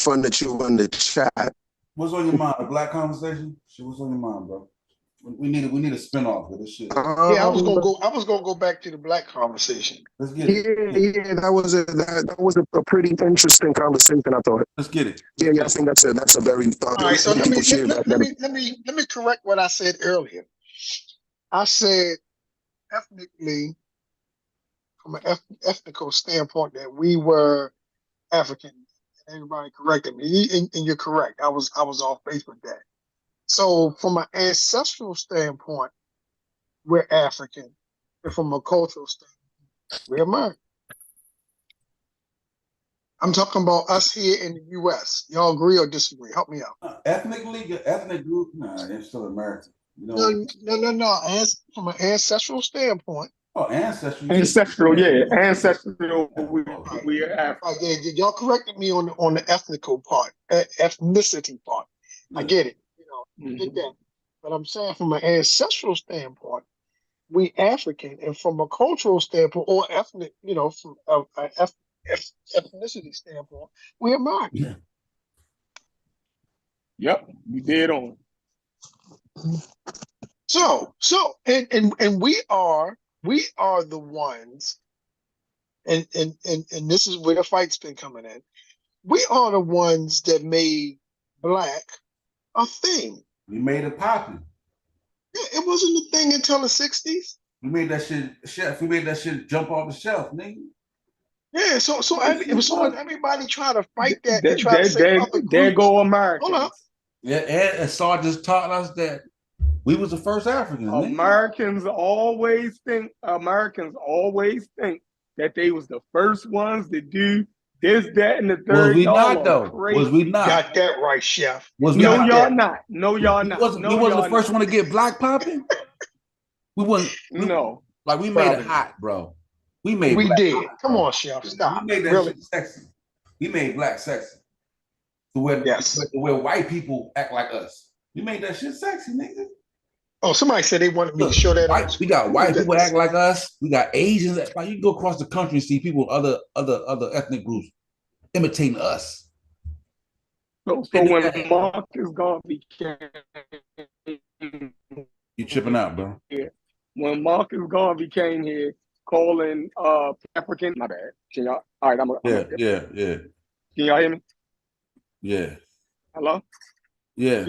fun that you were in the chat. What's on your mind? A black conversation? Shit, what's on your mind, bro? We need a spinoff of this shit. Yeah, I was gonna go back to the black conversation. Let's get it. Yeah, that was a pretty interesting conversation, I thought. Let's get it. I think that's a very all right. So let me correct what I said earlier. I said ethnically, from an ethnical standpoint, that we were African. Everybody corrected me, and you're correct. I was off base with that. So from an ancestral standpoint, we're African, and from a cultural standpoint, we're American. I'm talking about us here in the U.S. Y'all agree or disagree? Help me out. Ethnically, your ethnic group, nah, they're still American. No. From an ancestral standpoint. Oh, ancestral. Ancestral, yeah. Ancestral, we are African. Yeah, y'all corrected me on the ethnical part, ethnicity part. I get it. I get that. But I'm saying from an ancestral standpoint, we African, and from a cultural standpoint, or ethnic, from ethnicity standpoint, we American. Yeah. Yep, you dead on. So, and we are the ones, and this is where the fight's been coming in. We are the ones that made black a thing. We made it popping. Yeah, it wasn't a thing until the 60s. We made that shit, chef. We made that shit jump off the shelf, nigga. Yeah, so everybody trying to fight that. And try to say there go Americans. Hold up. Yeah, and Sarge taught us that we was the first Africans. Americans always think that they was the first ones to do this, that, and the third. Was we not though? Was we not? Got that right, chef. No, y'all not. No, y'all not. We wasn't the first one to get black popping. We wasn't. No. Like we made it hot, bro. We did. Hot, come on, chef. Stop. We made that shit sexy. We made black sexy. To where white people act like us. We made that shit sexy, nigga. Oh, somebody said they wanted me to show that. We got white people act like us. We got Asians. Like you can go across the country and see people other ethnic groups imitating us. So when Marcus Garvey came, you tripping out, bro. Yeah. When Marcus Garvey came here calling African, my bad. Can y'all? All right, yeah. Can y'all hear me? Yeah. Hello? Yeah.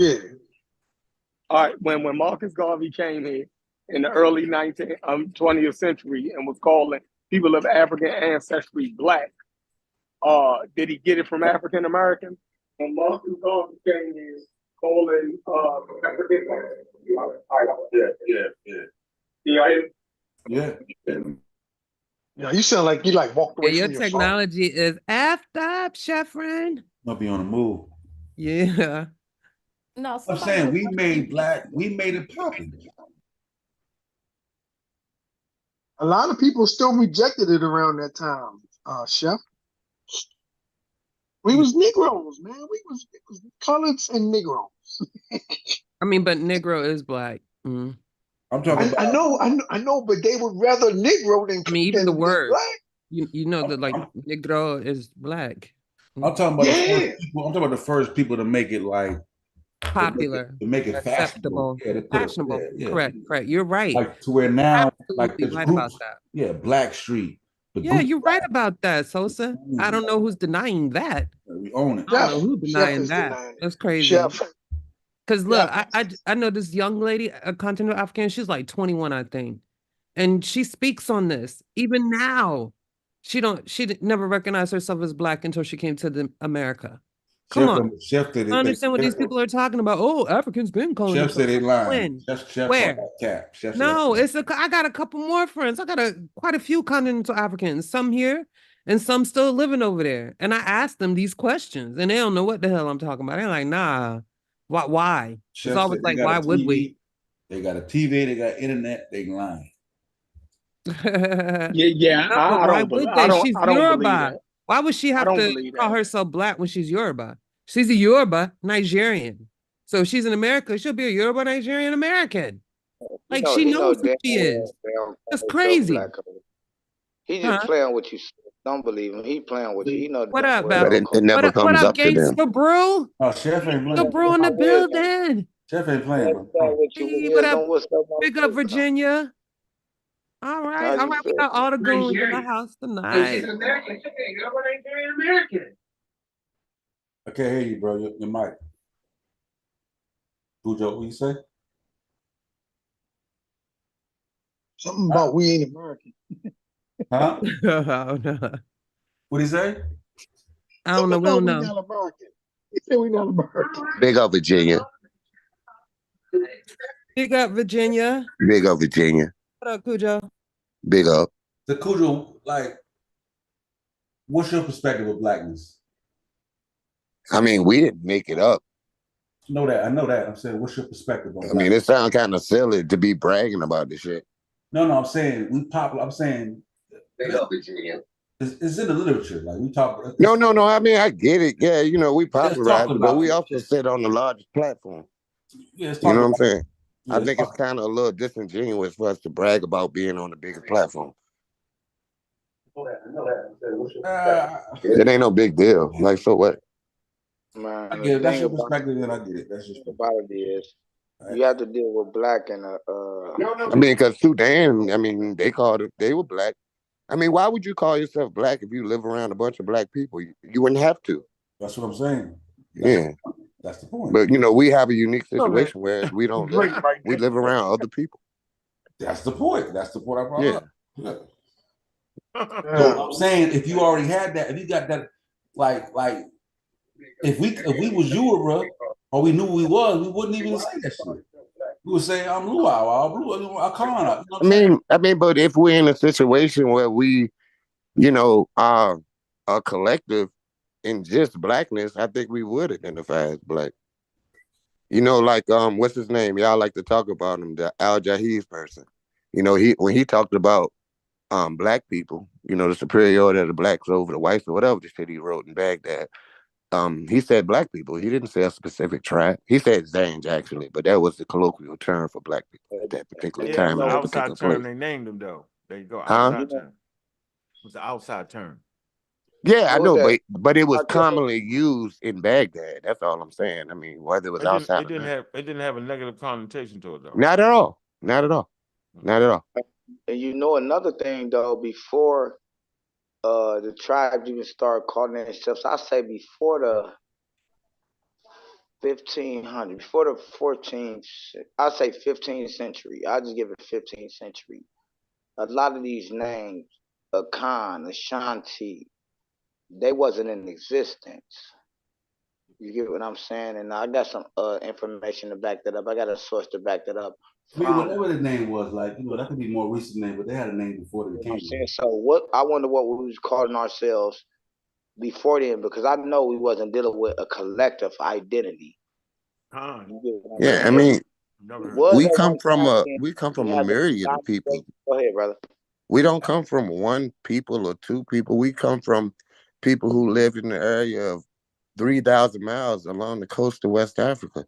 All right, when Marcus Garvey came here in the early 20th century and was calling people of African ancestry black, did he get it from African Americans? When Marcus Garvey came here calling African Yeah. Yeah, you sound like you walked away. Yeah, from your technology is effed up, chef friend. I'll be on the move. Yeah. No, I'm saying we made it popping. A lot of people still rejected it around that time, chef. We was Negroes, man. It was coloreds and Negroes. I mean, but Negro is black. Mm. I'm talking about. I know, but they would rather Negro than. I mean, even the word. Black. You know that Negro is black. I'm talking about the first people. I'm talking about the first people to make it like popular, to make it acceptable, fashionable. Yeah. Correct. You're right. Like to where now, absolutely like right groups, about that. Yeah, Black Street. Yeah, you're right about that, Sosa. I don't know who's denying that. We own it. I don't know who's denying that. That's crazy. Because look, I know this young lady, a continental African, she's like 21, I think. And she speaks on this. Even now, she never recognized herself as black until she came to America. Come on. I understand what these people are talking about. Oh, Africans been calling. Chef said they lying. Where? No, I got a couple more friends. I got quite a few continental Africans. Some here and some still living over there. And I asked them these questions and they don't know what the hell I'm talking about. They're like, nah. Why? It's always like, why would we? They got a TV, they got internet, they lying. Yeah. Why would they? She's Yoruba. Why would she have to call herself black when she's Yoruba? She's a Yoruba Nigerian. So if she's in America, she'll be a Yoruba Nigerian American. She knows who she is. That's crazy. He just playing what you said. Don't believe him. He playing with you. He know. What up, But Bab? it never What comes up, up to them. Gangsta Brew? Oh, Chef ain't Gangsta playing. Brew in the building. Chef ain't playing, bro. With you. Hey, what up? What's up, Big up, Virginia. All right. All right. We got all the goons in the house tonight. She's American. She can't go, but ain't very American. I can't hear you, bro. Your mic. Cujo, what you say? Something about we ain't American. Huh? Oh, no. What'd he say? I don't know. We don't know. We not American. He said we not American. Big up Virginia. Big up, Virginia. Big up Virginia. What up, Cujo? Big up. The Cujo, like, what's your perspective of blackness? I mean, we didn't make it up. I know that. I'm saying, what's your perspective on blackness? I mean, it sounds kind of silly to be bragging about this shit. No, I'm saying I'm saying Big up Virginia. It's in the literature. Like we talk. No. I mean, I get it. Yeah, we popularize it, but we also sit on the largest platform. Yeah, you know what I'm saying? Yeah, I think it's kind of a little disingenuous for us to brag about being on the biggest platform. It ain't no big deal. Like, so what? Man, I get it. That's your perspective, and I get it. That's just about it is. You have to deal with black and I mean, because Sudan, I mean, they were black. I mean, why would you call yourself black if you live around a bunch of black people? You wouldn't have to. That's what I'm saying. That's the point. But we have a unique situation where we don't live. We live around other people. That's the point. That's the point I brought up. Yeah. So I'm saying if you already had that, if you got that, like if we was Yoruba or we knew who we was, we wouldn't even say that shit. We would say I'm luau, I'm Akana. I mean, but if we're in a situation where we, are a collective in just blackness, I think we would identify as black. Like what's his name? Y'all like to talk about him, the Al Jahiz person. When he talked about black people, the superiority of the blacks over the whites or whatever the shit he wrote in Baghdad. He said black people. He didn't say a specific tribe. He said Zanj actually, but that was the colloquial term for black people at that particular time in that particular place. They named them though. There you go. Outside term. It was the outside term. Yeah, I know, but it was commonly used in Baghdad. That's all I'm saying. I mean, whether it was outside, it didn't have a negative connotation to it though. Not at all. Not at all. Not at all. And another thing though, before the tribes even start calling themselves, I say before the 1500, before the 14th, I say 15th century. I just give it 15th century. A lot of these names, Akan, Ashanti, they wasn't in existence. You get what I'm saying? And I got some information to back that up. I got a source to back that up. I mean, whatever the name was, like, that could be more recent name, but they had a name before they came. So I wonder what we was calling ourselves before then, because I know we wasn't dealing with a collective identity. Yeah, I mean, we come from a myriad of people. Go ahead, brother. We don't come from one people or two people. We come from people who lived in the area of 3,000 miles along the coast of West Africa.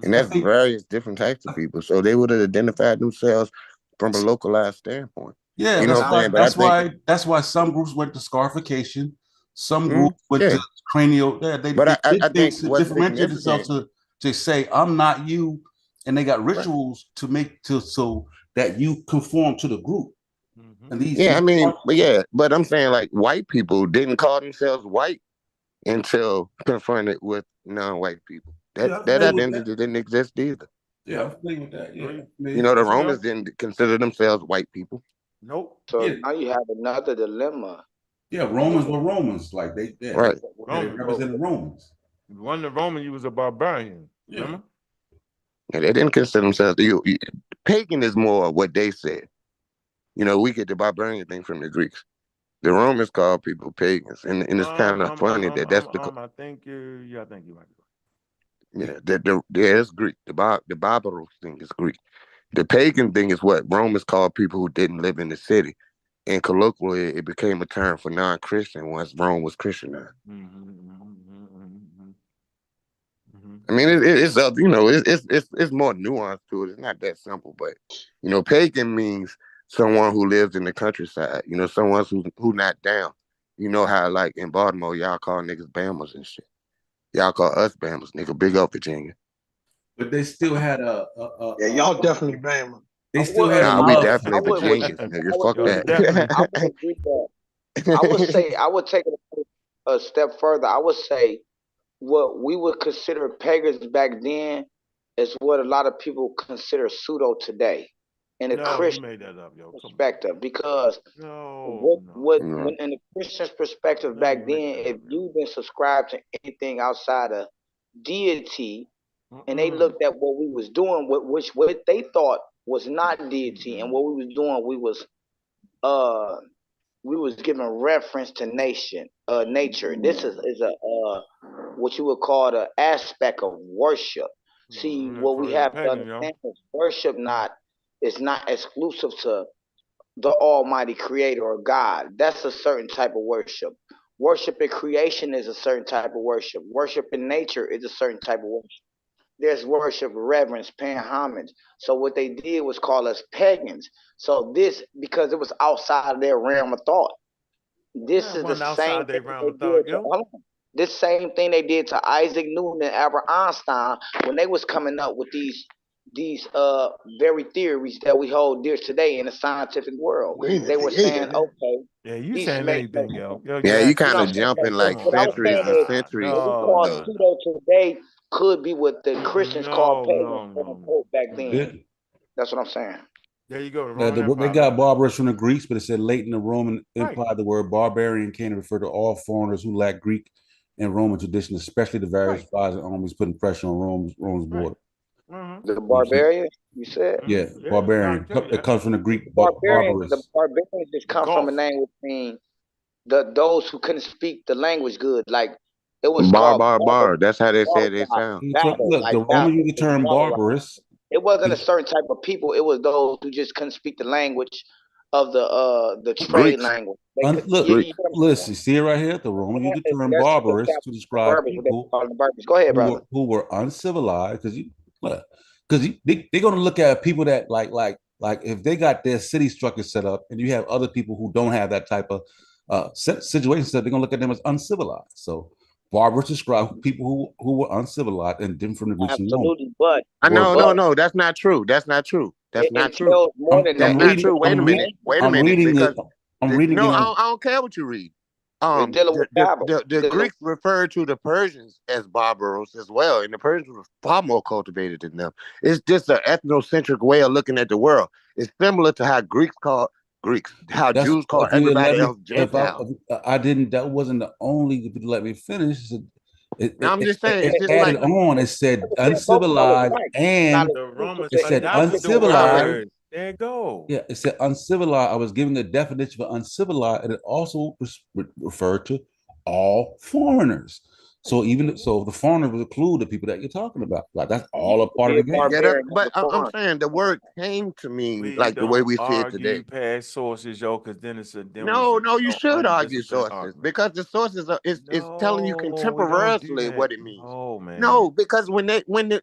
And that's various different types of people. So they would have identified themselves from a localized standpoint. Yeah, that's why some groups went to scarification, some groups went to cranial. Yeah, I think to differentiate themselves to say I'm not you, and they got rituals to make so that you conform to the group. And but I'm saying like white people didn't call themselves white until confronted with non-white people. That identity didn't exist either. Yeah, I'm familiar with that. Yeah, the Romans didn't consider themselves white people. Nope. So now you have another dilemma. Yeah, Romans were Romans, like they represented Romans. One of the Romans, you was a barbarian. Remember? Yeah, they didn't consider themselves. Pagan is more what they said. We get the barbarian thing from the Greeks. The Romans called people pagans, and it's kind of funny that's the. I think you're right. Yeah, it's Greek. The barbaros thing is Greek. The pagan thing is what Romans called people who didn't live in the city, and colloquially, it became a term for non-Christian once Rome was Christianized. I mean, it's more nuanced to it. It's not that simple, but pagan means someone who lives in the countryside. Someone who not down. You know how like in Baltimore, y'all call niggas Bammers and shit. Y'all call us Bammers, nigga. Big up Virginia. But they still had yeah, y'all definitely Bama. They still had nah, a we love. definitely Virginians, nigga. Fuck that. I would agree that. I would say I would take it a step further. I would say what we would consider pagans back then is what a lot of people consider pseudo today, in a Christian perspective. Because when in the Christian's perspective back then, if you didn't subscribe to anything outside of deity, and they looked at what we was doing, what they thought was not deity, and what we was doing, we was giving reference to nature. This is a what you would call the aspect of worship. See, what we have to understand is worship is not exclusive to the Almighty Creator or God. That's a certain type of worship. Worship in creation is a certain type of worship. Worship in nature is a certain type of worship. There's worship, reverence, paying homage. So what they did was call us pagans. So this, because it was outside of their realm of thought. This is the same thing this same thing they did to Isaac Newton and Albert Einstein when they was coming up with these very theories that we hold dear today in the scientific world. They were saying, okay, yeah, you saying anything, yo. Yeah, you kind of jumping like centuries and centuries. What we call pseudo today could be what the Christians called pagans back then. That's what I'm saying. There you go. They got barbarous from the Greeks, but it said late in the Roman Empire, the word barbarian came to refer to all foreigners who lacked Greek and Roman tradition, especially the various tribes and armies putting pressure on Rome's border. The barbarians, you said? Yeah, barbarian. It comes from the Greek barbarous. The barbarians just come from a name which means those who couldn't speak the language good. Like it was bar. That's how they said they sound. Look, the Romans used the term barbarous. It wasn't a certain type of people. It was those who just couldn't speak the language of the trade language. Listen, see it right here. The Romans used the term barbarous to describe people Go ahead, brother. who were uncivilized, because they're going to look at people that like if they got their city structure set up, and you have other people who don't have that type of situation set, they're going to look at them as uncivilized. So barbarous describe people who were uncivilized and different from the Greeks. Absolutely, but no, that's not true. That's not true. That's not true. That's not true. Wait a minute. I'm reading it. No, I don't care what you read. The Greeks referred to the Persians as barbaros as well, and the Persians were far more cultivated than them. It's just an ethnocentric way of looking at the world. It's similar to how Jews call everybody else Gentile. That wasn't the only. Let me finish. I'm just saying. It added on. It said uncivilized, and it said uncivilized. There you go. Yeah, it said uncivilized. I was giving the definition for uncivilized, and it also referred to all foreigners. So the foreigner would include the people that you're talking about. Like that's all a part of the game. Yeah, but I'm saying the word came to me like the way we see it today. Past sources, yo, because then it's a no. You should argue sources because the sources is telling you contemporarily what it means. Oh man, no, because when the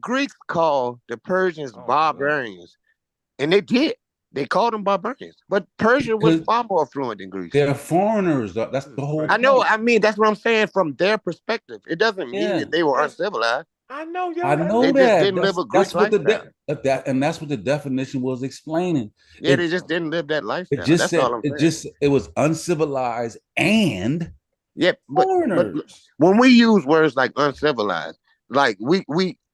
Greeks called the Persians barbarians. And they called them barbarians, but Persia was far more fluent than Greece. They're foreigners. That's the whole. I know. I mean, that's what I'm saying. From their perspective, it doesn't mean that they were uncivilized. I know. Yo, I know they that. Just didn't live a Greek lifestyle. That's what the definition was explaining. Yeah, they just didn't live that lifestyle. That's all I'm saying. It was uncivilized and foreigners. But when we use words like uncivilized, like we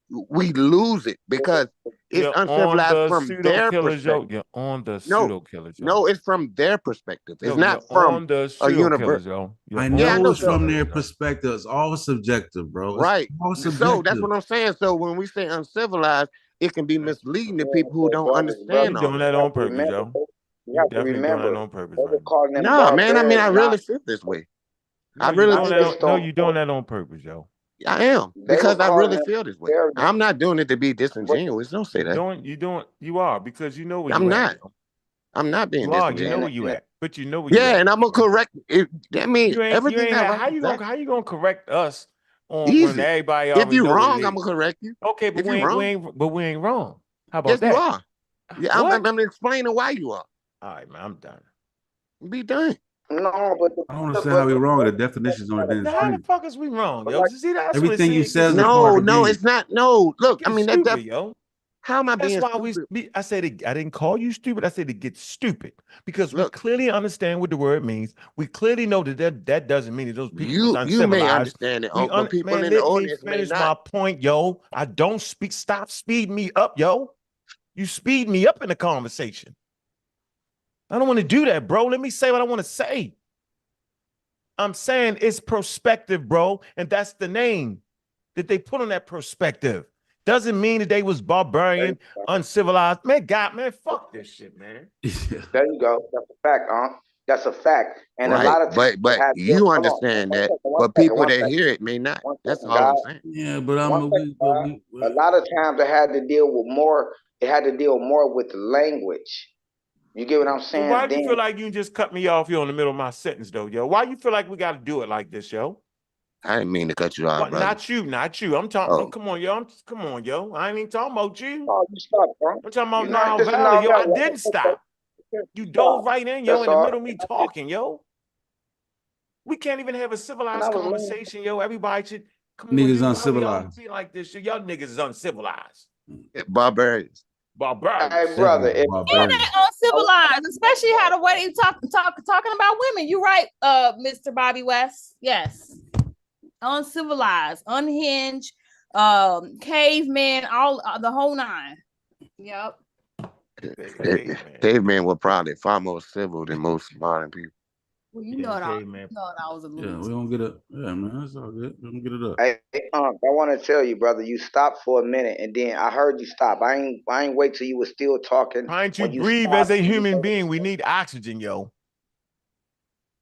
lose it because it's uncivilized from their perspective. You're on the pseudo killers. No, it's from their perspective. It's not from a universal. I know it's from their perspective. It's all subjective, bro. Right. So that's what I'm saying. So when we say uncivilized, it can be misleading to people who don't understand. You're doing that on purpose, yo. You have to remember. On purpose. No, man. I mean, I really feel this way. I really no, you're doing that on purpose, yo. I am because I really feel this way. I'm not doing it to be disingenuous. Don't say that. You are because you know where I'm not. I'm not being disingenuous. You know where you at, but you know where you at. And I'm gonna correct it. I mean, everything. How you gonna correct us on easy. When everybody? If you're wrong, I'm gonna correct you. Okay, but we ain't wrong. How about yes, that? You are. Yeah, I'm explaining why you are. All right, man. I'm done. Be done. No, but I don't understand how we're wrong. The definitions on it didn't How the screen. fuck is we wrong, yo? See, that's what it Everything you said. said is a part of the No, game. it's not. No, look, I Get mean stupid, yo. How am I That's being why stupid? I said I didn't call you stupid. I said it gets stupid because we Look, clearly understand what the word means. We clearly know that doesn't mean that those people was you may uncivilized. understand it, but people Man, in the let me audience may finish not. my point, yo. I don't speak. Stop speeding me up, yo. You speed me up in the conversation. I don't want to do that, bro. Let me say what I want to say. I'm saying it's perspective, bro, and that's the name that they put on that perspective. Doesn't mean that they was barbarian, uncivilized. Man, fuck this shit, man. There you go. That's a fact, That's a fact. And right. a lot of times, but you understand that, but people that hear it may not. That's all I'm saying. Yeah, but a lot of times they had to deal with more. They had to deal more with the language. You get what I'm saying? Well, why do you feel like you just cut me off here in the middle of my sentence, though, yo? Why you feel like we got to do it like this, yo? I didn't mean to cut you off, brother. Not you. I'm talking. Come on, yo. Come on, yo. I ain't even talking about you. Oh, you stop, bro. I'm talking about now, Valley, yo. I didn't stop. You dove right in, yo, in the middle of me talking, yo. We can't even have a civilized conversation, yo. Everybody should come on. Niggas uncivilized. Be like this, yo. Y'all niggas is uncivilized. Barbarians. Hey, brother. Uncivilized, especially how the way they talking about women. You right, Mr. Bobby West. Yes. Uncivilized, unhinged, caveman, all the whole nine. Yep. Cavemen were probably far more civil than most modern people. Well, you know what I was a yeah, we don't get it. Yeah, man, that's all good. We don't get it up. Hey, I want to tell you, brother, you stopped for a minute, and then I heard you stop. I ain't wait till you were still talking. Trying to breathe as a human being, we need oxygen, yo.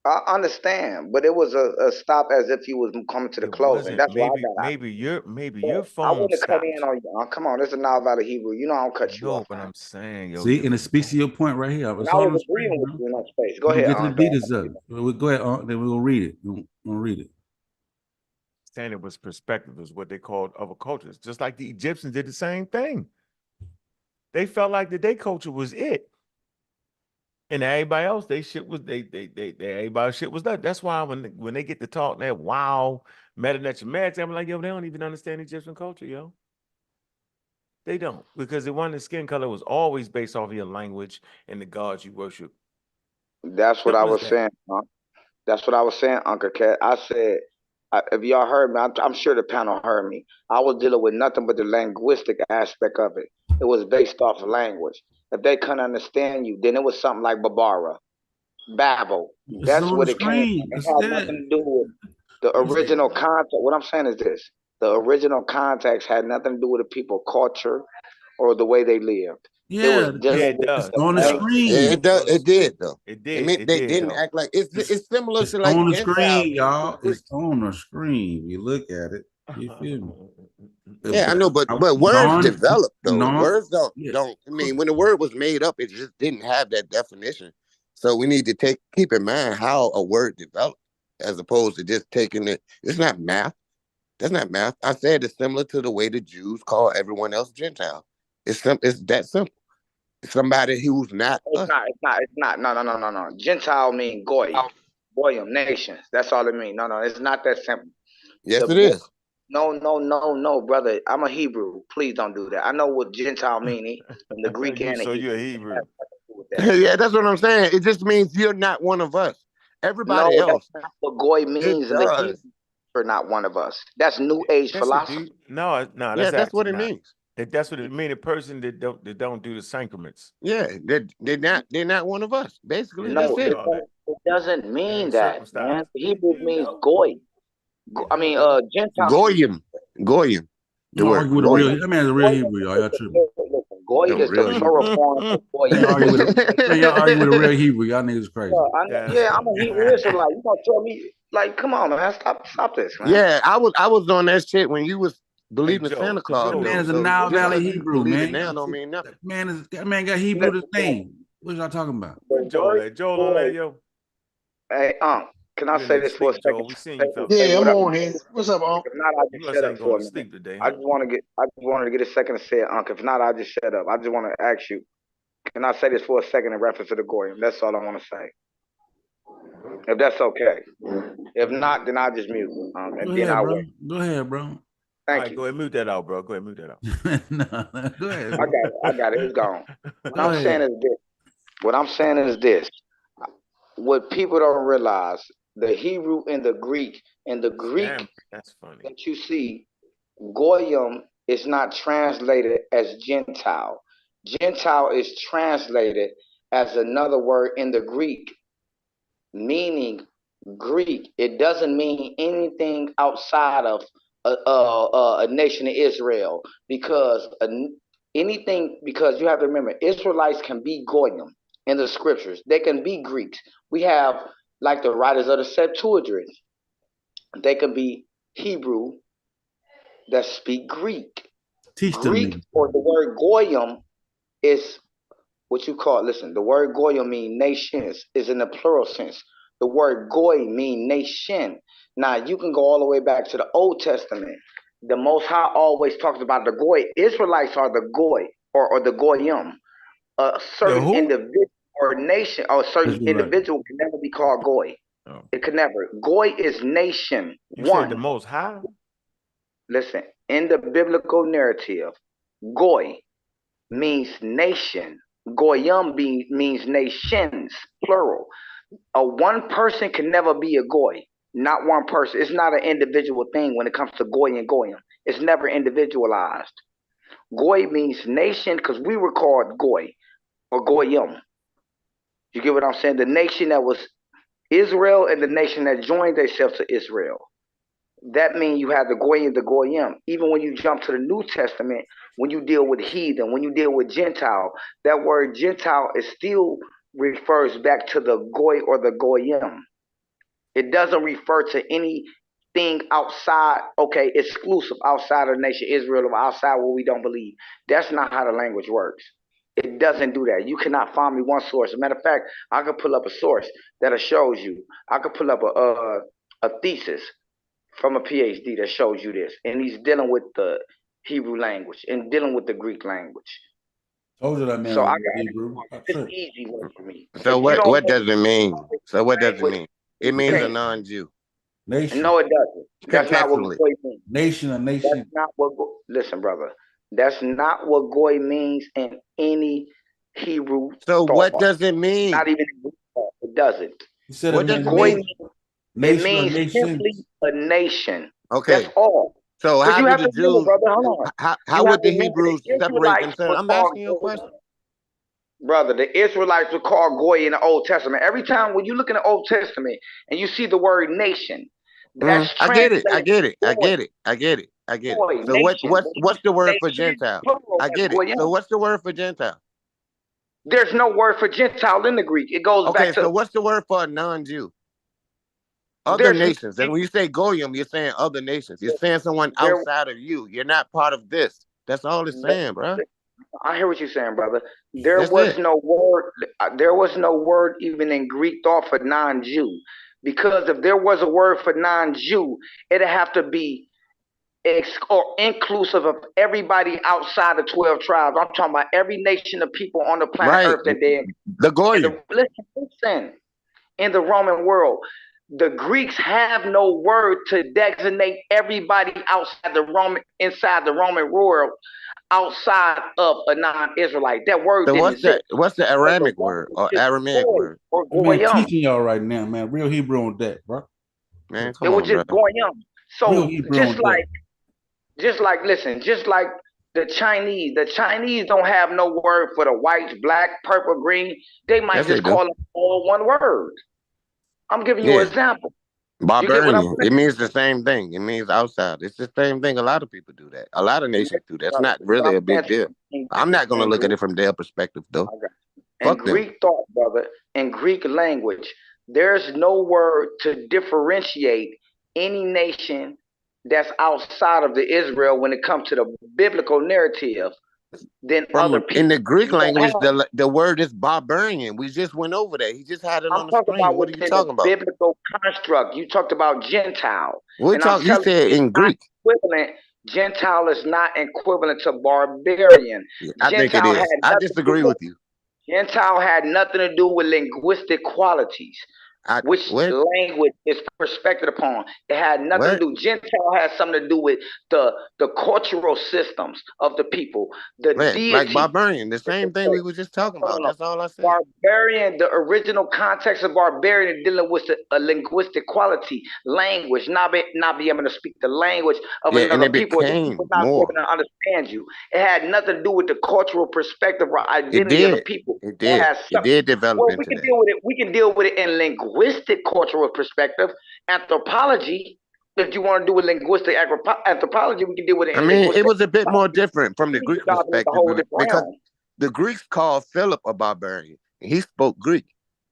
I understand, but it was a stop as if you was coming to the closing. That's why I got maybe your phone. I wouldn't cut in on you. Come on, this is a novel out of Hebrew. You know I don't cut you off. But I'm saying, yo. See, and it speaks to your point right here. It's I on was the screen, agreeing with you in that space. Go we'll ahead. Get to the details of it. We'll go ahead, then we'll read it. We'll read it. Saying it was perspective is what they called other cultures. Just like the Egyptians did the same thing. They felt like that their culture was it. And everybody else, everybody's shit was that. That's why when they get to talk that wow, meta, I'm like, yo, they don't even understand Egyptian culture, yo. They don't, because the one the skin color was always based off of your language and the gods you worship. That's what I was saying, huh? That's what I was saying, Uncle Cat. I said, if y'all heard me, I'm sure the panel heard me. I was dealing with nothing but the linguistic aspect of it. It was based off of language. If they couldn't understand you, then it was something like Barbara, Babel. That's what it came from. It had nothing to do with the original context. What I'm saying is this. The original context had nothing to do with the people culture or the way they lived. Yeah, it does. On the screen. It did though. It did. They didn't act like it's similar to like on the screen, y'all. It's on the screen. You look at it. You feel me? Yeah, I know, but words develop though. Words don't. I mean, when the word was made up, it just didn't have that definition. So we need to keep in mind how a word developed, as opposed to just taking it. It's not math. That's not math. I said it's similar to the way the Jews call everyone else Gentile. It's that simple. Somebody who's not. It's not. No. Gentile mean goyim, nations. That's all it means. No, it's not that simple. Yes, it is. No, brother. I'm a Hebrew. Please don't do that. I know what Gentile meaning in the Greek and the Hebrew. You're a Hebrew. Yeah, that's what I'm saying. It just means you're not one of us. Everybody else. That's not what goy means in the Hebrew. You're not one of us. That's New Age philosophy. No. That's what it means. That's what it means. A person that don't do the sacraments. Yeah, they're not one of us. Basically, no, that's it. It doesn't mean that, man. Hebrew means goy. I mean, Gentile. Goyim. The word with a real. That man's a real Hebrew, y'all. Y'all tripping. Goy is the plural form of goy. Y'all argue with a real Hebrew. Y'all niggas crazy. I'm a Hebrew Israelite. You gonna tell me like, come on, man, stop this, man. Yeah, I was on that shit when you was believing in Santa Claus. That man is a Nile Valley Hebrew, man. Now don't mean nothing. That man got Hebrew to his name. What y'all talking about? Joel on that, yo. Hey, can I say this for a second? Yeah, I'm on here. What's up, Unc? If not, I just shut up for a minute. I just wanted to get a second to say it, Unc. If not, I'll just shut up. I just want to ask you, can I say this for a second in reference to the Goyim? That's all I want to say. If that's okay. If not, then I'll just mute. And then I'll wait. Go ahead, bro. Thank you. Go ahead, mute that out, bro. Go ahead, mute that out. No, go ahead. Bro. I got it. It's gone. What I'm saying is this. What people don't realize, the Hebrew and the Greek, that's funny. that you see, Goyim is not translated as Gentile. Gentile is translated as another word in the Greek, meaning Greek. It doesn't mean anything outside of a nation of Israel, because because you have to remember, Israelites can be Goyim in the scriptures. They can be Greeks. We have, like the writers of the Septuagint, they can be Hebrew that speak Greek. Greek, or the word Goyim, is what you call, listen, the word Goyim mean nations, is in the plural sense. The word Goy mean nation. Now, you can go all the way back to the Old Testament. The Most High always talks about the Goy. Israelites are the Goy, or the Goyim. A certain individual or nation, or a certain individual can never be called Goy. Oh. It can never. Goy is nation. You said the Most High? Listen, in the biblical narrative, Goy means nation. Goyim means nations, plural. One person can never be a Goy. Not one person. It's not an individual thing when it comes to Goy and Goyim. It's never individualized. Goy means nation, because we were called Goy or Goyim. You get what I'm saying? The nation that was Israel and the nation that joined themselves to Israel. That means you have the Goy and the Goyim. Even when you jump to the New Testament, when you deal with heathen, when you deal with Gentile, that word Gentile is still refers back to the Goy or the Goyim. It doesn't refer to anything outside, exclusive outside of the nation Israel or outside what we don't believe. That's not how the language works. It doesn't do that. You cannot find me one source. As a matter of fact, I could pull up a source that shows you. I could pull up a thesis from a PhD that shows you this. And he's dealing with the Hebrew language and dealing with the Greek language. Told you that man. So I got Hebrew. It's easy one for me. So what does it mean? So what does it mean? It means a non-Jew. Nation. No, it doesn't. That's not what Goy means. Nation. That's not what. Listen, brother. That's not what Goy means in any Hebrew. So what does it mean? Not even in Greek thought. It doesn't. You said what does Goy mean? It means simply a nation. Okay. That's all. So how do the Jews? How would the Hebrews separate themselves? I'm asking you a question. Brother, the Israelites were called Goy in the Old Testament. Every time when you look in the Old Testament and you see the word nation, that's I get it. So what's the word for Gentile? I get it. So what's the word for Gentile? There's no word for Gentile in the Greek. It goes back to. So what's the word for a non-Jew? Other nations. And when you say Goyim, you're saying other nations. You're saying someone outside of you. You're not part of this. That's all it's saying, bro. I hear what you're saying, brother. There was no word. There was no word even in Greek thought for non-Jew, because if there was a word for non-Jew, it'd have to be inclusive of everybody outside the 12 tribes. I'm talking about every nation of people on the planet Earth that they. The Goyim. Listen. In the Roman world, the Greeks have no word to designate everybody inside the Roman world. Outside of a non-Israelite, that word. So what's the Aramic word or Aramaic word? Man, teaching y'all right now, man. Real Hebrew on that, bro. Man, it was just Goyim. So just like the Chinese don't have no word for the whites, black, purple, green. They might just call them all one word. I'm giving you an example. Barbarian. It means the same thing. It means outside. It's the same thing. A lot of people do that. A lot of nations do that. It's not really a big deal. I'm not going to look at it from their perspective, though. In Greek thought, brother, in Greek language, there's no word to differentiate any nation that's outside of the Israel when it comes to the biblical narrative. Then other people. In the Greek language, the word is barbarian. We just went over that. He just had it on the screen. What are you talking about? Biblical construct. You talked about Gentile. You said in Greek. Gentile is not equivalent to barbarian. I think it is. I disagree with you. Gentile had nothing to do with linguistic qualities. which language is perspected upon. It had nothing to do. Gentile has something to do with the cultural systems of the people, the deity. Like barbarian, the same thing we were just talking about. That's all I said. Barbarian, the original context of barbarian is dealing with a linguistic quality, language, not be able to speak the language of another people. People not able to understand you. It had nothing to do with the cultural perspective or identity of the people. It did develop into that. We can deal with it in linguistic cultural perspective. Anthropology, if you want to do with linguistic anthropology, we can deal with it. I mean, it was a bit more different from the Greek perspective because the Greeks called Philip a barbarian. He spoke Greek,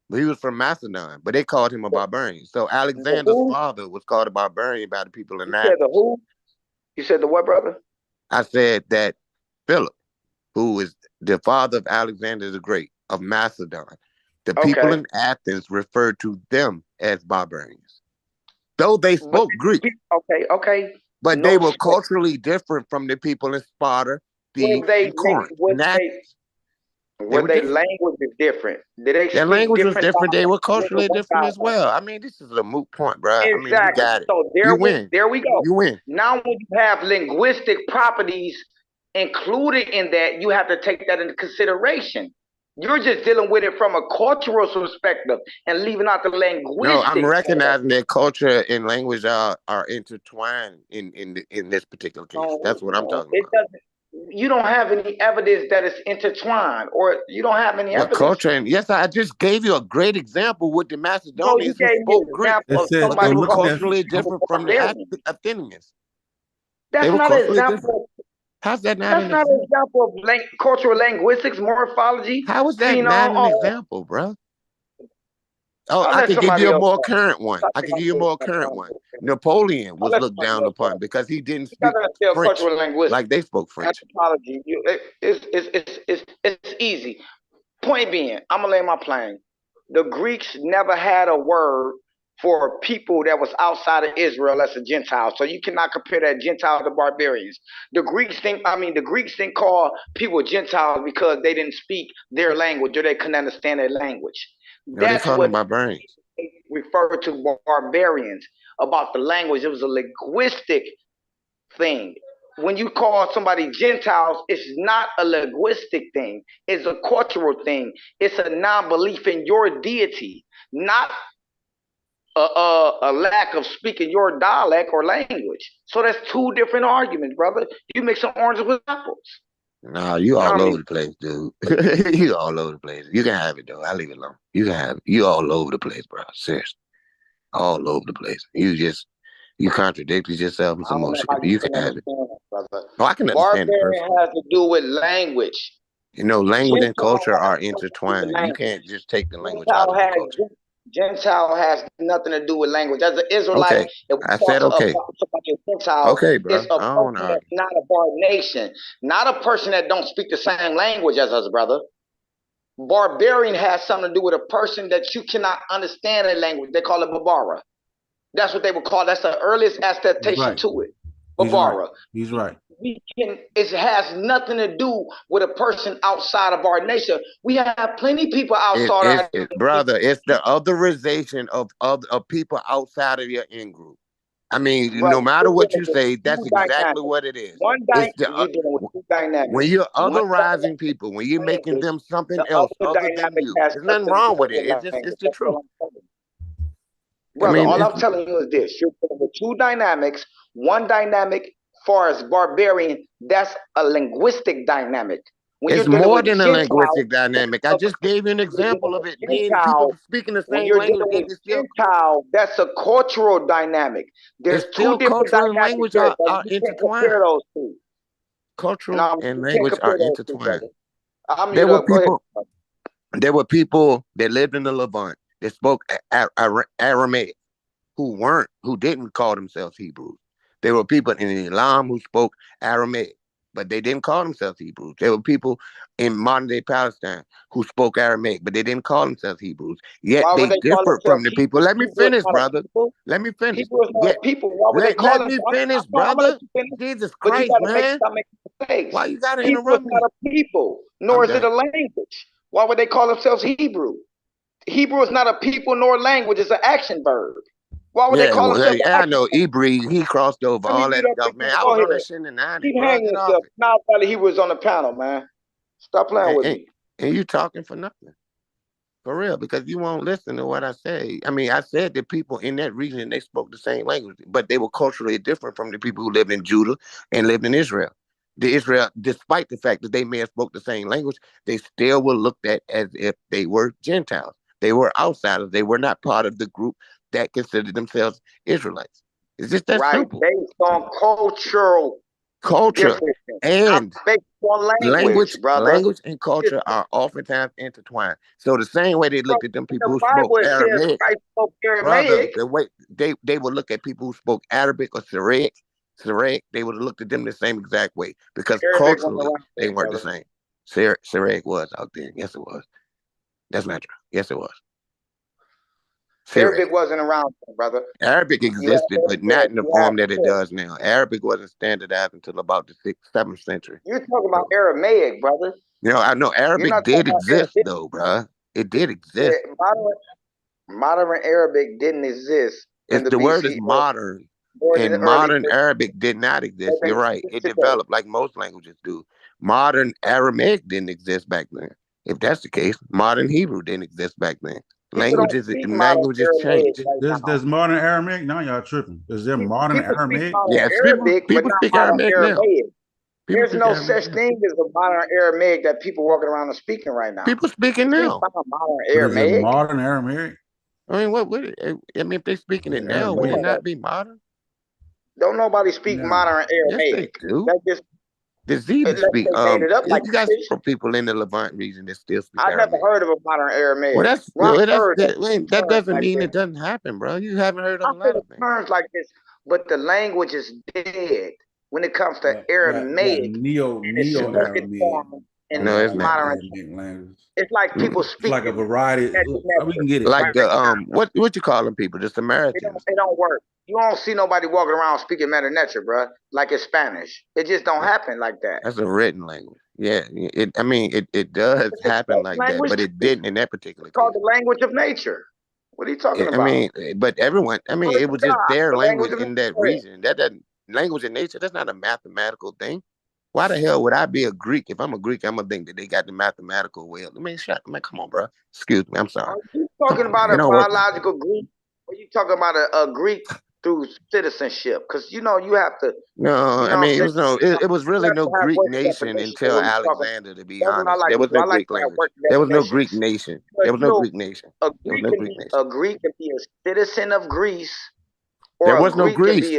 but he was from Macedon, but they called him a barbarian. So Alexander's father was called a barbarian by the people in Athens. You said the who? You said the what, brother? I said that Philip, who is the father of Alexander the Great of Macedon, the people in Athens referred to them as barbarians, though they spoke Greek. Okay. But they were culturally different from the people in Sparta, Thebes, and Corinth. Their language is different. Their language was different. They were culturally different as well. I mean, this is a moot point, bro. Exactly. I mean, you got it. So you win. There we go. You win. Now, when you have linguistic properties included in that, you have to take that into consideration. You're just dealing with it from a cultural perspective and leaving out the linguistic. No, I'm recognizing that culture and language are intertwined in this particular case. That's what I'm talking about. You don't have any evidence that it's intertwined, or you don't have any evidence. Culture, and yes, I just gave you a great example with the Macedonians who spoke Greek. They were culturally different from the Athenians. That's not an example. How's that not an example? That's not an example of cultural linguistics, morphology. How is that not an example, bro? Oh, I could give you a more current one. Napoleon was looked down upon because he didn't speak French like they spoke French. Anthropology, it's easy. Point being, I'm gonna lay my plane. The Greeks never had a word for people that was outside of Israel as a Gentile. So you cannot compare that Gentile to barbarians. The Greeks didn't call people Gentiles because they didn't speak their language or they couldn't understand their language. No, they call them barbarians. They refer to barbarians about the language. It was a linguistic thing. When you call somebody Gentiles, it's not a linguistic thing. It's a cultural thing. It's a non-belief in your deity, not a lack of speaking your dialect or language. So that's two different arguments, brother. You mix some oranges with apples. Nah, you all over the place, dude. You all over the place. You can have it, though. I'll leave it alone. You can have it. You all over the place, bro. Seriously. All over the place. You contradicted yourself and some more shit. You can have it. Brother. Oh, I can understand it. Barbarian has to do with language. You know, language and culture are intertwined. You can't just take the language out of the culture. Gentile has nothing to do with language. As an Israelite, I said okay. Gentile, okay, bro. It's a person that's not a bar nation, not a person that don't speak the same language as us, brother. Barbarian has something to do with a person that you cannot understand their language. They call it Barbara. That's what they would call. That's the earliest adaptation to it. Barbara. He's right. It has nothing to do with a person outside of our nation. We have plenty of people outside. Brother, it's the otherization of people outside of your in-group. I mean, no matter what you say, that's exactly what it is. When you're otherizing people, when you're making them something else other than you, there's nothing wrong with it. It's the truth. Brother, all I'm telling you is this. You're dealing with two dynamics. One dynamic, far as barbarian, that's a linguistic dynamic. It's more than a linguistic dynamic. I just gave you an example of it. People speaking the same language. Gentile, that's a cultural dynamic. There's two different language are intertwined. Cultural and language are intertwined. There were people that lived in the Levant that spoke Aramaic who didn't call themselves Hebrews. There were people in Islam who spoke Aramaic, but they didn't call themselves Hebrews. There were people in modern-day Palestine who spoke Aramaic, but they didn't call themselves Hebrews. Yet they differ from the people. Let me finish, brother. Let me finish. Let me finish, brother. Jesus Christ, man. Why you got to interrupt me? Not a people, nor is it a language. Why would they call themselves Hebrew? Hebrew is not a people nor language, it's an action verb. Why would they call themselves? I know Hebrew, he crossed over all that stuff, man. I was on that shit in the 90s. Keep hanging yourself. Now probably he was on the panel, man. Stop playing with me. And you talking for nothing. For real, because you won't listen to what I say. I mean, I said that people in that region, they spoke the same language, but they were culturally different from the people who lived in Judah and lived in Israel. The Israel, despite the fact that they may have spoke the same language, they still were looked at as if they were Gentiles. They were outsiders. They were not part of the group that considered themselves Israelites. It's just that simple. Based on culture and based on language, brother. Language and culture are oftentimes intertwined. So the same way they looked at them people who spoke Aramaic, brother, the way they would look at people who spoke Arabic or Syriac, they would have looked at them the same exact way because culturally they weren't the same. Syriac was out there. Yes, it was. That's not true. Yes, it was. Arabic wasn't around, brother. Arabic existed, but not in the form that it does now. Arabic wasn't standardized until about the 6th, 7th century. You're talking about Aramaic, brother. You know, I know Arabic did exist, though, bro. It did exist. Modern Arabic didn't exist. The word is modern, and modern Arabic did not exist. You're right. It developed like most languages do. Modern Aramaic didn't exist back then. If that's the case, modern Hebrew didn't exist back then. Languages change. There's modern Aramaic now. Y'all tripping? Is there modern Aramaic? Yes, people speak Aramaic now. There's no such thing as a modern Aramaic that people walking around and speaking right now. People speaking now. Modern Aramaic. Modern Aramaic. I mean, what would it? I mean, if they're speaking it now, would it not be modern? Don't nobody speak modern Aramaic. Yes, they do. That's just even speak. You got some people in the Levant region that still speak Aramaic. I never heard of a modern Aramaic. Well, that doesn't mean it doesn't happen, bro. You haven't heard of a lot of things. Terms like this, but the language is dead when it comes to Aramaic. Neo-Aramaic. No, it's not. It's like people speak. It's like a variety. We can get it. Like the what you call them people? The Samaritans. It don't work. You don't see nobody walking around speaking Metanetra, bro, like it's Spanish. It just don't happen like that. That's a written language. Yeah, it does happen like that, but it didn't in that particular case. It's called the language of nature. What are you talking about? I mean, but everyone, it was just their language in that region. That language in nature, that's not a mathematical thing. Why the hell would I be a Greek? If I'm a Greek, I'm gonna think that they got the mathematical way. Come on, bro. Excuse me, I'm sorry. Are you talking about a biological Greek? Or are you talking about a Greek through citizenship? Because you have to. No, it was really no Greek nation until Alexander. To be honest, there was no Greek language. There was no Greek nation. There was no Greek nation. A Greek can be a citizen of Greece, or there was no Greece.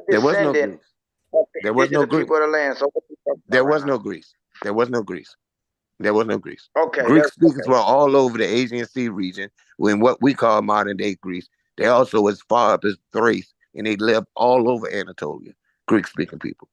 There was no Greece. There was no Greece. There was no Greece. There was no Greece. There was no Greece. Okay. Greek speakers were all over the Aegean Sea region, in what we call modern day Greece. They also as far up as Thrace, and they lived all over Anatolia. Greek speaking people.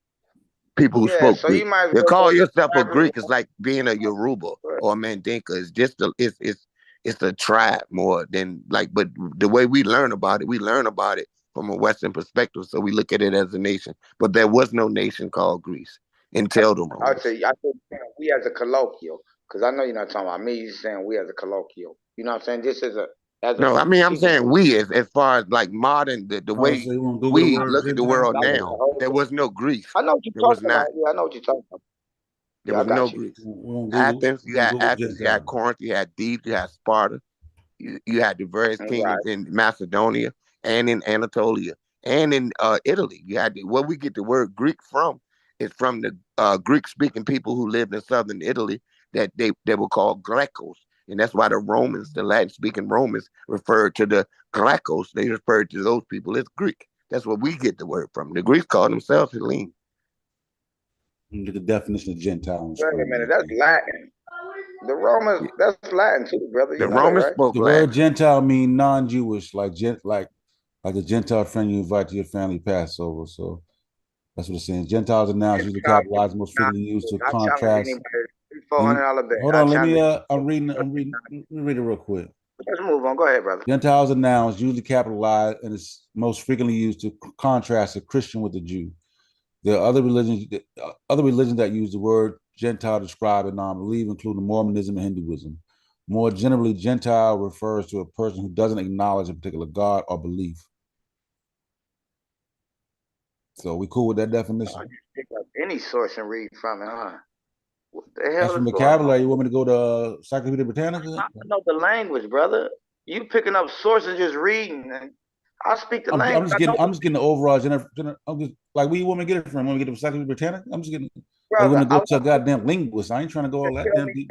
People who spoke Greek. To call yourself a Greek is like being a Yoruba or a Mandinka. It's just it's a tribe more than but the way we learn about it from a Western perspective, so we look at it as a nation. But there was no nation called Greece until the Romans. I'll tell you, we as a colloquial, because I know you're not talking about me, you're saying we as a colloquial. You know what I'm saying? This is I'm saying we as far as like modern, the way we look at the world now, there was no Greece. I know what you're talking about. Yeah, I know what you're talking about. There was no Greece. Athens, you had Athens, you had Corinth, you had Thebes, you had Sparta, you had the various kingdoms in Macedonia, and in Anatolia, and in Italy. You had where we get the word Greek from is from the Greek-speaking people who lived in southern Italy that they were called Grecos. And that's why the Romans, the Latin-speaking Romans, referred to the Grecos. They referred to those people as Greek. That's where we get the word from. The Greeks called themselves Hellene. Look at the definition of Gentile. Wait a minute, that's Latin. The Romans, that's Latin too, brother. The Romans spoke Latin. The word Gentile means non-Jewish, like a Gentile friend you invite to your family Passover. So that's what it's saying. Gentiles are nouns usually capitalized, most frequently used to contrast. Hold on, let me. I'm reading. Let me read it real quick. Let's move on. Go ahead, brother. Gentiles are nouns usually capitalized, and it's most frequently used to contrast a Christian with a Jew. There are other religions that use the word Gentile to describe a non-believer, including Mormonism and Hinduism. More generally, Gentile refers to a person who doesn't acknowledge a particular God or belief. So we cool with that definition? You pick up any source and read from it, huh? What the hell That's is from going on? vocabulary. You want me to go to Encyclopedia Britannica? I know the language, brother. You picking up sources, just reading. I speak the language. I'm just getting the overall I'm just like, where you want me to get it from? Want me to get it from Encyclopedia Britannica? I'm just getting. Brother, you want to go to a goddamn linguist? I ain't trying to go all that damn deep.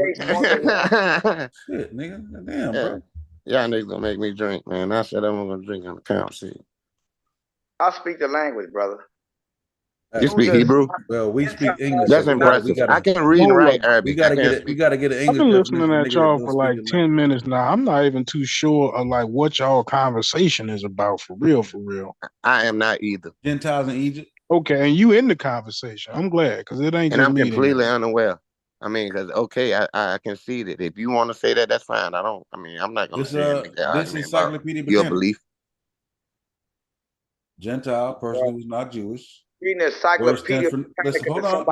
Shit, nigga, damn, bro. Y'all niggas gonna make me drink, man. I said I'm gonna drink on the count seat. I speak the language, brother. You speak Hebrew? Well, we speak English. That's impressive. I can read and write Arabic. We gotta get an English. I've been listening at y'all for like 10 minutes now. I'm not even too sure of like what y'all conversation is about for real, for real. I am not either. Gentiles in Egypt. Okay, and you in the conversation. I'm glad, because it ain't. And I'm completely unaware. I mean, because I can see that. If you want to say that, that's fine. I'm not gonna say this Encyclopedia your belief. Gentile, person who's not Jewish. Reading the Encyclopedia. Listen, hold on.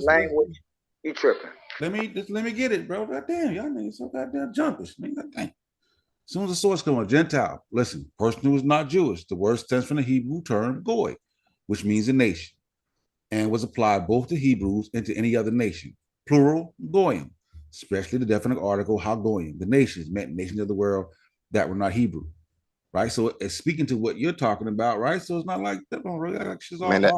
Language. You tripping? Let me get it, bro. God damn, y'all niggas so goddamn jumpish. As soon as the source comes on, Gentile. Listen, person who is not Jewish. The word stems from the Hebrew term goy, which means a nation, and was applied both to Hebrews and to any other nation. Plural, goyim, especially the definite article hagoyim. The nations meant nations of the world that were not Hebrew. Right, so it's speaking to what you're talking about, right? So it's not like that.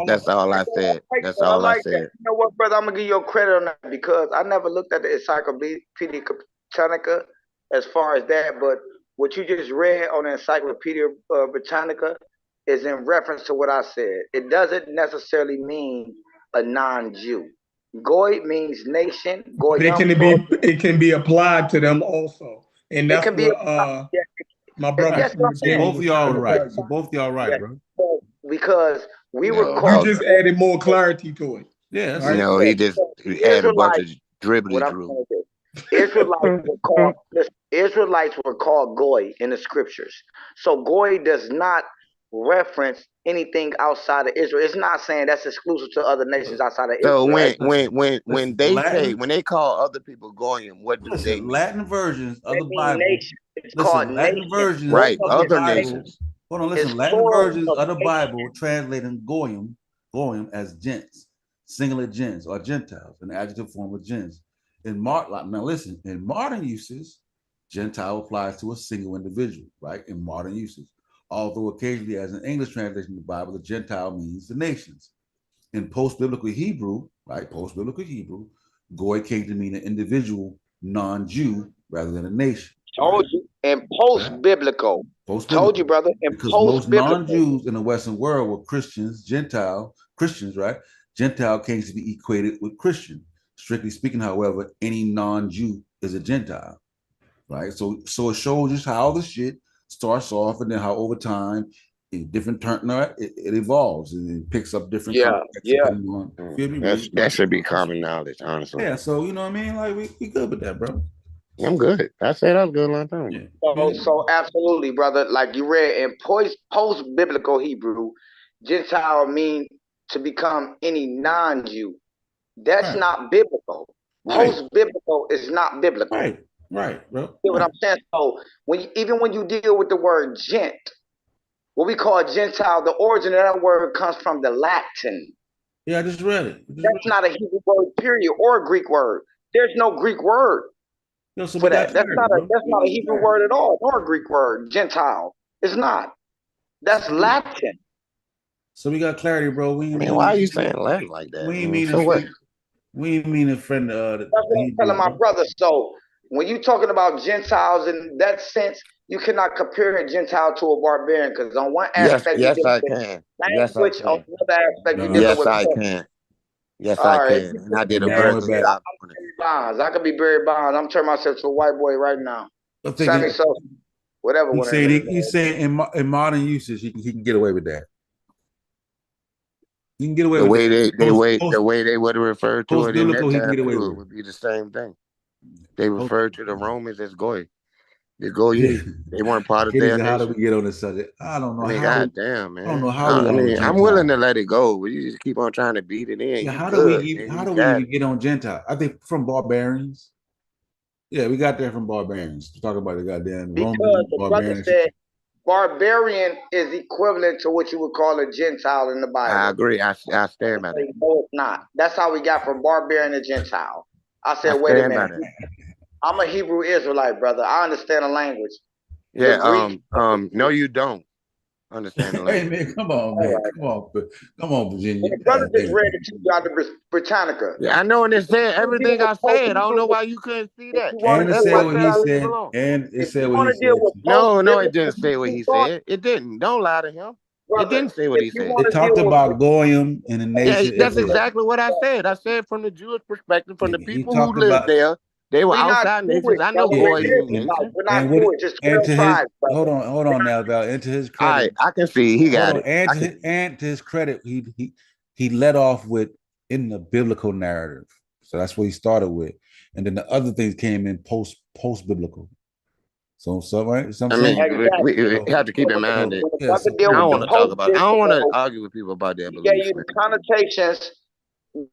That's all I said. That's all I said. You know what, brother? I'm gonna give you credit on that because I never looked at the Encyclopedia Britannica as far as that. But what you just read on the Encyclopedia Britannica is in reference to what I said. It doesn't necessarily mean a non-Jew. Goy means nation. It can be applied to them also, and that's what my brother. Both of y'all right. So both of y'all right, bro. Because we were called. You just added more clarity to it. Yeah. Right? No, he just added a bunch of dribbly drew. Israelites were called goy in the scriptures. So goy does not reference anything outside of Israel. It's not saying that's exclusive to other nations outside of Israel. So when they call other people goyim, what do they mean? Latin versions of the Bible. It's called Latin versions, right? Other nations. Hold on, listen. Latin versions of the Bible translating goyim as gents, singular gens or Gentiles, an adjective form of gens. In modern uses, Gentile applies to a single individual, right? In modern uses. Although occasionally, as an English translation of the Bible, the Gentile means the nations. In post-biblical Hebrew, right? Post-biblical Hebrew, goy came to mean an individual non-Jew rather than a nation. Told you. And post-biblical. Told you, brother. And because most non-Jews in the Western world were Christians, Christians, right? Gentile came to be equated with Christian. Strictly speaking, however, any non-Jew is a Gentile, right? So it shows just how the shit starts off, and then how over time, in different it evolves and it picks up different. That should be common knowledge, honestly. Yeah, so you know what I mean. Like we good with that, bro. I'm good. I said I was good a long time. Yeah. So absolutely, brother. Like you read in post-biblical Hebrew, Gentile mean to become any non-Jew. That's not biblical. Post-biblical is not biblical. Right, bro. You know what I'm saying? So even when you deal with the word gent, what we call Gentile, the origin of that word comes from the Latin. Yeah, I just read it. That's not a Hebrew word, period, or a Greek word. There's no Greek word for that. That's not a Hebrew word at all, nor a Greek word. Gentile. It's not. That's Latin. So we got clarity, bro. Why are you saying Latin like that? We ain't mean a friend. That's what I'm telling my brother. So when you're talking about Gentiles in that sense, you cannot compare a Gentile to a barbarian because on one aspect, yes, I can. Language, on the other aspect, you yes, I can. Yes, I can. And I did a very good job. I could be Barry Bonds. I'm turning myself to a white boy right now. Sammy Sosa, whatever. He's saying in modern usage, he can get away with that. You can get away with the way they would have referred to it in that time it would be the same thing. They referred to the Romans as goy. The goy, they weren't part of their nation. How do we get on this subject? I don't know. Goddamn, man. I don't know how. I'm willing to let it go, but you just keep on trying to beat it in. Yeah, how do we even get on Gentile? I think from barbarians. Yeah, we got that from barbarians. We're talking about the goddamn because Roman the brother barbarians. said barbarian is equivalent to what you would call a Gentile in the Bible. I agree. I stand by that. No, it's not. That's how we got from barbarian to Gentile. I said, wait a minute. I'm a Hebrew Israelite, brother. I understand the language. Yeah. No, you don't understand the language. Hey man, come on, man. Right. Come on, Virginia. The brother just read it to you out of Britannica. Yeah, I know, and it said everything I said. I don't know why you couldn't see that. And it said what he said. And it said what he said. No, it didn't say what he said. It didn't. Don't lie to him. It didn't say what he said. It talked about Goyim and the nation. Yeah, that's exactly what I said. I said from the Jewish perspective, from the people who lived there. They were outside nations. I know Goyim. Hold on now, Val. And to his credit, all right, I can see he got it. And to his credit, he led off with in the biblical narrative. So that's what he started with, and then the other things came in post biblical. So right. I mean, we have to keep in mind that I don't want to talk about. I don't want to argue with people about their beliefs. Yeah, you connotations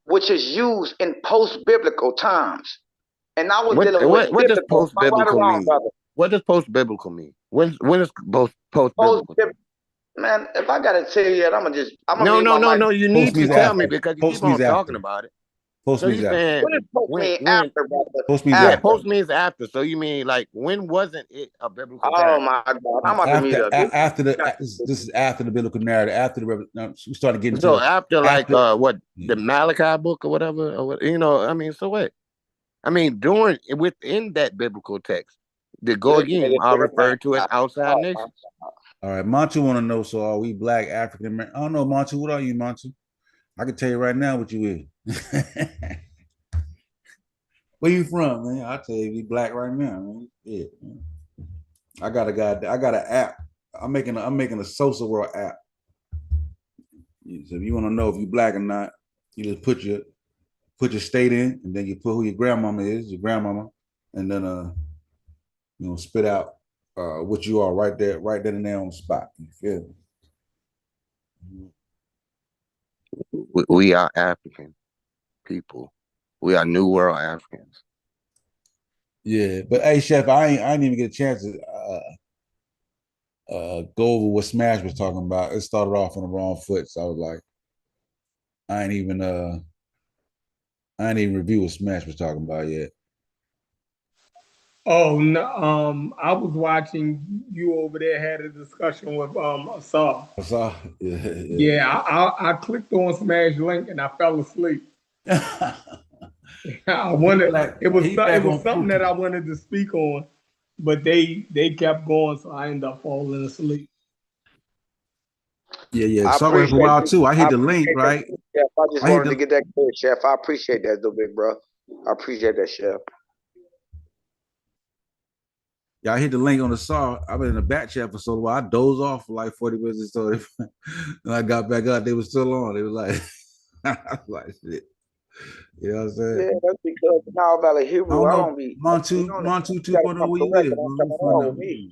which is used in post biblical times. And I was dealing with what does post biblical mean? What does post biblical mean? When is post biblical? Man, if I gotta tell you that, I'm gonna no. You need to tell me because you keep on talking about it. Post means after. What does post mean after, brother? Post means after. Post means after. So you mean like when wasn't it a biblical time? Oh my God! I'm about to mute up. This is after the biblical narrative. After we started getting so after what the Malachi book or whatever, or what, I mean, so what? I mean, within that biblical text, the Goyim are referred to as outside nations. All right, Montu want to know. So are we Black African American? I don't know, Montu. What are you, Montu? I can tell you right now what you is. Where you from, man? I'll tell you, we Black right now, man. Yeah, man. I got an app. I'm making a SOSA World app. So if you want to know if you Black or not, you just put your state in, and then you put who your grandmama is, and then spit out what you are right there and there on the spot. You feel me? We are African people. We are New World Africans. Yeah, but hey, Chef, I ain't even get a chance to go over what Smash was talking about. It started off on the wrong foot, so I was like, I ain't even review what Smash was talking about yet. Oh no, I was watching you over there had a discussion with Asa. Asa? Yeah, I clicked on Smash link and I fell asleep. I wanted it was something that I wanted to speak on, but they kept going, so I ended up falling asleep. Yeah. Sorry for a while too. I hit the link, right? Chef, I just wanted to get that clear, Chef. I appreciate that, though, big bro. I appreciate that, Chef. Yeah, I hit the link on the saw. I've been in the back chat for so long. I dozed off for like 40 minutes or so. And I got back up, they were still on. They was like, I was like, shit. You know what I'm saying? Yeah, that's because now about a Hebrew, I don't be. Montu 2.0, where you live?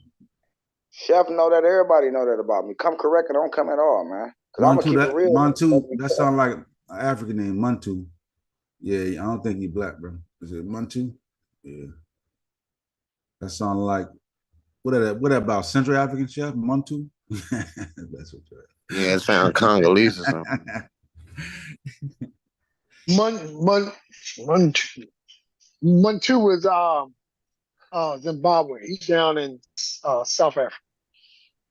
Chef know that, everybody know that about me. Come correct and don't come at all, man. Montu, that sound like an African name, Montu. Yeah, I don't think he's Black, bro. Is it Montu? Yeah. That sound like what about Central African, Chef? Montu? That's what you're. Yeah, it sounds Congolese or something. Montu is Zimbabwe. He's down in South Africa.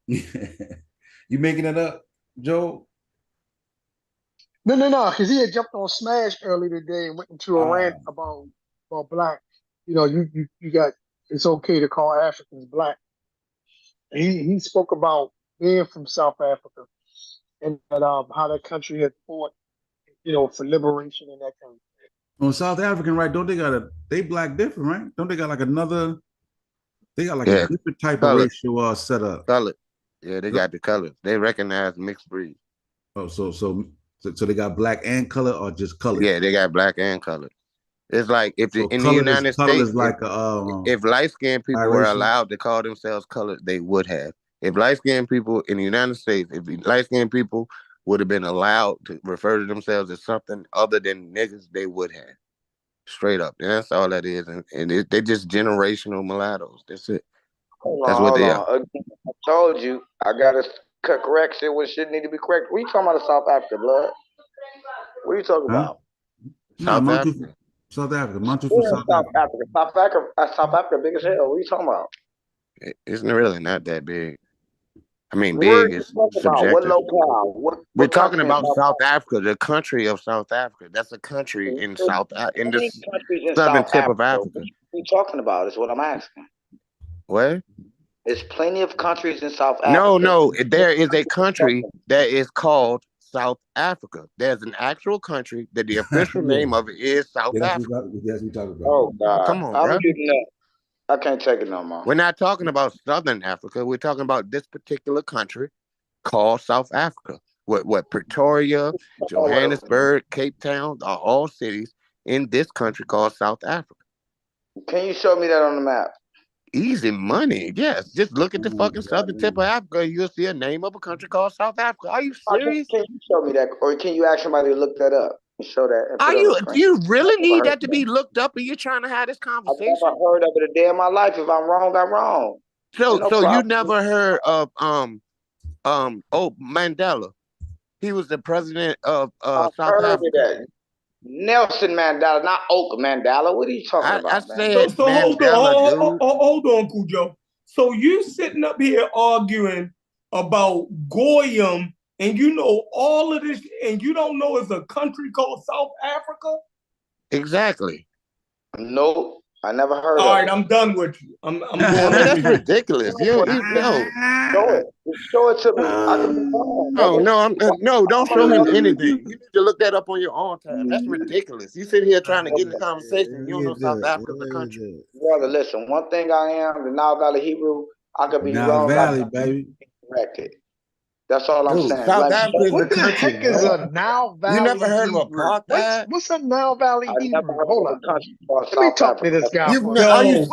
You making it up, Joe? No, because he had jumped on Smash earlier today and went into a rant about Black. You got, it's okay to call Africans Black. And he spoke about being from South Africa and that, how that country had fought, for liberation and that kind of thing. Well, South African, right? Don't they Black different, right? Don't they got like a different type of racial setup? Color. Yeah, they got the colors. They recognize mixed breed. Oh, so they got Black and color or just color? Yeah, they got Black and color. It's like in the United States, if light-skinned people were allowed to call themselves colored, they would have. If light-skinned people in the United States, if light-skinned people would have been allowed to refer to themselves as something other than niggas, they would have. Straight up. That's all that is. And they're just generational mulattoes. That's it. That's what they are. I told you, I got to correct shit when shit need to be correct. What are you talking about in South Africa, blood? What are you talking about? South Africa. South Africa. South Africa big as hell. What are you talking about? It's really not that big. I mean, big is subjective. What locale? We're talking about South Africa, the country of South Africa. That's a country in the southern tip of Africa. What are you talking about is what I'm asking. What? There's plenty of countries in South Africa. No. There is a country that is called South Africa. There's an actual country that the official name of it is South Africa. Yes, we talk about. Oh God! Come on, bro. I can't take it no more. We're not talking about Southern Africa. We're talking about this particular country called South Africa. What Pretoria, Johannesburg, Cape Town are all cities in this country called South Africa. Can you show me that on the map? Easy money. Yes. Just look at the fucking southern tip of Africa. You'll see a name of a country called South Africa. Are you serious? Can you show me that? Or can you ask somebody to look that up and show that? Do you really need that to be looked up and you're trying to have this conversation? I've never heard of it a day in my life. If I'm wrong, I'm wrong. So you never heard of Mandela? He was the president of South Africa. Nelson Mandela, not Oak Mandela. What are you talking about? I said so hold on, Cujo. So you sitting up here arguing about Goyim, and you know all of this, and you don't know it's a country called South Africa? Exactly. Nope. I never heard of it. All right, I'm done with you. I'm going. That's ridiculous. Show it. Show it to me. I can be wrong. No, don't show him anything. You need to look that up on your own time. That's ridiculous. You sit here trying to get in the conversation and you don't know South Africa's a country. Brother, listen, one thing I am, the Nile Valley Hebrew, I could be wrong. Valley, baby. Corrected. That's all I'm saying. South Africa is a country. What the heck is a Nile Valley? You never heard of apartheid? What's a Nile Valley Hebrew? Hold on. Let me talk to this guy. Please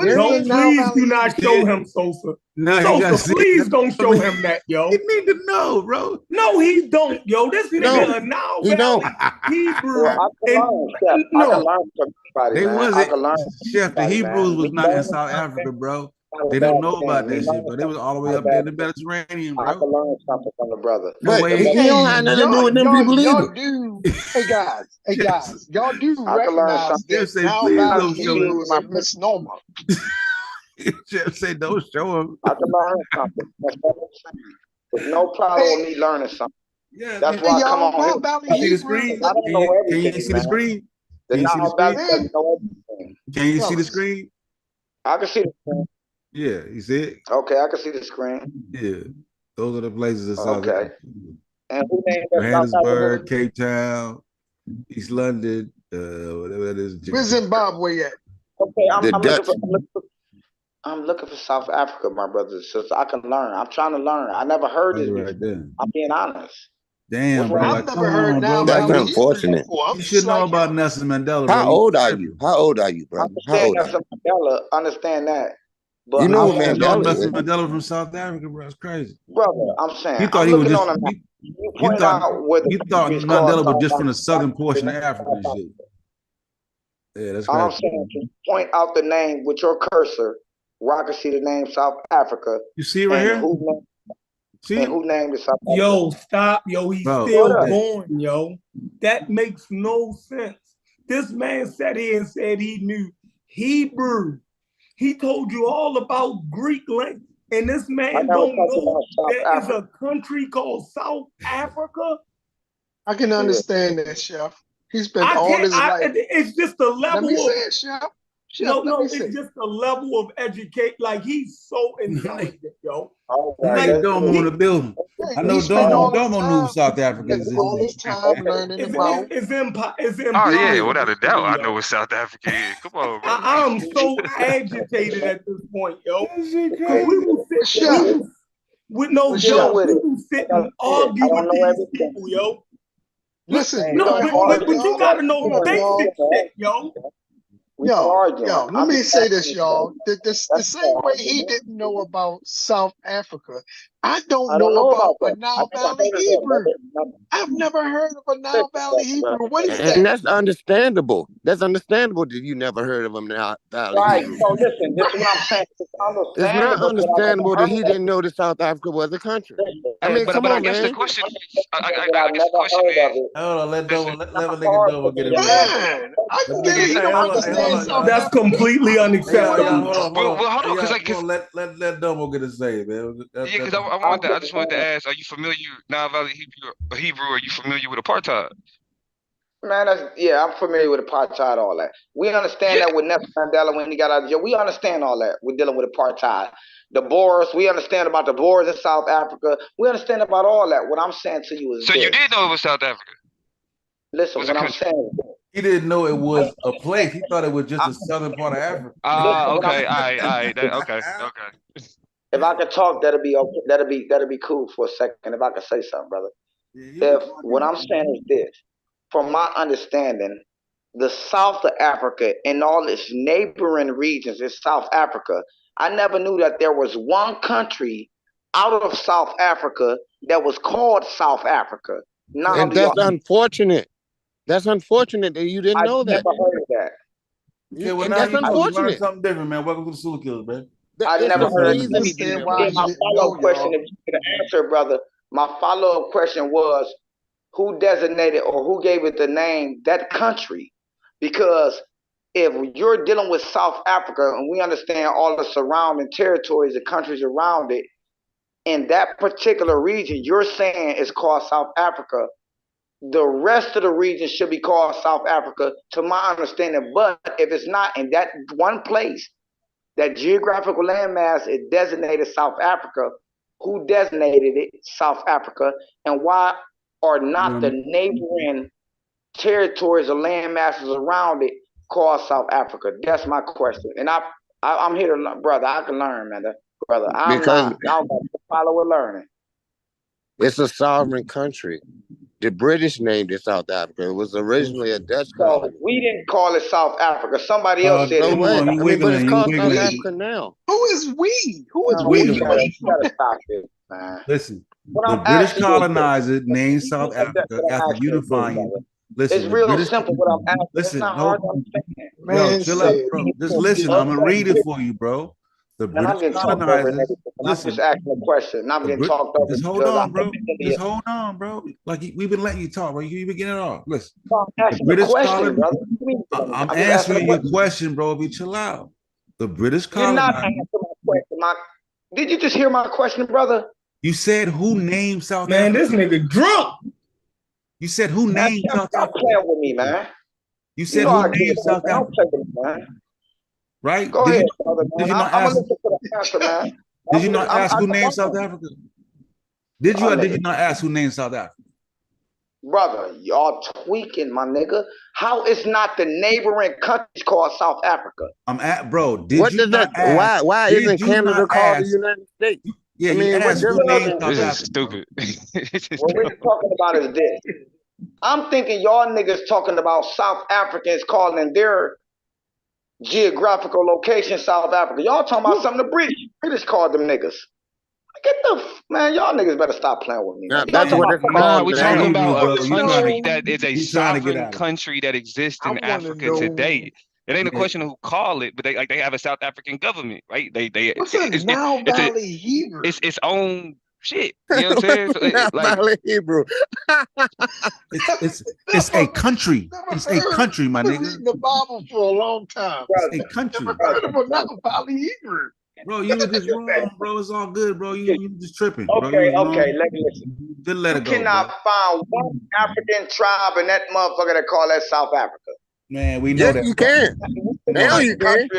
do not show him Sosa. Sosa, please don't show him that, yo. You need to know, bro. No, he don't, yo. This nigga a Nile Valley Hebrew. They wasn't, Chef, the Hebrews was not in South Africa, bro. They don't know about that shit, but they was all the way up there in the Mediterranean, bro. I can learn something from the brother. But he don't have nothing to do with them people either. Hey guys, y'all do recognize that Nile Valley Hebrew is a misnomer. Chef say don't show him. I can learn something. There's no problem with me learning something. Yeah, that's why I come on here. See the screen? Can you see the screen? Can you see the screen? Can you see the screen? I can see the screen. Yeah, you see it? Okay, I can see the screen. Yeah, those are the places in South Africa. And who named Johannesburg, Cape Town, East London, whatever that is. Where's Zimbabwe at? Okay, I'm looking for South Africa, my brothers. So I can learn. I'm trying to learn. I never heard it. Right there. I'm being honest. Damn, bro. I've never heard bro. That's unfortunate. You should know about Nelson Mandela, bro. How old are you? How old are you, brother? How old are you? Mandela, understand that. But you know Nelson Mandela from South Africa, bro. It's crazy. Brother, I'm saying. You thought he was just. You thought Mandela was just from the southern portion of Africa and shit. Yeah, that's crazy. I'm saying, point out the name with your cursor where I can see the name South Africa. You see it right here? Who named it South Africa? Yo, stop. Yo, he's still born, yo. That makes no sense. This man sat here and said he knew Hebrew. He told you all about Greek language. And this man don't know there is a country called South Africa. I can understand that, Chef. He spent all his life. It's just the level. Let me say it, Chef. No, it's just the level of education. Like, he's so intelligent, yo. Like Domo in the building. I know Domo knew South Africa is. All his time learning about. It's oh yeah, without a doubt, I know what South Africa is. Come on, bro. I'm so agitated at this point, yo. We will sit with no joke. We will sit and argue with these people, yo. Listen, but you gotta know basic shit, yo. Yo, let me say this, y'all. The same way he didn't know about South Africa, I don't know about a Nile Valley Hebrew. I've never heard of a Nile Valley Hebrew. What is that? And that's understandable. That's understandable that you never heard of him Nile Valley Hebrew. So listen, this is what I'm saying. It's not understandable that he didn't know that South Africa was a country. I mean, come on, man. The question, I guess the question is. Hold on, let a nigga double get it. Man, I can get it. He don't understand something. That's completely unacceptable. Hold on, because let double get it say, man. Yeah, because I just wanted to ask: are you familiar Nile Valley Hebrew? Are you familiar with apartheid? Man, I'm familiar with apartheid, all that. We understand that with Nelson Mandela when he got out of jail. We understand all that. We're dealing with apartheid. The Boers, we understand about the Boers in South Africa. We understand about all that. What I'm saying to you is so you did know it was South Africa? Listen, what I'm saying is he didn't know it was a place. He thought it was just the southern part of Africa. Okay, all right, okay. If I could talk, that'd be okay. That'd be cool for a second. If I could say something, brother. What I'm saying is this, from my understanding, the South of Africa and all its neighboring regions in South Africa, I never knew that there was one country out of South Africa that was called South Africa. And that's unfortunate. That's unfortunate that you didn't know that. I never heard of that. Okay, well, now you learn something different, man. Welcome to the Sula Killers, man. I never heard of that. My follow-up question, if you could answer, brother, my follow-up question was, who designated or who gave it the name, that country? Because if you're dealing with South Africa and we understand all the surrounding territories and countries around it, in that particular region, you're saying it's called South Africa. The rest of the region should be called South Africa, to my understanding. But if it's not in that one place, that geographical landmass is designated South Africa, who designated it South Africa, and why are not the neighboring territories or land masses around it called South Africa? That's my question. And I'm here to learn, brother. I can learn, man. Brother, I'm follow and learning. It's a sovereign country. The British named it South Africa. It was originally a Dutch colony. So we didn't call it South Africa. Somebody else said it. But it's called South Africa now. Who is we? Who is we? You gotta stop it, man. Listen, the British colonizer named South Africa after unifying. Listen, it's real simple what I'm asking. Listen, it's not hard to understand. Man, chill out, bro. Just listen. I'm gonna read it for you, bro. The British colonizers. Listen, just asking a question. I'm getting talked over. Just hold on, bro. Just hold on, bro. Like we've been letting you talk, bro. You been getting it off. Listen, the British colonizers. I'm answering your question, bro. If you chill out, the British colonizers. You're not answering my question. Did you just hear my question, brother? You said who named South Africa? Man, this nigga drunk. You said who named South Africa? Stop playing with me, man. You said who named South Africa? Right? Go ahead, brother. Did you not ask? Did you not ask who named South Africa? Did you or did you not ask who named South Africa? Brother, y'all tweaking, my nigga. How is not the neighboring countries called South Africa? I'm at, bro. Did you not ask? Why isn't Canada called the United States? Yeah, I mean, this is stupid. What we're talking about is this. I'm thinking y'all niggas talking about South Africans calling their geographical location South Africa. Y'all talking about something the British called them niggas. Get the man, y'all niggas better stop playing with me. That's what it's called. We're talking about a country that is a sovereign country that exists in Africa today. It ain't a question of who call it, but they have a South African government, right? What's a Nile Valley Hebrew? It's its own shit. You know what I'm saying? So Nile Valley Hebrew. It's a country. It's a country, my nigga. I've been reading the Bible for a long time. It's a country. Never heard of a Nile Valley Hebrew. Bro, you were just wrong, bro. It's all good, bro. You just tripping. Okay, bro. okay, let me listen. Just let it go. You cannot find one African tribe in that motherfucker that call that South Africa. Man, we know that. You can. Now you can.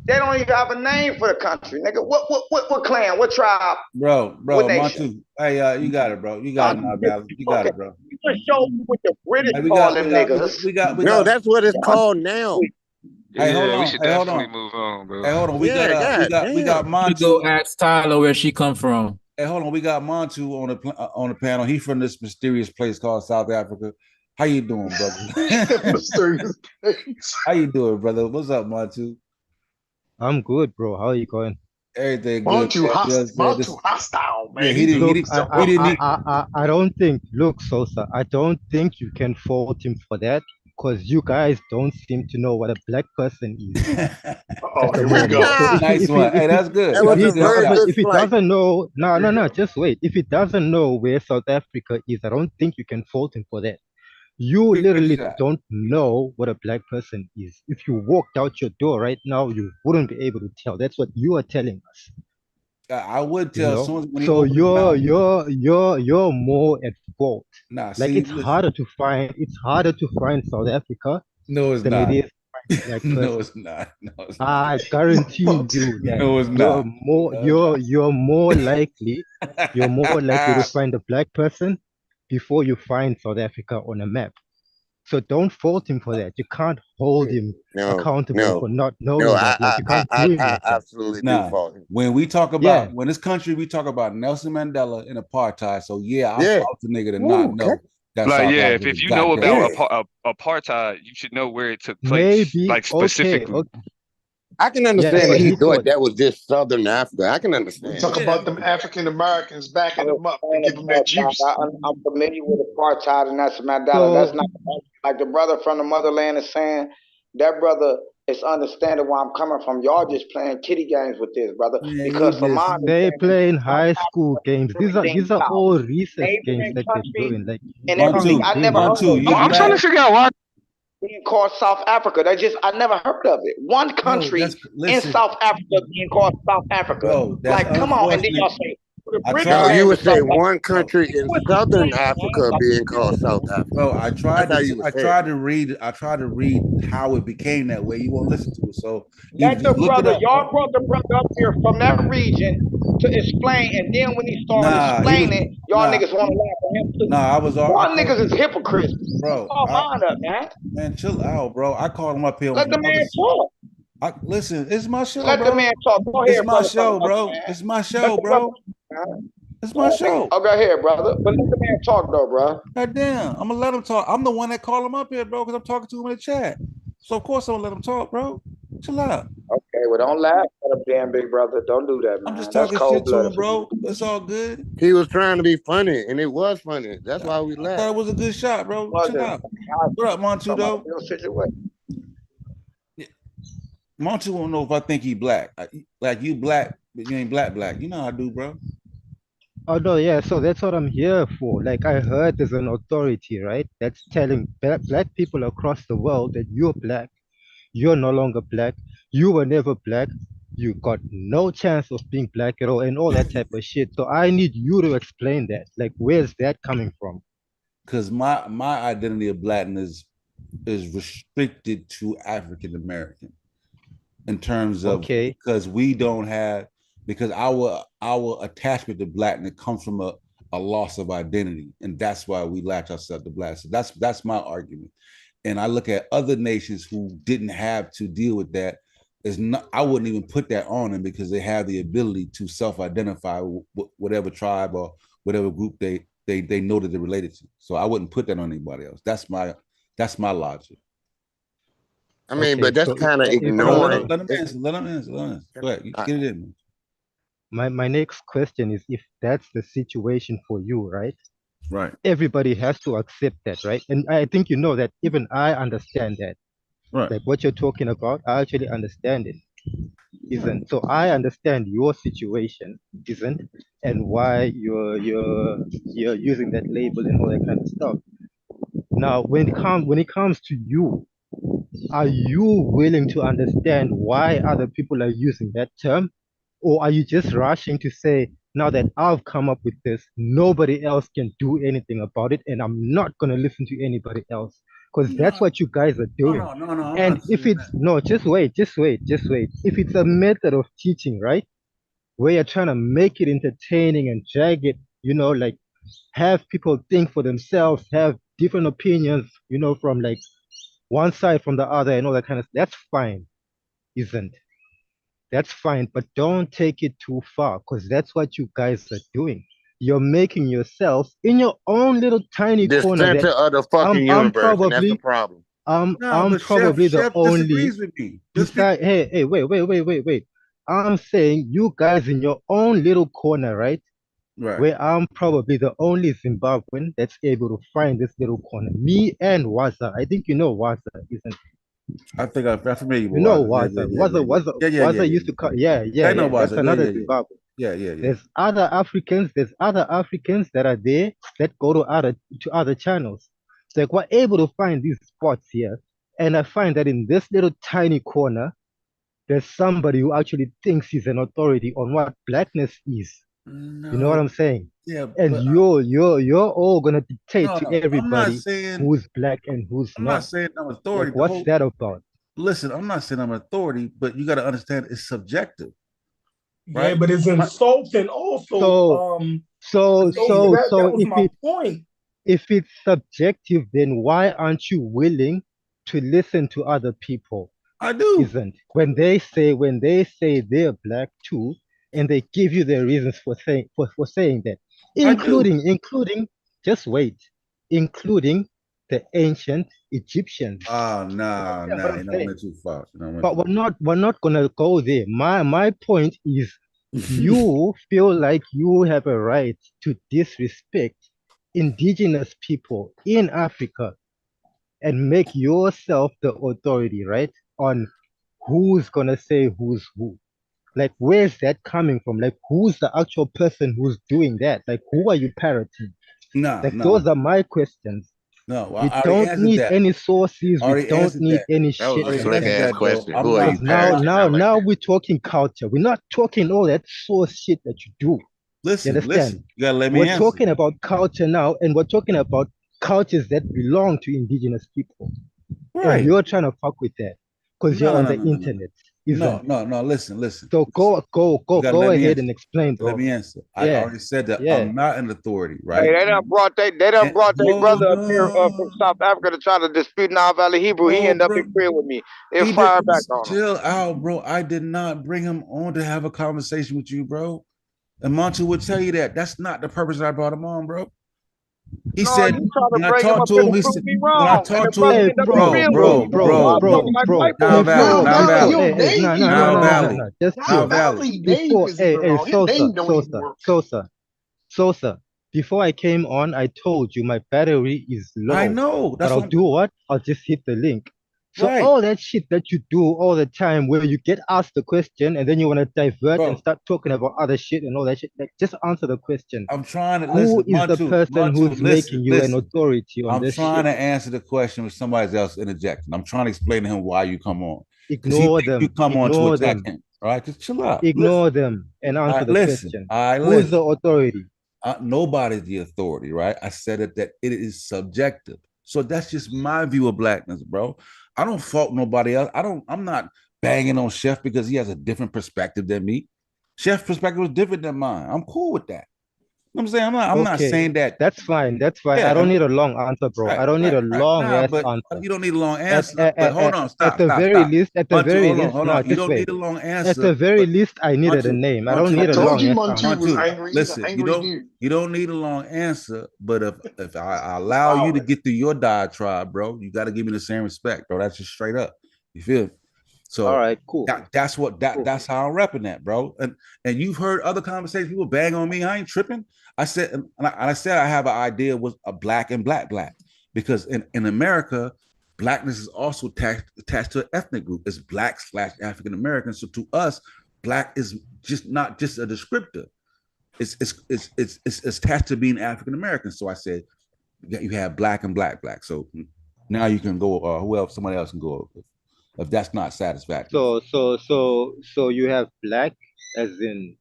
They don't even have a name for the country, nigga. What clan? What tribe? Bro, Montu. Hey, you got it, bro. You got it now, Valley. You got it, bro. You just show me what the British call them niggas. No, that's what it's called now. Hey, hold on. We should definitely move on, bro. Hey, hold on. We got Montu. Go ask Tyler where she come from. Hey, hold on. We got Montu on the panel. He's from this mysterious place called South Africa. How you doing, brother? How you doing, brother? What's up, Montu? I'm good, bro. How are you going? everything Montu good. Montu hostile, man. Yeah, he didn't. I don't think. Look, Sosa, I don't think you can fault him for that because you guys don't seem to know what a black person is. Here we go. Nice one. Hey, that's good. If he doesn't know, no, just wait. If he doesn't know where South Africa is, I don't think you can fault him for that. You literally don't know what a black person is. If you walked out your door right now, you wouldn't be able to tell. That's what you are telling us. I would tell someone when he so you're more at fault. Nah, like it's harder to find South Africa than it is black person. No, it's not. I guarantee you that no, it's not. You're more likely to find a black person before you find South Africa on a map. So don't fault him for that. You can't hold him accountable for not knowing that. Like, you can't do I absolutely do fault him. When we talk about when this country, we talk about Nelson Mandela and apartheid. So I fault the nigga to not know. That's like if you know about apartheid, you should know where it took place. Maybe, like specifically. Okay. I can understand that he thought that was just Southern Africa. I can understand. Talk about them African Americans backing them up and give them that juice. I'm familiar with apartheid and that's Mandela. That's not like the brother from the motherland is saying. That brother is understanding where I'm coming from. Y'all just playing kiddie games with this, brother. Because for mine, they playing high school games. These are all recess games that they're doing. Like, and everything. I never heard of I'm trying to figure out why being called South Africa. I never heard of it. One country in South Africa being called South Africa. Bro, like, come on, and then y'all say. You would say one country in Southern Africa being called South Africa. Bro, I tried to read how it became that way. You won't listen to it. So y'all brought the brother up here from that region to explain, and then when he started explaining, y'all niggas want to laugh at him too. I was all y'all niggas is hypocrites. Bro, mind up, man. Man, chill out, bro. I called him up here. Let the man talk. Listen, it's my show. Let the man talk. Go ahead, it's my show, bro. It's my show, bro. It's my show. Oh, go ahead, brother. But let the man talk, though, bro. God damn, I'm gonna let him talk. I'm the one that called him up here, bro, because I'm talking to him in the chat. So of course I'm gonna let him talk, bro. Chill out. Okay, well, don't laugh at him, damn big brother. Don't do that, man. I'm just talking shit to him, bro. It's all good. He was trying to be funny, and it was funny. That's why we laughed. That was a good shot, bro. Chill out. What up, Montu, though? Montu won't know if I think he black. Like you black, but you ain't black. You know how I do, bro. Oh no, yeah. So that's what I'm here for. Like, I heard there's an authority, right, that's telling black people across the world that you're black. You're no longer black. You were never black. You got no chance of being black at all, and all that type of shit. So I need you to explain that. Like, where's that coming from? Because my identity of blackness is restricted to African American. In terms of because we don't have our attachment to blackness comes from a loss of identity, and that's why we latch ourselves to black. So that's my argument. And I look at other nations who didn't have to deal with that. I wouldn't even put that on them because they have the ability to self-identify with whatever tribe or whatever group they know that they're related to. So I wouldn't put that on anybody else. That's my logic. I mean, but that's kind of ignoring. Let him answer. Go ahead, you get it in. My next question is, if that's the situation for you, right? Right. Everybody has to accept that, right? And I think you know that even I understand that. Right. Like what you're talking about, I actually understand it. Isn't so? I understand your situation, isn't, and why you're using that label and all that kind of stuff. Now, when it comes to you, are you willing to understand why other people are using that term? Or are you just rushing to say, now that I've come up with this, nobody else can do anything about it, and I'm not going to listen to anybody else? Because that's what you guys are doing. No. And if it's, just wait. If it's a method of teaching, right, where you're trying to make it entertaining and drag it, like have people think for themselves, have different opinions, from like one side from the other and all that kind of stuff, that's fine, isn't? That's fine, but don't take it too far, because that's what you guys are doing. You're making yourself in your own little tiny corner. The center of the fucking universe, and that's the problem. I'm probably the only. Disagrees with me. Hey, wait. I'm saying you guys in your own little corner, right? Right. Where I'm probably the only Zimbabwean that's able to find this little corner. Me and Waza. I think you know Waza, isn't it? I think I'm familiar with You know Waza. Waza. Waza used to come. Yeah. I know That's Waza. another Zimbabwean. Yeah. There's other Africans that are there that go to other channels. So like we're able to find these spots here. And I find that in this little tiny corner, there's somebody who actually thinks he's an authority on what blackness is. No. You know what I'm saying? Yeah. And you're all gonna dictate to everybody saying, who's black and who's I'm not. not saying I'm authority. Like, what's that about? Listen, I'm not saying I'm authority, but you got to understand it's subjective. Right? Yeah, but it's insulting also. So that was my point. If it's subjective, then why aren't you willing to listen to other people? I do. Isn't when they say they're black too, and they give you their reasons for saying that, including just wait, including the ancient Egyptians. Oh no, you went too far. But we're not gonna go there. My point is, you feel like you have a right to disrespect indigenous people in Africa and make yourself the authority, right? On who's gonna say who's who. Like, where's that coming from? Like, who's the actual person who's doing that? Like, who are you parroting? Those are my questions. No, we don't need any sources. We don't need any shit. That was a slick ass question. Who are you now we're talking culture. We're not talking all that source shit that you do. Listen, you understand? You gotta let me We're talking about culture now, and we're talking about cultures that belong to indigenous people. Right. And you're trying to fuck with that because you're on the internet. No, listen. So go ahead and explain, bro. Let me answer. I already said that I'm not an authority, right? Hey, they done brought their brother up here from South Africa to try to dispute Nile Valley Hebrew. He ended up agreeing with me. They fired back on him. Chill out, bro. I did not bring him on to have a conversation with you, bro. And Montu would tell you that. That's not the purpose I brought him on, bro. He said, when I talked to him, he said, when I talked to him, bro. Nile Valley. SOSA. Before I came on, I told you my battery is low. I know. But I'll do what? I'll just hit the link. So all that shit that you do all the time where you get asked the question and then you want to divert and start talking about other shit and all that shit, like, just answer the question. I'm trying to Who is the person who's making you an authority on this shit? I'm trying to answer the question with somebody else interjecting. I'm trying to explain to him why you come on. Ignore them. You come on to attack him. All right, just chill out. Ignore them and answer the question. Who is the authority? Nobody's the authority, right? I said that it is subjective. So that's just my view of blackness, bro. I don't fault nobody else. I'm not banging on Chef because he has a different perspective than me. Chef's perspective was different than mine. I'm cool with that. You know what I'm saying? I'm not saying that. That's fine. Yeah, I don't need a long answer, bro. I don't need a long answer. You don't need a long answer. But hold on, stop. At the very least, hold on. You don't need a long answer. At the very least, I needed a name. I don't need a long answer. Listen, you don't need a long answer, but if I allow you to get through your diatribe, bro, you got to give me the same respect, bro. That's just straight up. You feel me? So all right, cool. That's how I'm repping that, bro. And you've heard other conversations, people bang on me. I ain't tripping. I said I have an idea with a black and black because in America, blackness is also attached to an ethnic group. It's Black/African American. So to us, black is not just a descriptor. It's attached to being African American. So I said you have black and black. So now you can go. Who else? Somebody else can go. If that's not satisfactory. So you have black as in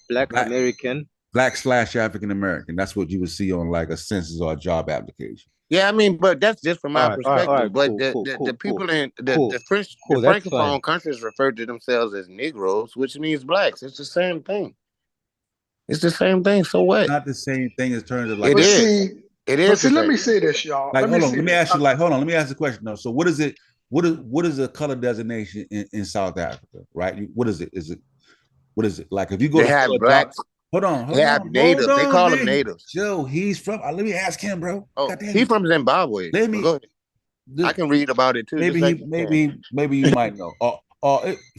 black American. Black/African American. That's what you would see on like a census or a job application. Yeah, I mean, but that's just from my perspective. But the people in the Francophone countries refer to themselves as Negroes, which means blacks. It's the same thing. It's the same thing. So what? It's not the same thing in terms of like. It is. It is. See, let me say this, y'all. Like, hold on. Let me ask you. Like, hold on. Let me ask the question though. So, what is it? What is a color designation in South Africa? Right? What is it? What is it like? If you go, they have blacks. Hold on. They have natives. They call them natives. Joe, he's from. Let me ask him, bro. Oh, he's from Zimbabwe. Go ahead. I can read about it too. Maybe you might know.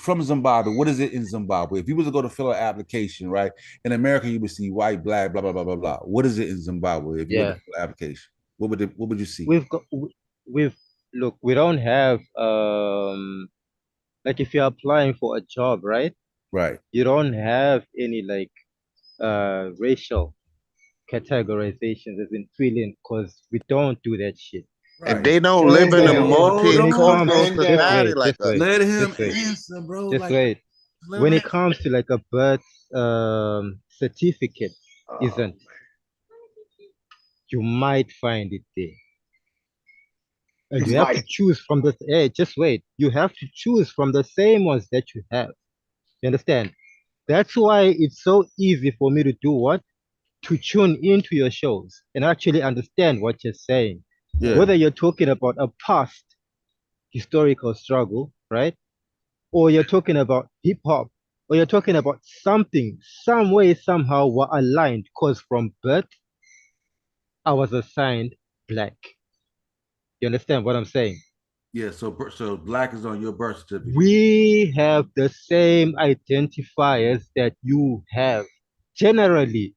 from Zimbabwe. What is it in Zimbabwe? If you was to go to fill an application, right? In America, you would see white, black, blah blah blah blah blah. What is it in Zimbabwe? If you go to fill an application, what would you see? Look, we don't have like if you're applying for a job, right? Right. You don't have any like racial categorizations as in feeling, because we don't do that shit. Right. And they don't live in a multicultural society like us. Let him answer, bro. Just wait. When it comes to like a birth certificate, you might find it there. And you have to choose from the just wait. You have to choose from the same ones that you have. You understand? That's why it's so easy for me to do what? To tune into your shows and actually understand what you're saying. Yeah. Whether you're talking about a past historical struggle, right? Or you're talking about hip hop, or you're talking about something, some way, somehow we're aligned, because from birth, I was assigned black. You understand what I'm saying? Yeah, so black is on your birth certificate. We have the same identifiers that you have. Generally,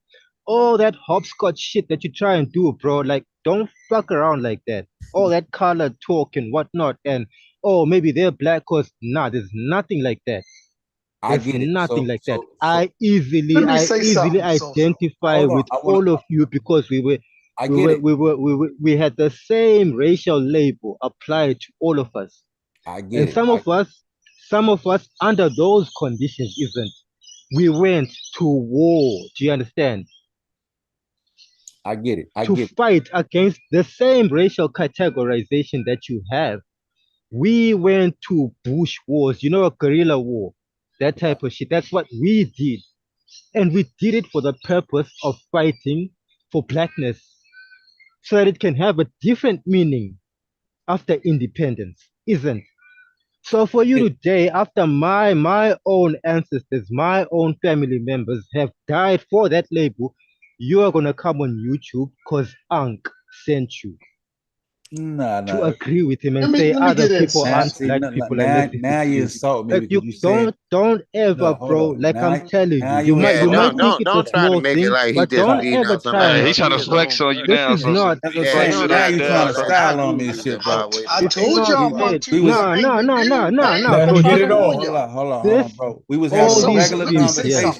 all that hopscotch shit that you try and do, bro, like, don't fuck around like that. All that color talk and whatnot, and oh, maybe they're black because there's nothing like that. I get it. Nothing like that. I easily identify with all of you because we had the same racial label applied to all of us. I get it. Some of us under those conditions we went to war. Do you understand? I get it. To fight against the same racial categorization that you have. We went to bush wars, a guerrilla war, that type of shit. That's what we did. And we did it for the purpose of fighting for blackness, so that it can have a different meaning after independence, So for you today, after my own ancestors, my own family members have died for that label, you are gonna come on YouTube because Ankh sent you to agree with him and say other people aren't black people. Now you insult me. Like you don't ever, bro. Like I'm telling you, you might think it's a small thing, but don't ever try. He's trying to flex on you now. This is not. Now you trying to style on me, shit, bro. I told y'all about two. No. Let him get it on. Hold on, bro. We was having a regular conversation,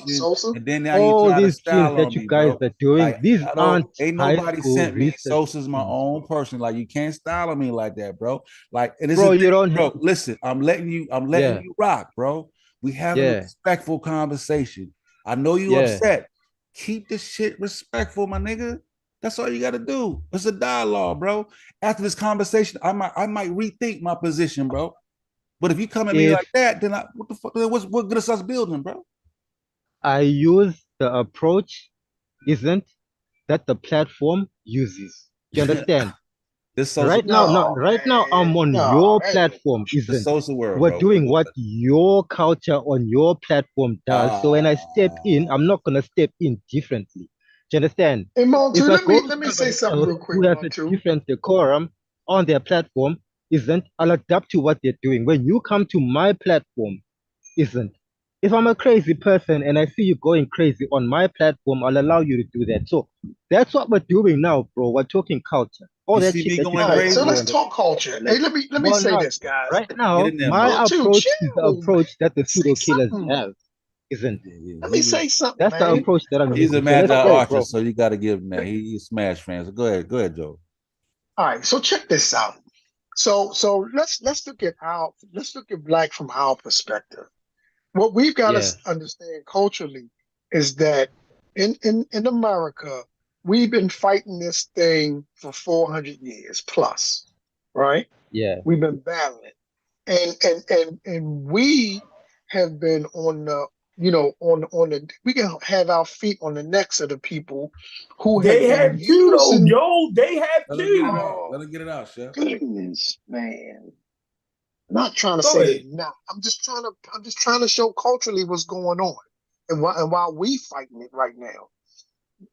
and then now you trying to style on me, that you guys are doing. These aren't. Ain't nobody sent me. Sosa's my own person. Like, you can't style on me like that, bro. Like, and bro, you don't. Bro, listen, I'm letting you rock, bro. We have a respectful conversation. I know you upset. Keep the shit respectful, my nigga. That's all you got to do. It's a dialogue, bro. After this conversation, I might rethink my position, bro. But if you come at me like that, then what the fuck? What good is us building, bro? I use the approach that the platform uses. You understand? Right now, I'm on your platform. The SOSA world. We're doing what your culture on your platform does. So when I step in, I'm not gonna step in differently. Do you understand? Hey, Montu, let me say something real quick. Who has a different decorum on their platform? I'll adapt to what they're doing. When you come to my platform, if I'm a crazy person and I see you going crazy on my platform, I'll allow you to do that. So that's what we're doing now, bro. We're talking culture. All that shit. So let's talk culture. Hey, let me say this, guys. Right now, my approach is the approach that the pseudo killers have. Let me say something. That's the approach that I'm using. He's a mad artist, so you got to give him that. He's Smash fans. Go ahead, Joe. All right, so check this out. So let's look at black from our perspective. What we've got to understand culturally is that in America, we've been fighting this thing for 400 years plus, right? Yeah. We've been battling, and we have been on the, we can have our feet on the necks of the people who they have too, yo. They have too. Let me get it out, Chef. Goodness, man. I'm not trying to say it now. I'm just trying to show culturally what's going on, and while we fighting it right now.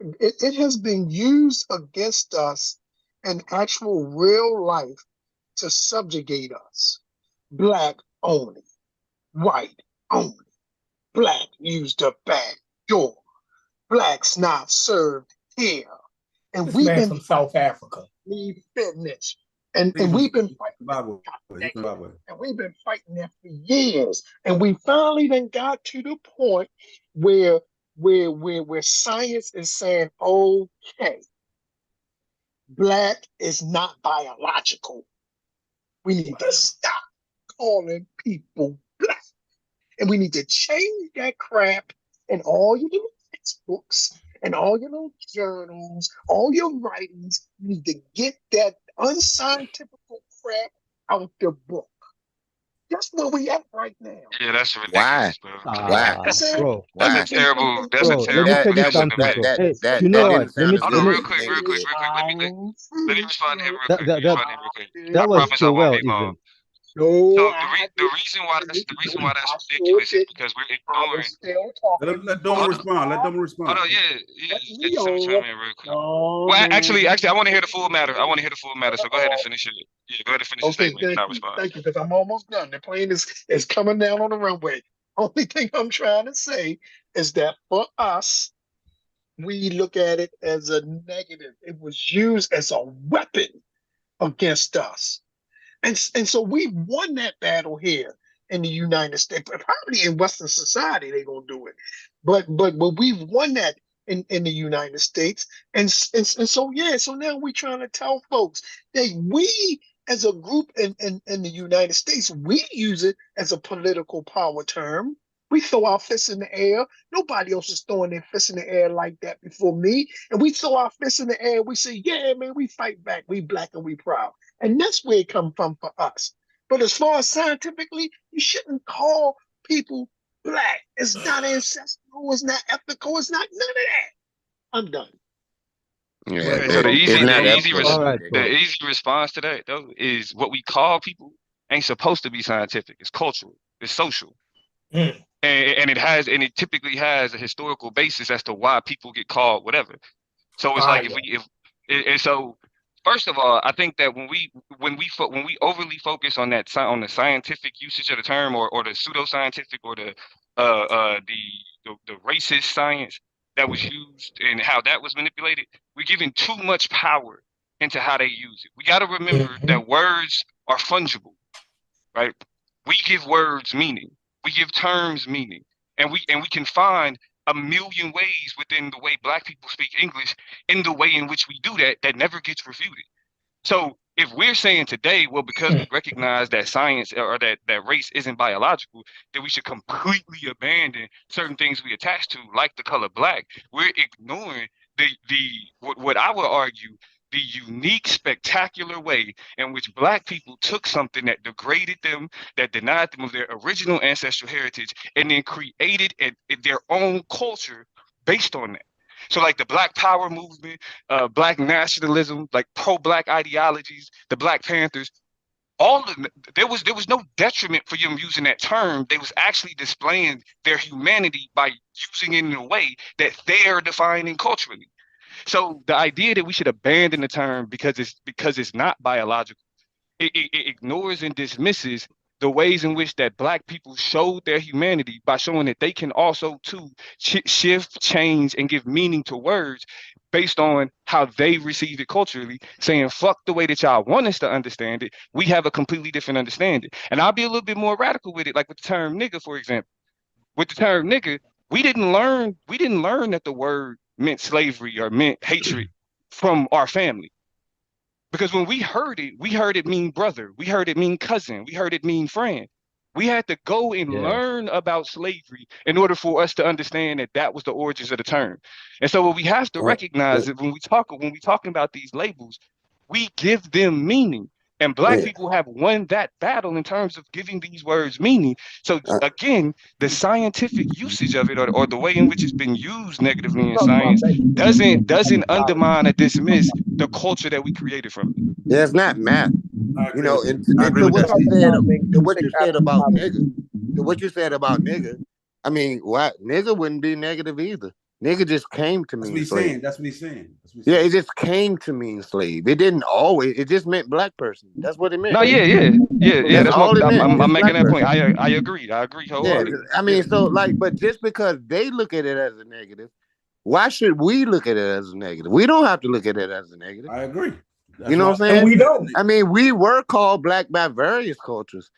It has been used against us in actual real life to subjugate us, black only. white only. Black use the back door. Blacks not served here. And This we've man been from South Africa. We fitness. And we've been fighting that for years. And we finally then got to the point where science is saying, okay, Black is not biological. We need to stop calling people Black. And we need to change that crap in all your little textbooks and all your little journals, all your writings. You need to get that unscientific crap out the book. That's where we at right now. Yeah, that's ridiculous, bro. Why? Bro, That's a terrible. That's a bro, terrible. let me tell you Use of something, debate. bro. Hey, that you know what? didn't sound as Hold good on, as real you quick. think it did. Let me respond to him real quick. that I was promise I won't Joel be long. even. So the reason why that's ridiculous is because we're ignoring. Let them respond. Let them respond. Hold on, yeah. Just let me chime in real quick. Well, actually, I want to hear the full matter. So go ahead and finish it. Yeah, go ahead and finish the statement, and I'll respond. Thank you, because I'm almost done. The plane is coming down on the runway. Only thing I'm trying to say is that for us, we look at it as a negative. It was used as a weapon against us. And so we won that battle here in the United States. Probably in Western society, they're going to do it. But we've won that in the United States. And so, yeah, so now we're trying to tell folks that we, as a group in the United States, we use it as a political power term. We throw our fists in the air. Nobody else is throwing their fists in the air like that before me. And we throw our fists in the air. We say, yeah, man, we fight back. We Black and we proud. And that's where it comes from for us. But as far as scientifically, you shouldn't call people Black. It's not ancestral. It's not ethical. It's not none of that. I'm done. Yeah, Okay, so the it's easy response to that though is what we call people ain't supposed to be scientific. It's cultural. It's social. And it typically has a historical basis as to why people get called whatever. So it's like so first of all, I think that when we overly focus on the scientific usage of the term or the pseudoscientific or the racist science that was used and how that was manipulated, we're giving too much power into how they use it. We got to remember that words are fungible, right? We give words meaning. We give terms meaning, and we can find a million ways within the way Black people speak English in the way in which we do that never gets refuted. So if we're saying today, well, because we recognize that science or that race isn't biological, then we should completely abandon certain things we attach to, like the color Black. We're ignoring what I would argue the unique, spectacular way in which Black people took something that degraded them, that denied them of their original ancestral heritage, and then created their own culture based on that. So like the Black Power movement, Black nationalism, like pro-Black ideologies, the Black Panthers, all of them, there was no detriment for them using that term. They was actually displaying their humanity by using it in a way that they're defining culturally. So the idea that we should abandon the term because it's not biological, it ignores and dismisses the ways in which that Black people showed their humanity by showing that they can also too shift, change, and give meaning to words based on how they receive it culturally, saying, fuck the way that y'all want us to understand it. We have a completely different understanding. And I'll be a little bit more radical with it, like with the term nigga, for example. With the term nigga, we didn't learn that the word meant slavery or meant hatred from our family. Because when we heard it mean brother, we heard it mean cousin, we heard it mean friend. We had to go and learn about slavery in order for us to understand that was the origins of the term. And so what we have to recognize is when we talking about these labels, we give them meaning. And Black people have won that battle in terms of giving these words meaning. So again, the scientific usage of it or the way in which it's been used negatively in science doesn't undermine or dismiss the culture that we created from it. Yeah, it's not math. You know, and to what you said about nigga, I mean, why nigga wouldn't be negative either. Nigga just came to mean slave. That's what he's saying. Yeah, it just came to mean slave. It didn't always. It just meant black person. That's what it meant. No, yeah. That's all it meant. I'm making that point. I agree. I agree wholeheartedly. Yeah, I mean, so like, but just because they look at it as a negative, why should we look at it as a negative? We don't have to look at it as a negative. I agree. You know what I'm saying? And we don't. I mean, we were called black by various cultures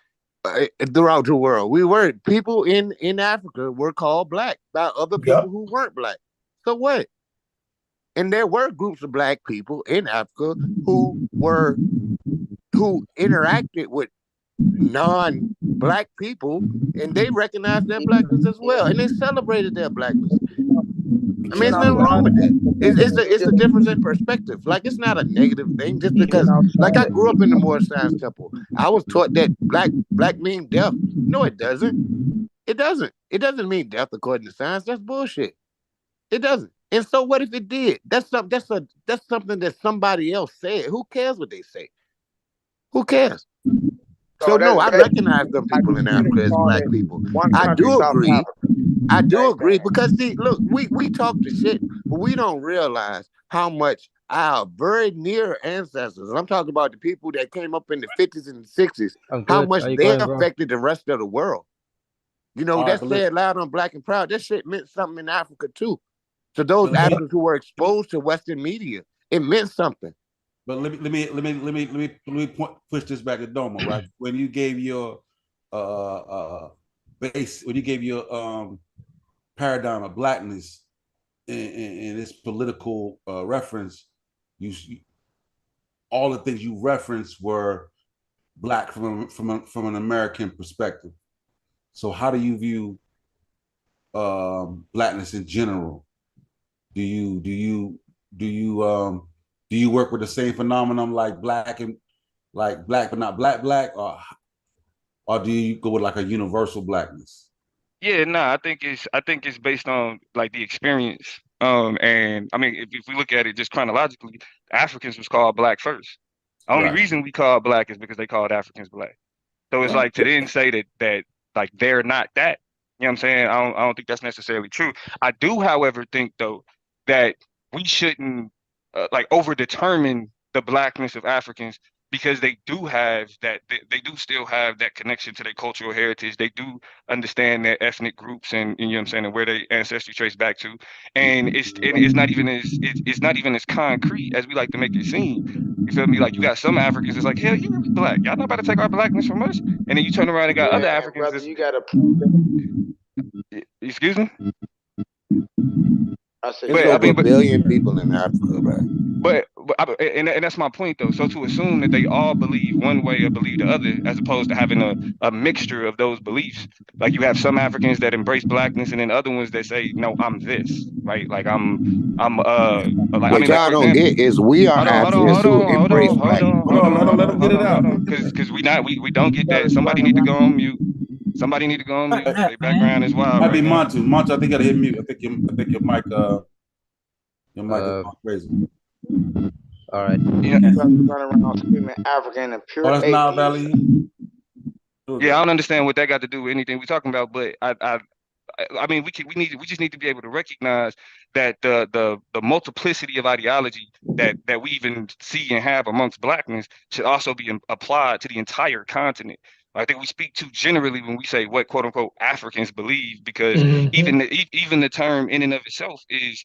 throughout the world. We were people in Africa were called black by other people who weren't black. So what? And there were groups of black people in Africa who interacted with non-black people, and they recognized their blackness as well, and they celebrated their blackness. I mean, there's nothing wrong with that. It's a difference in perspective. Like, it's not a negative thing just because, like, I grew up in the Moorish Science Temple. I was taught that black mean death. No, it doesn't. It doesn't. It doesn't mean death according to science. That's bullshit. It doesn't. And so what if it did? That's something that somebody else said. Who cares what they say? Who cares? So no, I recognize them people in Africa as black people. I do agree. I do agree because see, look, we talk the shit, but we don't realize how much our very near ancestors, and I'm talking about the people that came up in the 50s and the 60s, how much they affected the rest of the world. You know, that said loud on Black and Proud, that shit meant something in Africa too. To those Africans who were exposed to Western media, it meant something. But let me push this back to Domo, right? When you gave your base, when you gave your paradigm of blackness in this political reference, you all the things you referenced were black from an American perspective. So how do you view blackness in general? Do you work with the same phenomenon like black but not black, or do you go with like a universal blackness? Yeah, no, I think it's based on like the experience. And I mean, if we look at it just chronologically, Africans was called black first. The only reason we call black is because they called Africans black. So it's like to then say that like they're not that. You know what I'm saying? I don't think that's necessarily true. I do, however, think though that we shouldn't like over determine the blackness of Africans because they do have that, they do still have that connection to their cultural heritage. They do understand their ethnic groups and you know what I'm saying, and where their ancestry trace back to. And it's not even as concrete as we like to make it seem. You feel me? Like you got some Africans that's like, hell, you black. Y'all not about to take our blackness from us. And then you turn around and got other Africans that's, you gotta prove that. Excuse me? I said, over a billion people in Africa, man. But that's my point, though. So to assume that they all believe one way or believe the other, as opposed to having a mixture of those beliefs, like you have some Africans that embrace blackness, and then other ones that say, no, I'm this, right? Like I'm like what I mean, y'all don't get is we are Africans who embrace blackness. Let them get it out. Because we don't get that. Somebody need to go on mute. Somebody need to go on mute. Their background is wild. Might be Montu. Montu, I think you gotta hit mute. I think your mic is crazy. All right. Yeah. Run around screaming African and pure. Oh, that's Nile Valley. Yeah, I don't understand what that got to do with anything we're talking about, but I mean, we just need to be able to recognize that the multiplicity of ideology that we even see and have amongst blackness should also be applied to the entire continent. I think we speak too generally when we say what quote unquote Africans believe, because even the term in and of itself is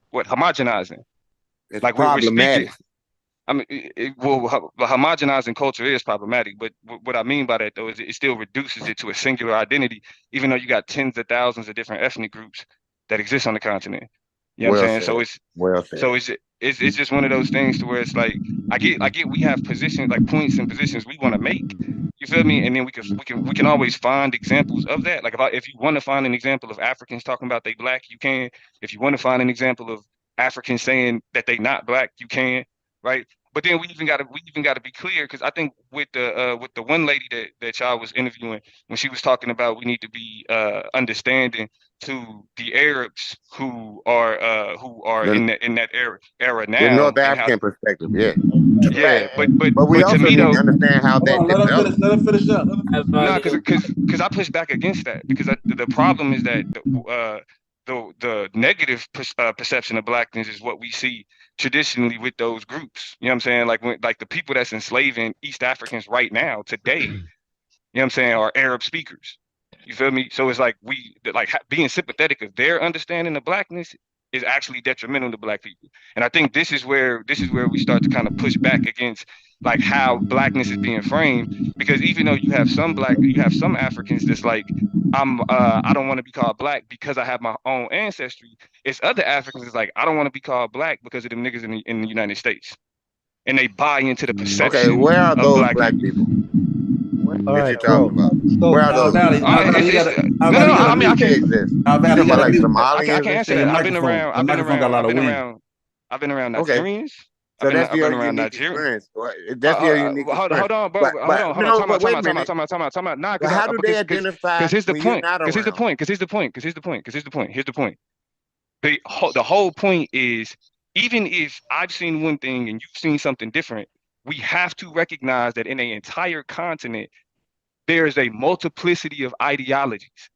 what homogenizing. It's like problematic. I mean, homogenizing culture is problematic, but what I mean by that though is it still reduces it to a singular identity, even though you got tens of thousands of different ethnic groups that exist on the continent. You know what I'm saying? So it's just one of those things to where it's like I get we have positions, like points and positions we want to make. You feel me? And then we can always find examples of that. Like if you want to find an example of Africans talking about they black, you can. If you want to find an example of Africans saying that they not black, you can. Right? But then we even gotta be clear, because I think with the one lady that y'all was interviewing, when she was talking about we need to be understanding to the Arabs who are in that era The now, North and how African perspective, yeah. yeah, But we to also me need though, to understand how that developed. Let him finish up. no, because I push back against that, because the problem is that the negative perception of blackness is what we see traditionally with those groups. You know what I'm saying? Like the people that's enslaving East Africans right now today, you know what I'm saying, are Arab speakers. You feel me? So it's like being sympathetic of their understanding of blackness is actually detrimental to black people. And I think this is where we start to kind of push back against like how blackness is being framed, because even though you have some Africans that's like, I don't want to be called black because I have my own ancestry. It's other Africans that's like, I don't want to be called black because of them niggas in the United States. And they buy into the perception Okay, where are of those black people. That you're talking about? So, where are those? No, I mean, I can't exist. I You talking about like Somalians can't and answer shit? that. I've been around Okay. Nigerians. So I've that's your been around unique Nigerian. experience. That's your unique experience. Hold on, bro. Hold on. No, but wait a minute. Nah, Well, how do they identify here's the when you're point. not around? Here's the point. The whole point is, even if I've seen one thing and you've seen something different, we have to recognize that in an entire continent, there is a multiplicity of ideologies.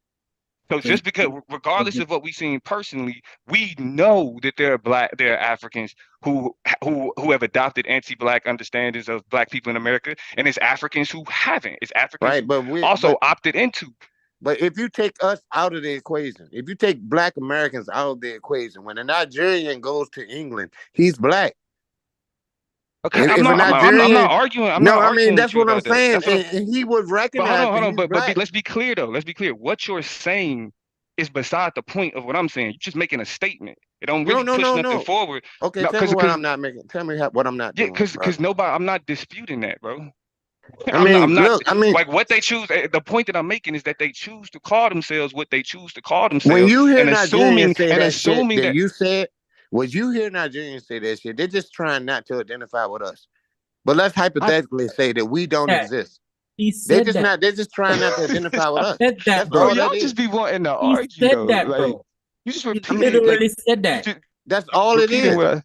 So just because, regardless of what we've seen personally, we know that there are Africans who have adopted anti-black understandings of black people in America, and it's Africans who haven't. It's Africans who also opted into. But if you take us out of the equation, if you take black Americans out of the equation, when a Nigerian goes to England, he's black. Okay, I'm not arguing. I mean, that's what I'm saying. And he would recognize. Hold on. But let's be clear though. Let's be clear. What you're saying is beside the point of what I'm saying. You're just making a statement. It don't really push nothing forward. Okay, tell me what I'm not making. Tell me what I'm not doing. Yeah, because nobody. I'm not disputing that, bro. I'm not, like what they choose. The point that I'm making is that they choose to call themselves what they choose to call themselves. When you hear assuming that you said, what you hear Nigerians say that shit, they're just trying not to identify with us. But let's hypothetically say that we don't exist. They're just trying not to identify with us. That's bro, y'all just be wanting to argue though. Bro. You just literally said that. That's all it is.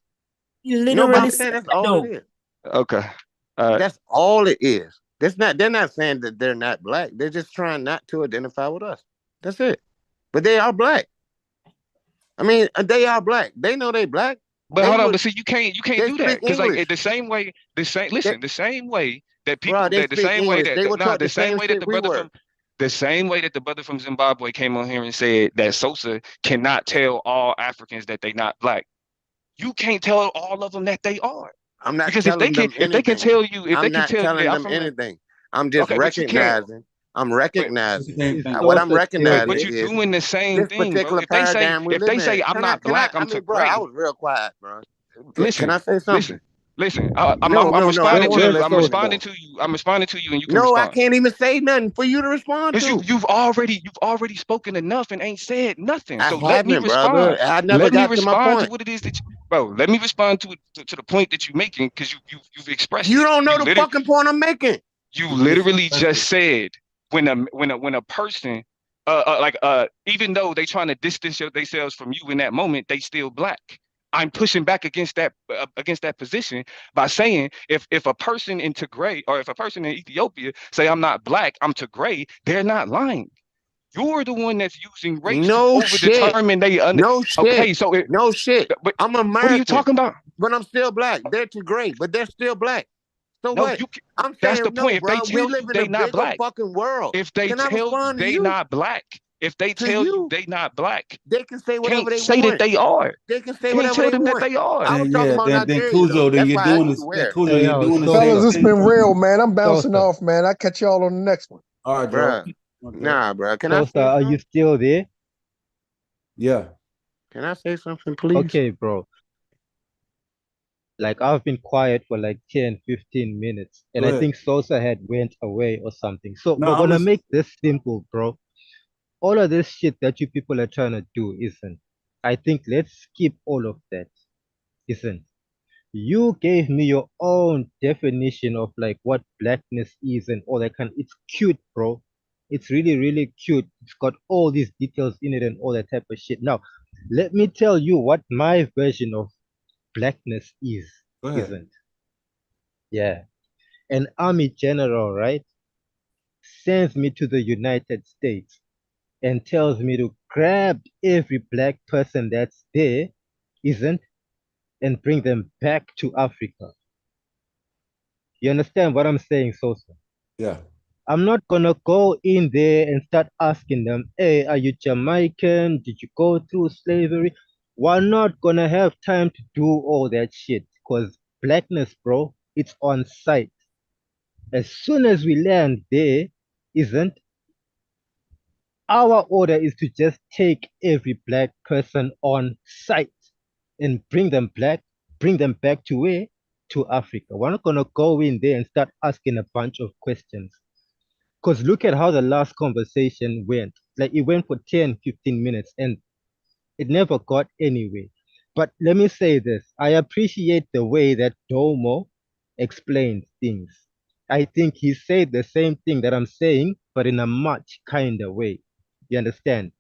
You literally said that's all it is. Okay. That's all it is. They're not saying that they're not black. They're just trying not to identify with us. That's it. But they are black. I mean, they are black. They know they black. But hold on, but see, you can't do that, because like the same way that the brother from Zimbabwe came on here and said that SOSA cannot tell all Africans that they not black. You can't tell all of them that they are. I'm not because telling them anything. If they can tell you, I'm not telling them anything. I'm just recognizing. I'm recognizing. What I'm recognizing but you're doing the same thing, bro. If they say I'm not black, I'm too bro. I was real quiet, bro. Listen, can I say something? Listen, I'm responding to you. I'm responding to you. I'm responding to you, and you can respond. I can't even say nothing for you to respond to. You've already spoken enough and ain't said nothing. So let me respond. Brother. I never got to my point. To what it is that bro. Let me respond to the point that you're making, because you've expressed. You don't know the fucking point I'm making. You literally just said when a person even though they trying to distance themselves from you in that moment, they still black. I'm pushing back against that position by saying if a person in Tigray or if a person in Ethiopia say I'm not black, I'm Tigray, they're not lying. You're the one that's using race to overdetermine No shit. Okay, so no shit. But I'm American. What are you talking about? But I'm still black. They're Tigray, but they're still black. So no, what? I'm saying that's the point. Bro, if they tell you they not black, fucking world. If they tell you they not black, if they tell you they not black, they can say whatever they want. Say that they are. They can say whatever they want. That they are. I was talking about then Cujo, then you're doing this. Fellas, it's been real, man. I'm bouncing off, man. I'll catch y'all on the next one. All right, bro. Nah, bro. Can SOSA, are you still there? Yeah. Can I say something, please? Okay, bro. Like, I've been quiet for like 10, 15 minutes. And I think SOSA had went away or something. So, but when I make this simple, bro, all of this shit that you people are trying to do isn't. I think let's skip all of that. Isn't. You gave me your own definition of like what blackness is and all that kind. It's cute, bro. It's really, really cute. It's got all these details in it and all that type of shit. Now, let me tell you what my version of blackness is, isn't. Yeah. An army general, right, sends me to the United States and tells me to grab every black person that's there, isn't, and bring them back to Africa. You understand what I'm saying, Sosa? Yeah. I'm not gonna go in there and start asking them, hey, are you Jamaican? Did you go through slavery? We're not gonna have time to do all that shit because blackness, bro, it's on site. As soon as we land there, isn't, our order is to just take every black person on site and bring them back to where? To Africa. We're not gonna go in there and start asking a bunch of questions. Because look at how the last conversation went. Like it went for 10, 15 minutes and it never got anywhere. But let me say this. I appreciate the way that Domo explained things. I think he said the same thing that I'm saying, but in a much kinder way. You understand?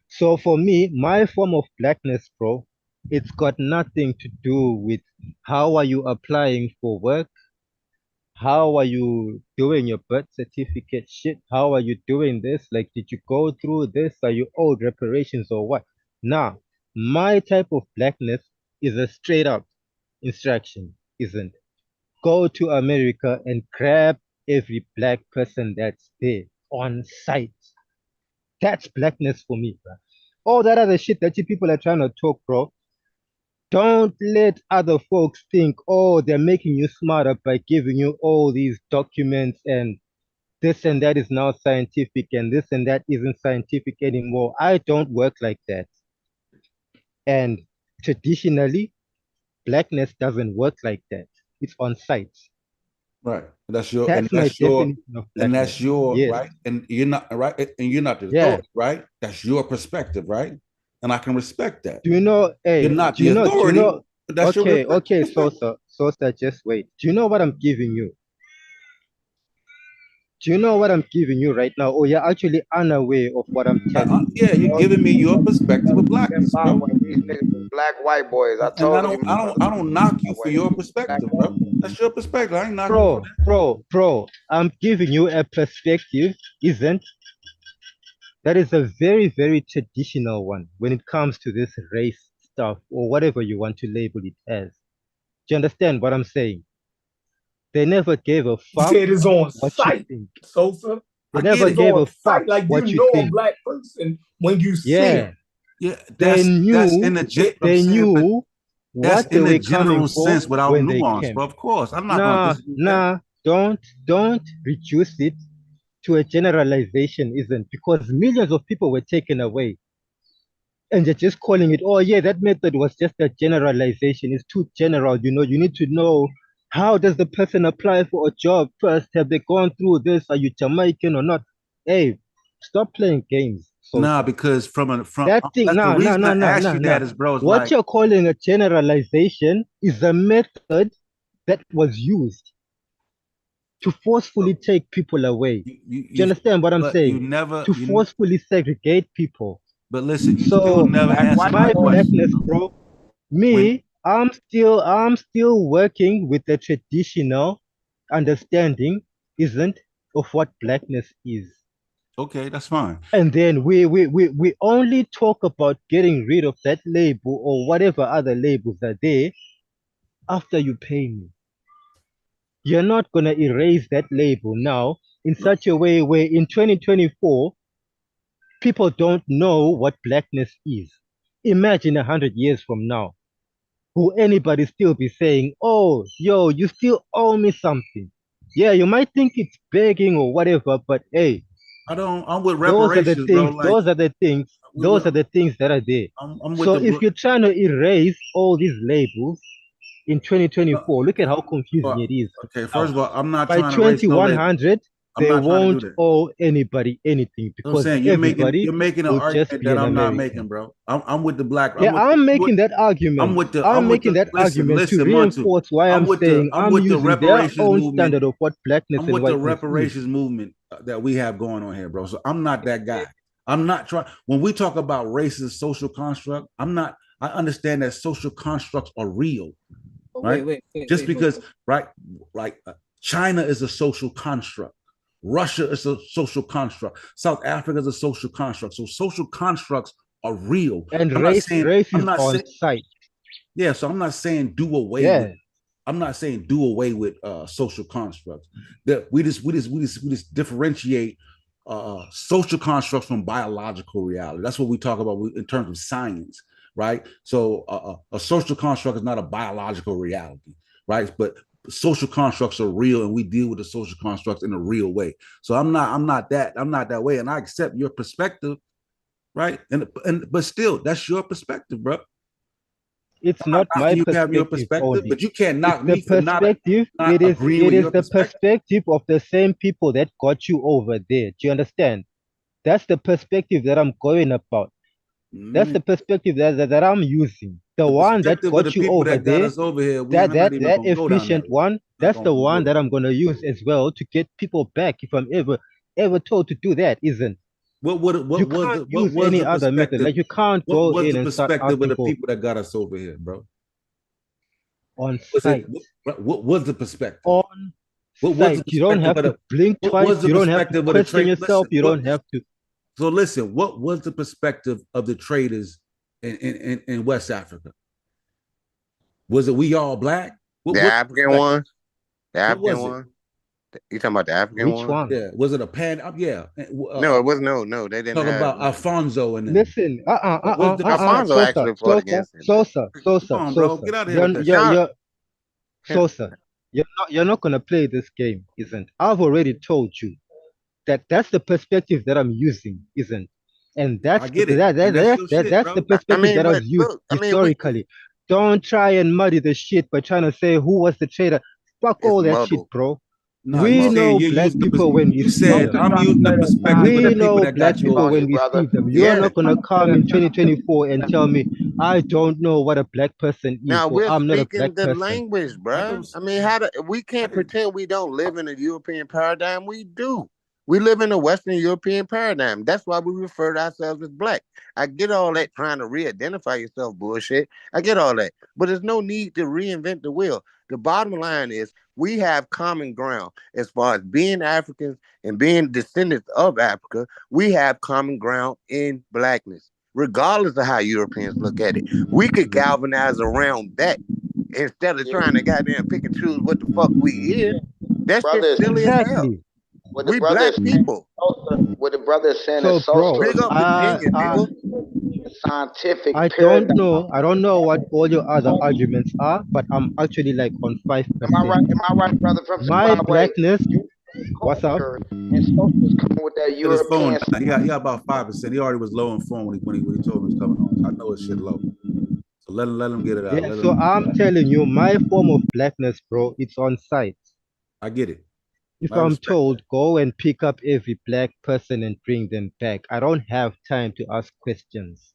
So for me, my form of blackness, bro, it's got nothing to do with how are you applying for work? How are you doing your birth certificate shit? How are you doing this? Like, did you go through this? Are you owed reparations or what? Now, my type of blackness is a straight up instruction, isn't? Go to America and grab every black person that's there on site. That's blackness for me, bro. All that other shit that you people are trying to talk, bro. Don't let other folks think, oh, they're making you smarter by giving you all these documents and this and that is now scientific and this and that isn't scientific anymore. I don't work like that. And traditionally, blackness doesn't work like that. It's on site. Right. That's your That's my definition of blackness. And that's your yes. right. And you're not right. And you're not the authority, right? That's your perspective, right? And I can respect that. Do you know, hey, you're not the authority. That's okay, okay, Sosa, just wait. Do you know what I'm giving you? Do you know what I'm giving you right now? Oh, you're actually unaware of what I'm telling you. Yeah, you're giving me your perspective of blackness, bro. Black white boys. I don't knock you for your perspective, bro. That's your perspective. I ain't knocking you for that. Bro, I'm giving you a perspective, isn't? That is a very, very traditional one when it comes to this race stuff or whatever you want to label it as. Do you understand what I'm saying? They never gave a fuck. You said it's on site, Sosa. They never gave a fuck. Like what you know think. A black person when you see it. Yeah, they knew. That's in the they knew that's what they in were the general coming sense for without when nuance. They came. But of course, I'm not going to disagree with that. Don't reduce it to a generalization, isn't? Because millions of people were taken away. And you're just calling it, oh yeah, that method was just a generalization. It's too general, you know. You need to know, how does the person apply for a job first? Have they gone through this? Are you Jamaican or not? Hey, stop playing games. Nah, because from that thing, what you're calling a generalization is a method that was used to forcefully take people away. Do you understand what I'm saying? Forcefully segregate people. But listen, you still never answered my blackness, bro. I'm still working with the traditional understanding, isn't, of what blackness is. Okay, that's fine. And then we only talk about getting rid of that label or whatever other labels are there after you pay me. You're not gonna erase that label now in such a way where in 2024 people don't know what blackness is. Imagine 100 years from now, will anybody still be saying, oh, yo, you still owe me something? Yeah, you might think it's begging or whatever, but hey, I'm with reparations, those are the things that are there. So if you're trying to erase all these labels in 2024, look at how confusing it is. Okay, first of all, I'm not by trying to erase no label. they won't owe anybody anything because you're everybody making an will just argument be that an I'm not American. making, bro. I'm with the black. I'm making that argument. I'm making that argument to reinforce why I'm saying I'm using their own standard of what blackness and whiteness is. I'm with the reparations movement that we have going on here, bro. So I'm not that guy. I'm not trying. When we talk about race as a social construct, I'm not. I understand that social constructs are real, right? Because China is a social construct. Russia is a social construct. South Africa is a social construct. So social constructs are real. And race is on site. Yeah, so I'm not saying do away with. I'm not saying do away with social constructs. That we just differentiate social constructs from biological reality. That's what we talk about in terms of science, right? So a social construct is not a biological reality, right? But social constructs are real, and we deal with the social constructs in a real way. So I'm not that way, and I accept your perspective, right? But still, that's your perspective, bro. It's not my perspective. Have your perspective, but you can't knock me for not agreeing with your perspective. It is the perspective of the same people that got you over there. Do you understand? That's the perspective that I'm going about. That's the perspective that I'm using. The one that got you over there, that efficient one, that's the one that I'm gonna use as well to get people back. If I'm ever told to do that, isn't? You can't use any other method. Like you can't go in and start asking for the people that got us over here, bro. On site. What was the perspective? On site. You don't have to blink twice. You don't have to question yourself. You don't have to. So listen, what was the perspective of the traders in West Africa? Was it we all black? The African one? The African one? You talking about the African one? Which one? Yeah. Was it a pan? Yeah. No, it was no. They didn't talking about Alfonso and them. Listen, Alfonso actually fought against him. SOSA. Come on, bro. Get out of here with that. SOSA. You're not gonna play this game, isn't? I've already told you that's the perspective that I'm using, isn't? And that's the perspective that I've used historically. Don't try and muddy the shit by trying to say who was the trader. Fuck all that shit, bro. No, we know black people when we see them. I'm using the perspective we know black people when we see them. You're not gonna come in 2024 and tell me I don't know what a black person is. Now we're I'm not a speaking black the person. language, bro. I mean, we can't pretend we don't live in a European paradigm. We do. We live in a Western European paradigm. That's why we refer to ourselves as black. I get all that trying to re-identify yourself bullshit. I get all that. But there's no need to reinvent the wheel. The bottom line is we have common ground as far as being Africans and being descendants of Africa. We have common ground in blackness, regardless of how Europeans look at it. We could galvanize around that instead of trying to goddamn pick and choose what the fuck we is. That shit's silly as hell. We black people. What the brother is saying is bro, big up Virginia, people. Scientific. I don't know what all your other arguments are, but I'm actually like on 5%. Am I right, brother? From my blackness. What's up? And Sosa's coming with that European. He got about 5%. He already was low on phone when he told me he was coming on. I know his shit low. So let him get it out. Yeah, so I'm telling you, my form of blackness, bro, it's on site. I get it. If I'm told, go and pick up every black person and bring them back, I don't have time to ask questions.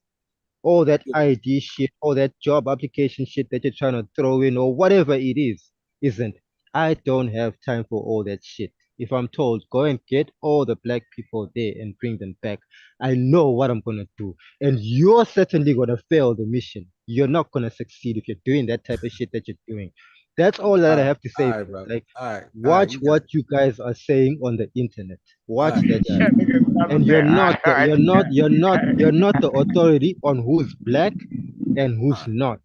All that ID shit, all that job application shit that you're trying to throw in or whatever it is, isn't. I don't have time for all that shit. If I'm told, go and get all the black people there and bring them back, I know what I'm going to do. And you're certainly going to fail the mission. You're not going to succeed if you're doing that type of shit that you're doing. That's all that I have to say. Watch what you guys are saying on the internet. Watch that shit. And you're not the authority on who's black and who's not.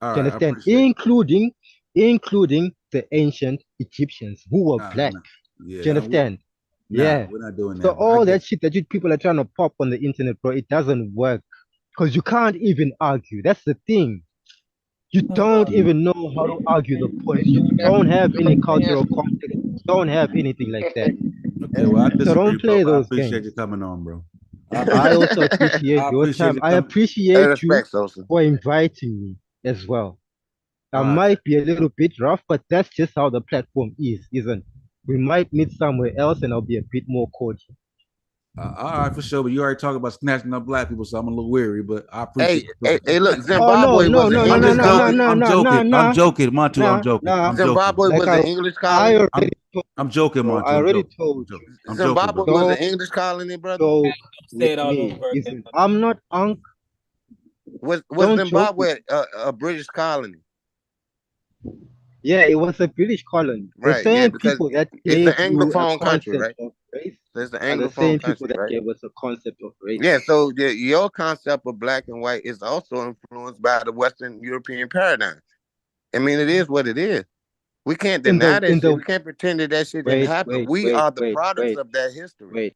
Do you understand? Including the ancient Egyptians who were black. Do you understand? We're not doing that. So all that shit that you people are trying to pop on the internet, bro, it doesn't work. Because you can't even argue. That's the thing. You don't even know how to argue the point. You don't have any cultural context. You don't have anything like that. Okay, well, so don't play those games. I appreciate games. you coming on, bro. I also appreciate your time. I appreciate you for inviting me as well. I might be a little bit rough, but that's just how the platform is, isn't it? We might meet somewhere else, and I'll be a bit more cordial. All right, for sure. But you already talked about snatching up black people, so I'm a little weary. But I appreciate it. Hey, look, Zimbabwe was an English colony. I'm joking, Montu. I'm joking. Zimbabwe was an English colony. I'm joking, Montu. I already told you. Zimbabwe was an English colony, brother. So with me, I'm not Unc. Was Zimbabwe a British colony? Yeah, it was a British colony. Right. The same people that it's an Anglophone country, right? It's the Anglophone country, that gave us a concept of race. Yeah, so your concept of black and white is also influenced by the Western European paradigm. I mean, it is what it is. We can't deny that shit. We can't pretend that shit didn't happen. We are the products of that history.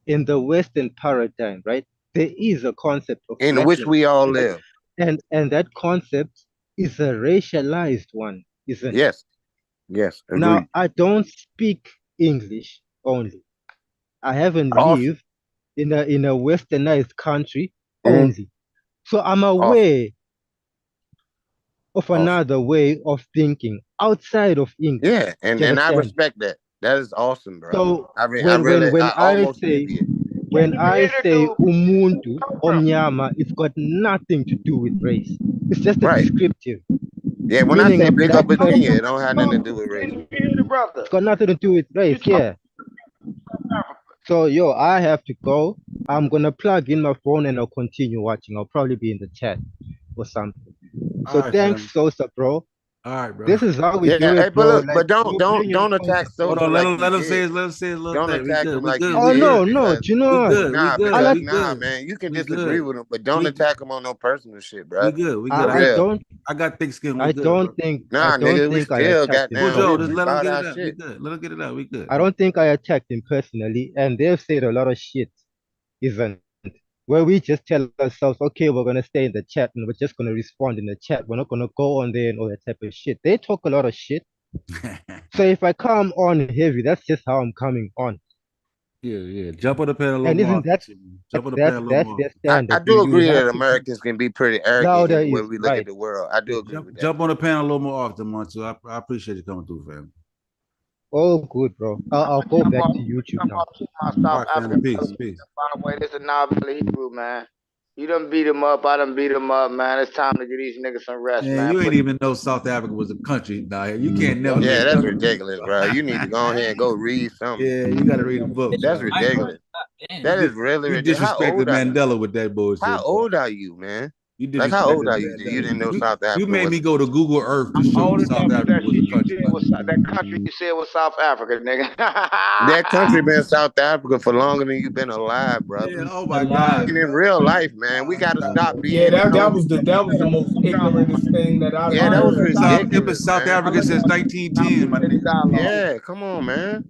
In the Western paradigm, right, there is a concept of in which we all live. And that concept is a racialized one, isn't it? Yes. Agreed. Now, I don't speak English only. I haven't lived in a westernized country only. So I'm aware of another way of thinking outside of English. Yeah, and I respect that. That is awesome, bro. So when I say umuntu omnyama, it's got nothing to do with race. It's just a descriptive. Yeah, when I say big up Virginia, it don't have nothing to do with race. It's got nothing to do with race, yeah. So, I have to go. I'm going to plug in my phone and I'll continue watching. I'll probably be in the chat or something. So, thanks, SOSA, bro. All right, bro. This is how we do it, bro. But don't attack SOSA. Hold on, let him say his little don't attack him like you did. No, you know. Nah, man. You can disagree with him, but don't attack him on no personal shit, bro. We good. I got thick skin. I don't think. Nah, nigga, we still got down. Just let him get it out. We good. Let him get it out. We good. I don't think I attacked him personally, and they've said a lot of shit, isn't where we just tell ourselves, okay, we're going to stay in the chat and we're just going to respond in the chat. We're not going to go on there and all that type of shit. They talk a lot of shit. So if I come on heavy, that's just how I'm coming on. Yeah. Jump on the pen a little and more. Isn't that, Jump on the pen a little more. I do agree that Americans can be pretty arrogant when we look at the world. I do agree with that. Jump on the pen a little more often, Montu. I appreciate you coming through, fam. Oh, good, bro. I'll go back to YouTube now. All right, family. Peace. By the way, this is a novel Hebrew, man. You done beat him up. I done beat him up, man. It's time to give these niggas some rest, man. You ain't even know South Africa was a country down here. You can't never. Yeah, that's ridiculous, bro. You need to go ahead and go read something. Yeah, you got to read a book. That's ridiculous. That is really ridiculous. You disrespected Mandela with that bullshit. How old are you, man? Like, how old are you? You didn't know South Africa. You made me go to Google Earth to show South Africa was a country. That country you said was South Africa, nigga. That country been South Africa for longer than you've been alive, brother. Yeah, oh my God. And in real life, man, we got to stop being. Yeah, that was the most ignorantest thing that I've that was ridiculous. South Africa since 1910, my nigga. Yeah, come on, man.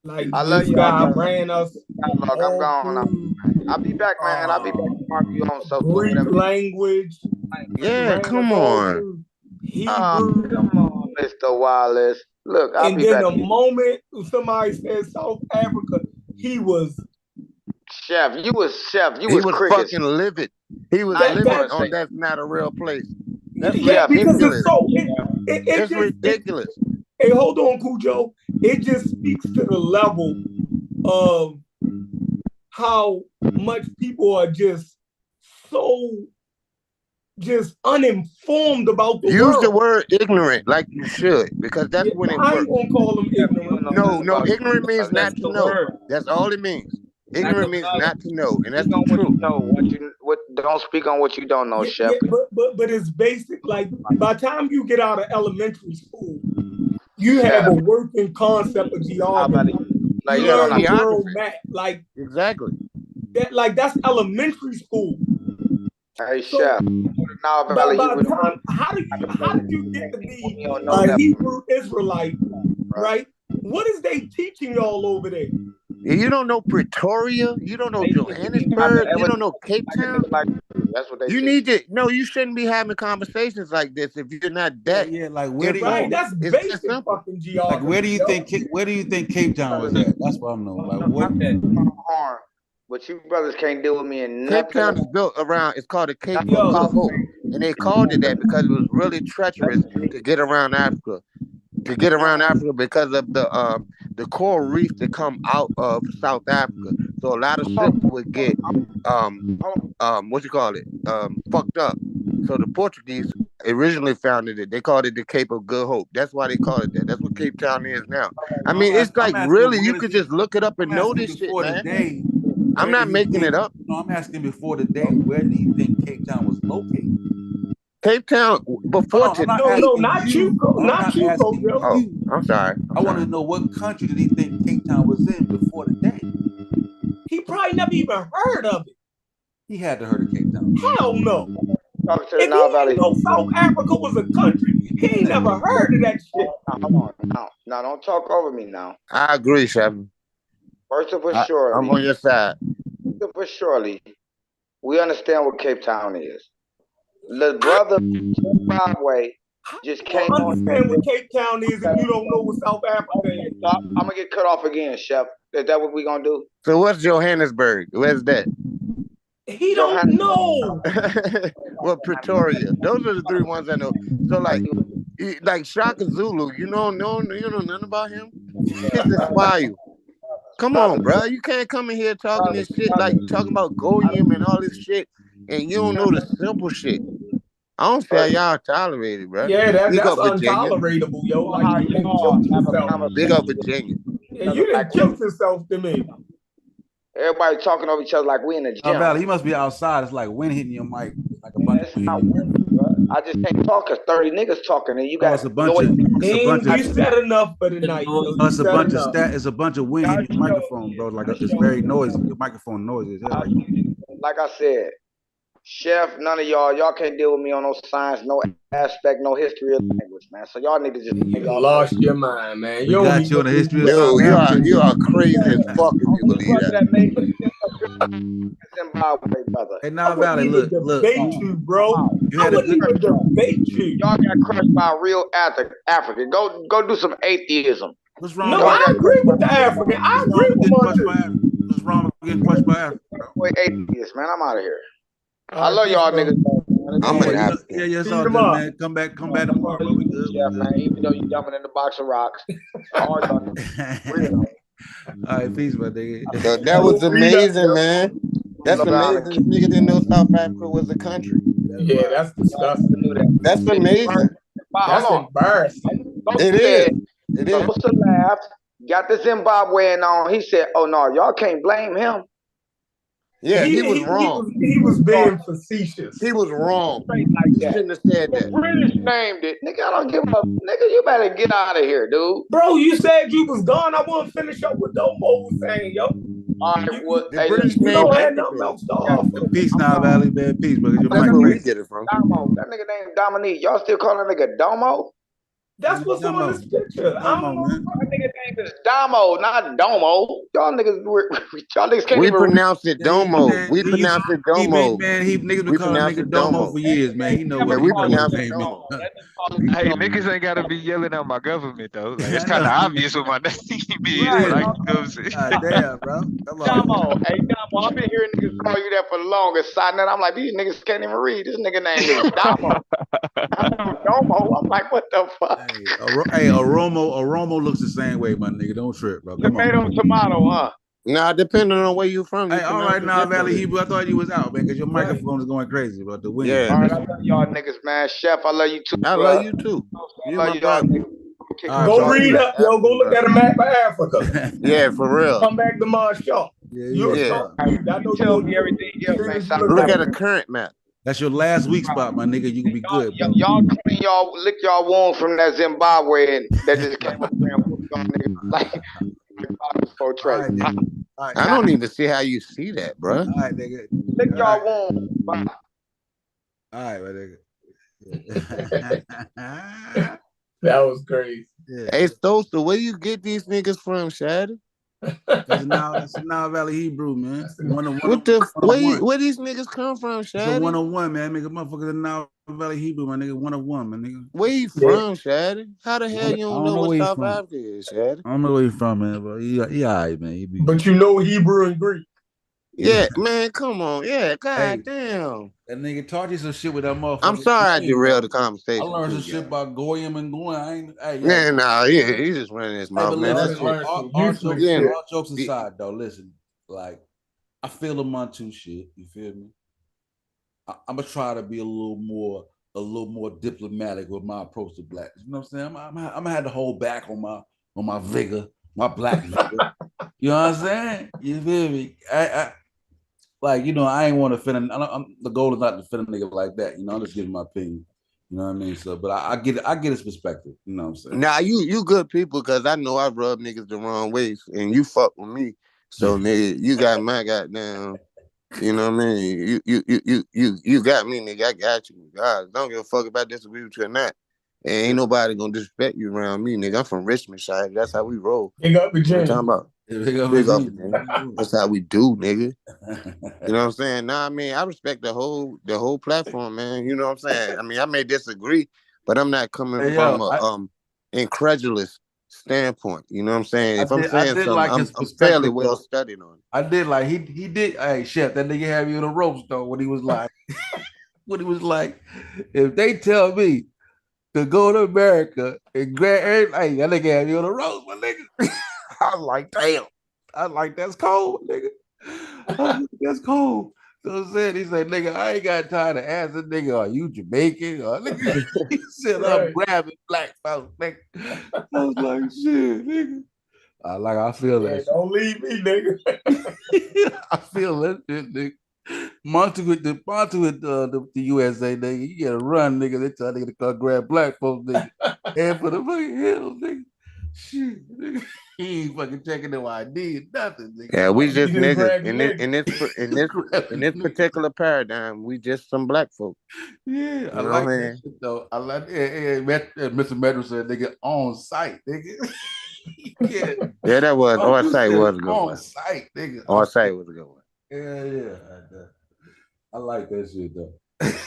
Like, I love you. I ran us. I'm gone. I'll be back, man. I'll be back to mark you on so Greek language. Yeah, come on. Hebrew. Come on, Mr. Wallace. Look, I'll be back. And then the moment somebody said South Africa, he was Chef. You was fucking livid. He was livid on that's not a real place. That's ridiculous. It's ridiculous. Hey, hold on, Cujo. It just speaks to the level of how much people are just so uninformed about the world. Use the word ignorant like you should, because that's when it works. I ain't gonna call them ignorant. No, ignorant means not to know. That's all it means. Ignorant means not to know, and that's the truth. Don't speak on what you don't know, Chef. But it's basic. Like, by the time you get out of elementary school, you have a working concept of geography. Like, you learn a world map. Like, exactly. That's elementary school. Hey, Chef. How did you get to be a Hebrew Israelite, right? What is they teaching y'all over there? You don't know Pretoria. You don't know Johannesburg. You don't know Cape Town. That's what they. You need to. No, you shouldn't be having conversations like this if you're not that. Yeah, like where do you? Right, that's basic fucking geography. Like where do you think Cape Town was at? That's what I'm knowing. Like what? But you brothers can't deal with me in Cape Town is built around. It's called the Cape of Good Hope, and they called it that because it was really treacherous to get around Africa. to get around Africa because of the coral reef that come out of South Africa. So a lot of ships would get fucked up. So the Portuguese originally founded it. They called it the Cape of Good Hope. That's why they call it that. That's what Cape Town is now. I mean, it's like really, you could just look it up and know this shit, man. I'm not making it up. No, I'm asking before the day, where do you think Cape Town was located? Cape Town before today. No, not you. Not you, Kojo. Oh, I'm sorry. I want to know what country did he think Cape Town was in before the day? He probably never even heard of it. He had to heard of Cape Town. Hell no. If he didn't know South Africa was a country, he ain't never heard of that shit. Come on, now don't talk over me now. I agree, Chef. First of all, surely, I'm on your side. First of all, surely, we understand what Cape Town is. The brother Zimbabwe just came on. Understand what Cape Town is if you don't know what South Africa is. I'm gonna get cut off again, Chef. Is that what we gonna do? So what's Johannesburg? Where's that? He don't know. Well, Pretoria. Those are the three ones I know. So like Shaka Zulu, you know nothing about him? He's a Swayu. Come on, bro. You can't come in here talking this shit, like talking about Goyim and all this shit, and you don't know the simple shit. I don't see how y'all tolerate it, bro. Yeah, that's untolerable, yo. Like, you killed yourself. Big up Virginia. Yeah, you didn't kill yourself to me. Everybody talking over each other like we in the gym. Valley, he must be outside. It's like wind hitting your mic, like a bunch of wind. I just can't talk because 30 niggas talking, and you got it's a bunch of. You said enough for the night. It's a bunch of it's a bunch of wind hitting your microphone, bro. Like it's very noisy. Your microphone noises. Like I said, Chef, none of y'all can't deal with me on no science, no aspect, no history of language, man. So y'all need to just lost your mind, man. You got you on the history of you are crazy as fuck if you believe that. Zimbabwe, brother. Hey, now Valley, look. Debate you, bro. You had a good debate you. Y'all got crushed by a real African. Go do some atheism. What's wrong? No, I agree with the African. I agree with Martin. What's wrong with getting crushed by Africa? Wait, atheist, man. I'm out of here. I love y'all niggas. I'm an African. Yeah, yes, all good, man. Come back tomorrow. We good. Yeah, man. Even though you dumping in the box of rocks. All right, peace, my nigga. That was amazing, man. That's amazing. This nigga didn't know South Africa was a country. Yeah, that's disgusting. That's amazing. That's embarrassing. It is. It is. Sosa laughed, got the Zimbabwean on. He said, "Oh no, y'all can't blame him." Yeah, he was wrong. He was being facetious. He was wrong. Like he shouldn't have said that. The British named it. Nigga, I don't give a nigga. You better get out of here, dude. Bro, you said you was gone. I want to finish up with Domo was saying, yo. All right, what? The British named Peace now, Valley, man. Peace, brother. That's where we get it from. Domo. That nigga named Dominique. Y'all still calling that nigga Domo? That's what's on this picture. I don't know. That nigga name is Domo, not Domo. Y'all niggas can't We even pronounce it Domo. We pronounce it Domo. Niggas been calling nigga Domo for years, man. He know what we pronounce it Domo. Hey, niggas ain't gotta be yelling at my government though. Like, it's kind of obvious what my name is. Like, you know what I'm saying? God damn, bro. Come on. Domo. Hey, Domo. I've been hearing niggas call you that for the longest. Side note, I'm like, these niggas can't even read. This nigga name is Domo. Domo. I'm like, what the fuck? Hey, Oromo looks the same way, my nigga. Don't trip, bro. Come Tomato, tomato, huh? Nah, depending on where you from. Hey, all right now, Valley Hebrew. I thought you was out, man, because your microphone is going crazy about the wind. Yeah. All right, I love y'all niggas, man. Chef, I love you too. I love you too. I love y'all niggas. Go read up, yo. Go look at a map of Africa. Yeah, for real. Come back to my shop. Yeah. I know tell me everything else, man. Look at a current map. That's your last weak spot, my nigga. You can be good. Y'all clean lick y'all wounds from that Zimbabwe and that just came up there and put on niggas like portray. I don't even see how you see that, bro. All right, nigga. Lick y'all wounds. Bye. All right, my nigga. That was crazy. Yeah. Hey, Sosa, where you get these niggas from, Shady? That's now Valley Hebrew, man. Where these niggas come from, Shady? It's a 101, man. Nigga, motherfucker, now Valley Hebrew, my nigga. 101, my nigga. Where you from, Shady? How the hell you don't know what South Africa is, Shady? I don't know where you from, man, but he all right, man. But you know Hebrew and Greek. Yeah, man, come on. Yeah, goddamn. That nigga taught you some shit with that motherfucker. I'm sorry I derailed the conversation. I learned some shit about Goyim and Goyim. I ain't. Hey, he's just running his mouth, man. That's all jokes aside, though. Listen, like, I feel the Montu shit. You feel me? I'm gonna try to be a little more diplomatic with my approach to black. You know what I'm saying? I'm gonna have to hold back on my vigor, my black vigor. You know what I'm saying? You feel me? I like, you know, I ain't want to offend. The goal is not to offend a nigga like that. You know, I'm just giving my opinion. You know what I mean? So, but I get it. I get his perspective. You know what I'm saying? Nah, you good people, because I know I rub niggas the wrong ways, and you fuck with me. So, nigga, you got my goddamn. You know what I mean? You got me, nigga. I got you. God, don't give a fuck if I disagree with you or not. And ain't nobody gonna disrespect you around me, nigga. I'm from Richmond side. That's how we roll. Big up, What you talking about? Big up, nigga. That's how we do, nigga. You know what I'm saying? Nah, I mean, I respect the whole platform, man. You know what I'm saying? I mean, I may disagree, but I'm not coming from a incredulous standpoint. You know what I'm saying? If I'm saying something, like I'm fairly well studied on it. I did like he did. Hey, Chef, that nigga had me on the ropes though when he was like, if they tell me to go to America and grab, hey, that nigga had me on the ropes, my nigga. I was like, damn. I was like, that's cold, nigga. That's cold. So I said, he said, nigga, I ain't got time to ask the nigga, are you Jamaican? Or nigga, he said, I'm grabbing black folks, nigga. I was like, shit, nigga. I feel that shit. Don't leave me, nigga. I feel that shit, nigga. Montu with the USA, nigga. You gotta run, nigga. They tell nigga to come grab black folks, nigga. And for the fucking hell, nigga. Shit, nigga. He ain't fucking checking no ID or nothing, nigga. Yeah, we just niggas in this particular paradigm. We just some black folk. Yeah, you I like that shit though. I like Mr. Metro said, nigga, on site, nigga. Yeah, that was on site was a good one. On site, nigga. On site was a good one. Yeah. I like that shit though.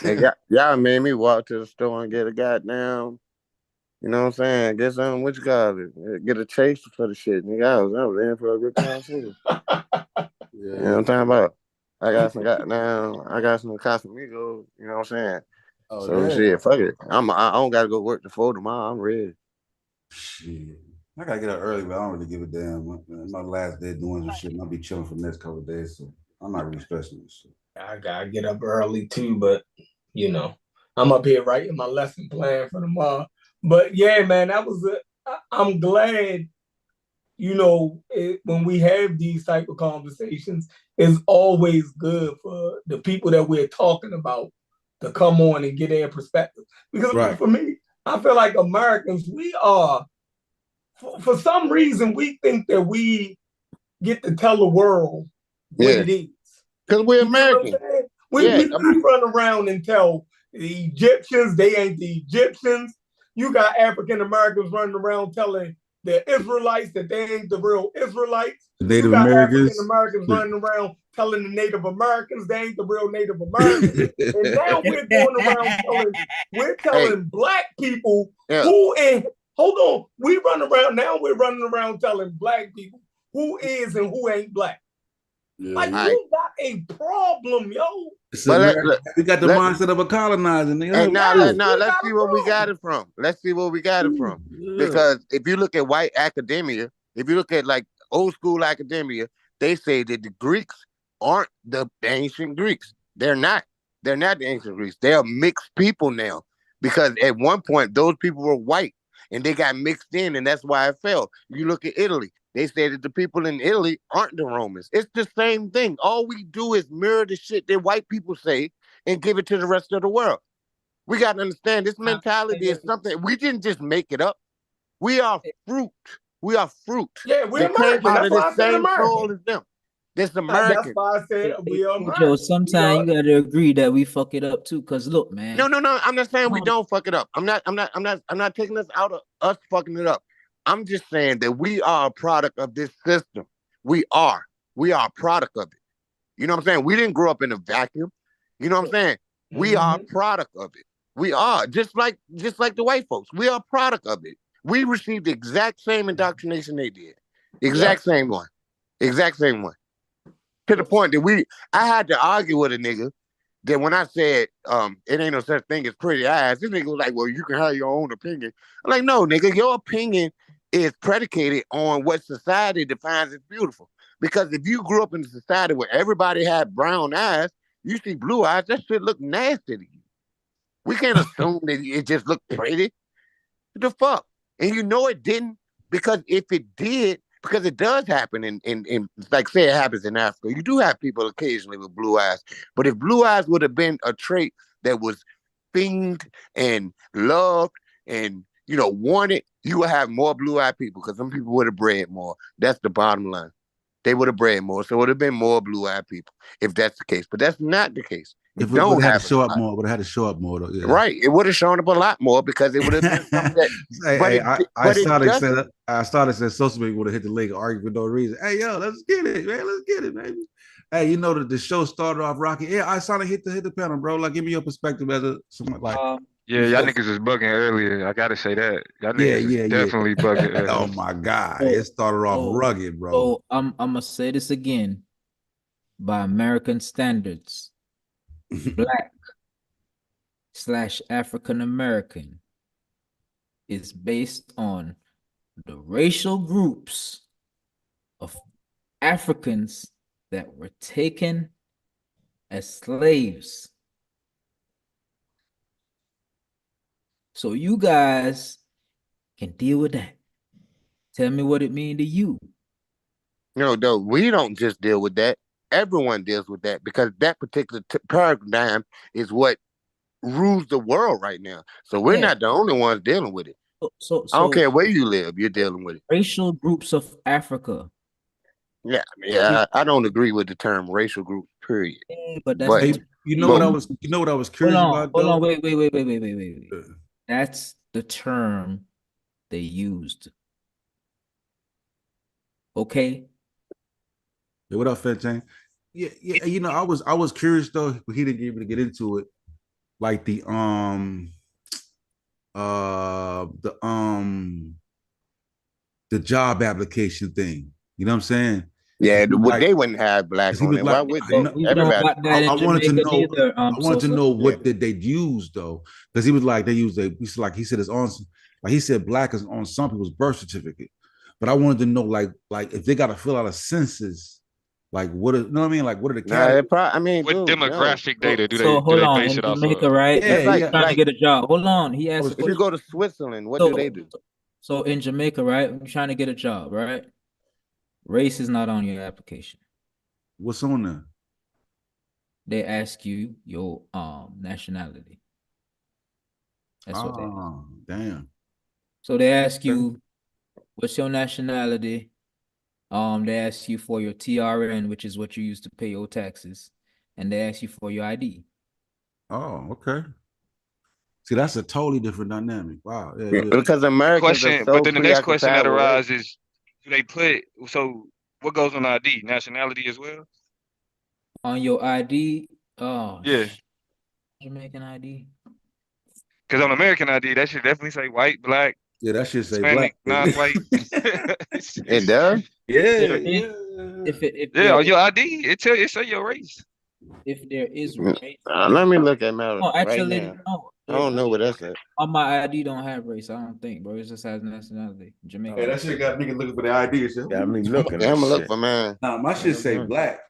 Hey, y'all made me walk to the store and get a goddamn, you know what I'm saying? Get something, what you call it? Get a chaser for the shit. Nigga, I was in for a good conversation. You know what I'm talking about? I got some Casamigos, you know what I'm saying? Shit, fuck it. I don't gotta go work the 4 tomorrow. I'm ready. Shit. I gotta get up early, but I don't really give a damn. My last day doing some shit, and I'll be chilling for the next couple of days, so I'm not really stressing this shit. I gotta get up early too, but you know, I'm up here writing my lesson plan for tomorrow. But yeah, man, I'm glad, you know, when we have these type of conversations, it's always good for the people that we're talking about to come on and get their perspective. Because for me, I feel like Americans, we are, for some reason, we think that we get to tell the world what it is. Because we're American. We run around and tell the Egyptians they ain't the Egyptians. You got African Americans running around telling the Israelites that they ain't the real Israelites. Native Americans. African Americans running around telling the Native Americans they ain't the real Native Americans. And now we're going around telling black people who in. Hold on, we're running around telling black people who is and who ain't black. Yeah, like, you got a problem, yo. We got the mindset of a colonizer, nigga. Hey, let's see where we got it from. Because if you look at white academia, if you look at like old school academia, they say that the Greeks aren't the ancient Greeks. They're not. They're not the ancient Greeks. They are mixed people now. Because at one point, those people were white. And they got mixed in, and that's why it fell. You look at Italy. They say that the people in Italy aren't the Romans. It's the same thing. All we do is mirror the shit that white people say and give it to the rest of the world. We got to understand this mentality is something. We didn't just make it up. We are fruit. Yeah, we're American. Came out of the same soul as them. This American. That's why I said we are American. Sometimes you gotta agree that we fuck it up too. Cause look, man. No. I'm not saying we don't fuck it up. I'm not taking us out of us fucking it up. I'm just saying that we are a product of this system. We are a product of it. You know what I'm saying? We didn't grow up in a vacuum. You know what I'm saying? We are a product of it. We are just like the white folks. We are a product of it. We received the exact same indoctrination they did. Exact same one. To the point that I had to argue with a nigga that when I said it ain't no such thing as pretty eyes, this nigga was like, well, you can have your own opinion. I'm like, no, nigga, your opinion is predicated on what society defines as beautiful. Because if you grew up in a society where everybody had brown eyes, you see blue eyes, that shit look nasty to you. We can't assume that it just looked pretty. What the fuck? And you know it didn't, because if it did, because it does happen in like say it happens in Africa, you do have people occasionally with blue eyes. But if blue eyes would have been a trait that was themed and loved and wanted, you would have more blue-eyed people, because some people would have bred more. That's the bottom line. They would have bred more, so it would have been more blue-eyed people if that's the case. But that's not the case. If it would have had to show up more, would have had to show up more though. Yeah. Right. It would have shown up a lot more, because it would have been something that I started saying SOSA would have hit the leg and argued for no reason. Hey, yo, let's get it, man. Let's get it, baby. Hey, you know that the show started off rocky. Yeah, I saw it hit the panel, bro. Like, give me your perspective as someone like. Yeah, y'all niggas was bugging earlier. I gotta say that. Y'all niggas definitely bugging. Oh my God, it started off rugged, bro. So I'm gonna say this again. By American standards, Black / African American is based on the racial groups of Africans that were taken as slaves. So you guys can deal with that. Tell me what it means to you. No, though, we don't just deal with that. Everyone deals with that, because that particular paradigm is what rules the world right now. So we're not the only ones dealing with it. So I don't care where you live, you're dealing with it. Racial groups of Africa. Yeah, I don't agree with the term racial group, period. Yeah, but that's you know what I was curious about. Hold on, wait. That's the term they used. Okay. Yeah, what up, Fetchang? Yeah. You know, I was curious though, but he didn't get able to get into it. Like the job application thing. You know what I'm saying? Yeah, they wouldn't have Black on it. Why would they? Everybody. I wanted to know. I wanted to know what did they use though, because he was like they use he said it's on, like he said Black is on some people's birth certificate, but I wanted to know like if they got to fill out a census, like what is, you know what I mean? Like what are the categories? What demographic data do they base it off of? Right? Yeah, trying to get a job. Hold on. He asked. If you go to Switzerland, what do they do? So in Jamaica, right? I'm trying to get a job, right? Race is not on your application. What's on there? They ask you your nationality. That's what they ask. Damn. So they ask you, what's your nationality? They ask you for your TRN, which is what you use to pay your taxes, and they ask you for your ID. Oh, okay. See, that's a totally different dynamic. Wow. Yeah. Because Americans are so but then the next question that arises is, do they put, so what goes on ID? Nationality as well? On your ID? Yeah. Jamaican ID? Because on American ID, that should definitely say white, Black. Yeah, that should say Hispanic, Black. non-white. It does? Yeah, on your ID, it say your race. If there is race. Let me look at my actually, right now. I don't know what that's at. On my ID don't have race, I don't think, bro. It just has nationality. Jamaican. Hey, that shit got niggas looking for their ID. Yeah, I mean, looking. I'm gonna look for mine. Nah, my shit say Black.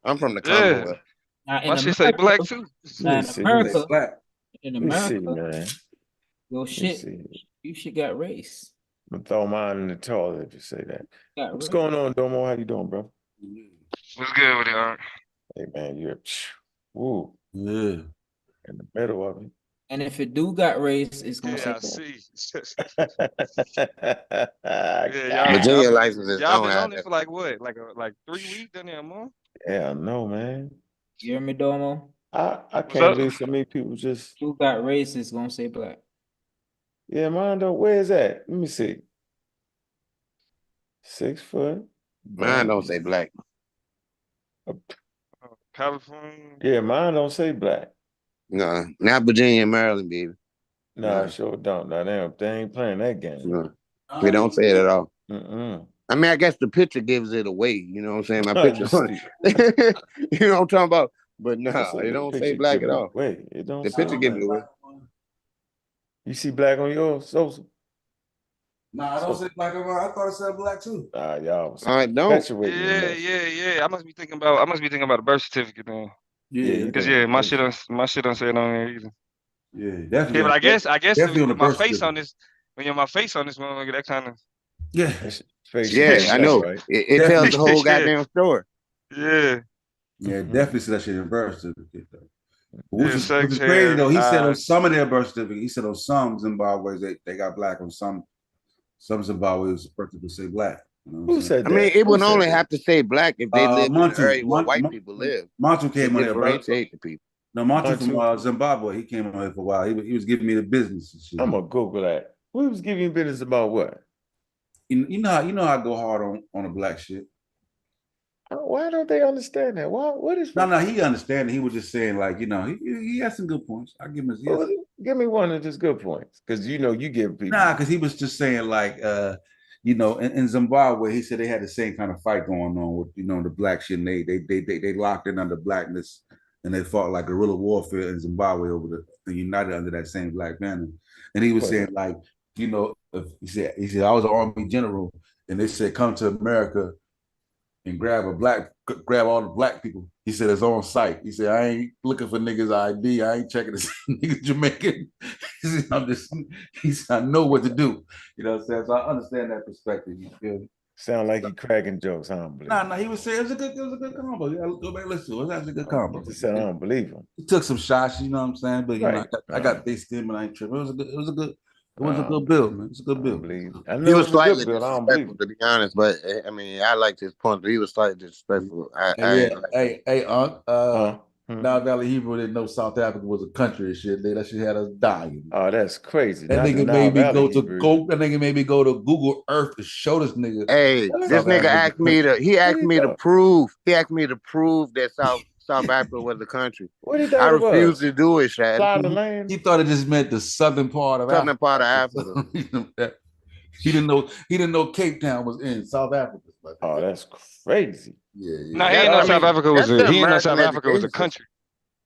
I'm from the Commonwealth. My shit say Black too. In America, your shit, you should got race. I'm gonna throw mine in the toilet if you say that. What's going on, Domo? How you doing, bro? What's good with it, Art? Hey man, you're woo. Yeah. In the middle of it. And if it do got race, it's gonna say Virginia licenses y'all don't been have on it for like what? Like 3 weeks, done there a month? Yeah, I know, man. You hear me, Domo? I can't believe so many people just who got race is gonna say Black. Yeah, mine don't. Where is that? Let me see. 6 foot. Mine don't say Black. California. Yeah, mine don't say Black. No, not Virginia and Maryland, baby. No, I sure don't. No, they ain't playing that game. No, they don't say it at all. I mean, I guess the picture gives it away. You know what I'm saying? My picture. You know what I'm talking about? But no, it don't say black at all. Wait, it don't. The picture gives it away. You see black on yours, Sosa? Nah, I don't say black on mine. I thought it said black too. Y'all. I don't. Yeah. I must be thinking about the birth certificate then. Yeah, because my shit don't say it on there either. Yeah, definitely. Yeah, but I guess definitely with my face on this, when you have my face on this one, that kind of. Yeah. I know. Right? It tells the whole goddamn story. Yeah. Yeah, definitely said that shit in birth certificate though. Which is crazy though. He said on some of their birth certificate, he said on some Zimbabwe's they got black, on some Zimbabwe's birth certificate say black. You know Who said that? I mean, it would only have to say black if they live in the area where white people live. Montu came on there, differentiate the people. No, Montu from Zimbabwe. He came on here for a while. He was giving me the business and shit. I'm gonna Google that. Who was giving you business about what? You know I go hard on the black shit. Why don't they understand that? What is? No, he understand it. He was just saying, like, he has some good points. I give him his. Give me one of his good points, because you give people. Nah, because he was just saying, like, in Zimbabwe, he said they had the same kind of fight going on with the black shit. And they locked in under blackness, and they fought like guerrilla warfare in Zimbabwe over the united under that same black banner. And he was saying, like, he said I was an army general, and they said come to America and grab all the black people. He said it's on site. He said I ain't looking for niggas ID. I ain't checking to see niggas Jamaican. He said I know what to do. You know what I'm saying? So I understand that perspective. You feel me? Sound like he cracking jokes. I don't believe. Nah, he was saying it was a good combo. Yeah, go back and listen to it. That's a good combo. He said I don't believe him. He took some shots, you know what I'm saying? But I got thick skin, but I ain't tripping. It was a good build, man. It's a good build. He was slightly disrespectful, to be honest, but I mean, I liked his point, but he was slightly disrespectful. Hey, Unc. Now Valley Hebrew didn't know South Africa was a country and shit. That shit had us dying. Oh, that's crazy. That nigga made me go to Google Earth to show this nigga. Hey, this nigga asked me to prove that South Africa was a country. What did that I refused to do it, Shad. He thought it just meant the southern part of Africa. He didn't know Cape Town was in South Africa. Oh, that's crazy. Yeah. No, he didn't know South Africa was a country.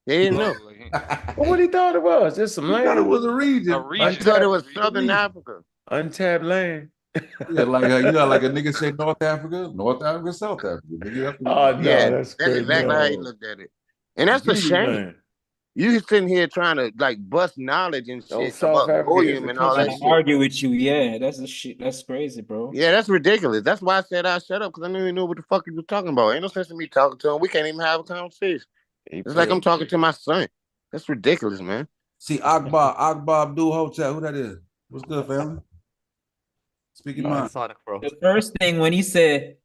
He didn't know. What he thought it was? Just some land. He thought it was a region. He thought it was Southern Africa. Untapped land. Yeah, like like a nigga say North Africa, South Africa. That's exactly how he looked at it. And that's a shame. You sitting here trying to like bust knowledge and shit about William and all that shit. Argue with you, that's the shit. That's crazy, bro. Yeah, that's ridiculous. That's why I said I shut up, because I didn't even know what the fuck you were talking about. Ain't no sense in me talking to him. We can't even have a conversation. It's like I'm talking to my son. That's ridiculous, man. See, Akbar Abdul Hotel. Who that is? What's good, family? Speaking of Sonic, bro. The first thing when he said,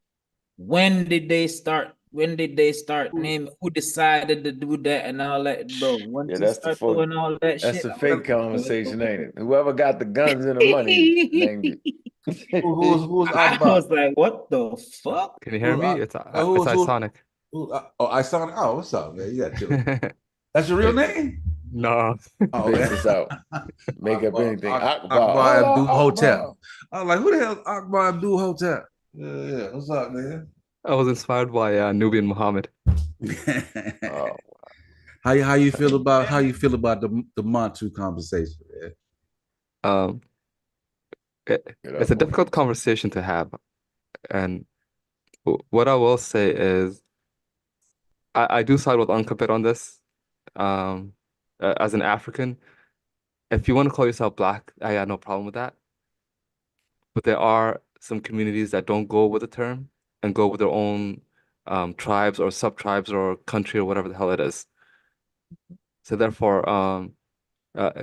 when did they start naming who decided to do that and all that, bro? That's doing all that that's a fake conversation, ain't it? Whoever got the guns and the money named it. Who's I was like, what the fuck? Can you hear me? It's Isonic. Isonic. Oh, what's up, man? You got to. That's your real name? No. Oh, this out. Make up anything. Akbar Abdul Hotel. I was like, who the hell is Akbar Abdul Hotel? Yeah. What's up, man? I was inspired by Nubian Muhammad. Oh, wow. How you feel about the Montu conversation, man? It's a difficult conversation to have, and what I will say is, I do side with Unkabit on this. As an African, if you want to call yourself black, I got no problem with that. But there are some communities that don't go with the term and go with their own tribes or sub-tribes or country or whatever the hell it is. So therefore,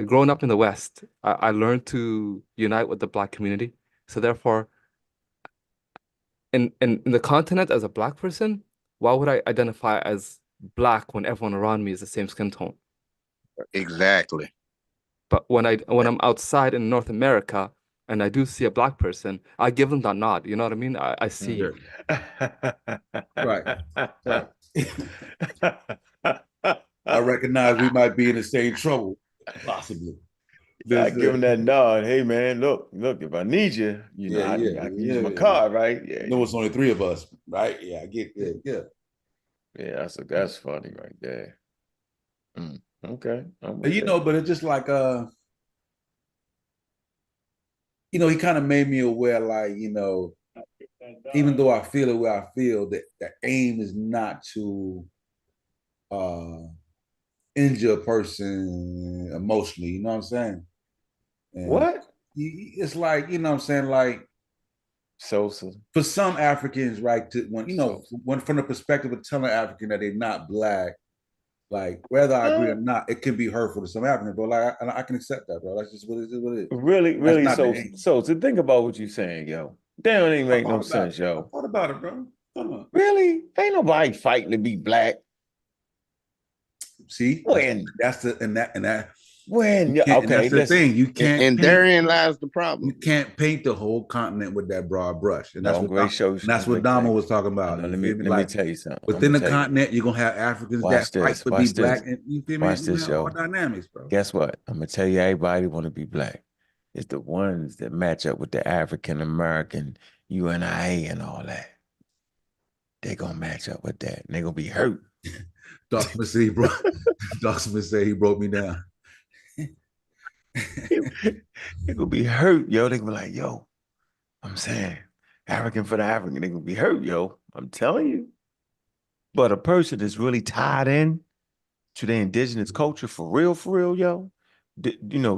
growing up in the West, I learned to unite with the black community. So therefore, in the continent as a black person, why would I identify as black when everyone around me is the same skin tone? Exactly. But when I'm outside in North America and I do see a black person, I give them that nod. You know what I mean? I see you. Right. I recognize we might be in the same trouble, possibly. I give him that nod. Hey man, look, if I need you, I can use my card, right? Yeah. No, it's only 3 of us, right? Yeah, I get that. Yeah. Yeah, that's funny right there. Okay. But but it's just like he kind of made me aware, like, even though I feel the way I feel, that the aim is not to injure a person emotionally, you know what I'm saying? And what? It's like, you know what I'm saying, like SOSA. For some Africans, right, when from the perspective of telling African that they're not black, like whether I agree or not, it can be hurtful to some Africans, but like I can accept that, bro. That's just what it is. Really, so to think about what you're saying, yo, that don't even make no sense, yo. What about it, bro? Really? Ain't nobody fighting to be black. See, when that's that. When okay, that's the thing. You can't, and therein lies the problem. You can't paint the whole continent with that broad brush, and that's what Damo was talking about. Let me tell you something. Within the continent, you're gonna have Africans that fight to be black, and you feel me? Watch this, yo. All dynamics, bro. Guess what? I'm gonna tell you, everybody want to be black. It's the ones that match up with the African American UNIA and all that. They gonna match up with that, and they gonna be hurt. Doc Smith said he broke me down. They gonna be hurt, yo. They gonna be like, yo, I'm saying, African for the African, they gonna be hurt, yo. I'm telling you. But a person that's really tied in to the indigenous culture for real, yo,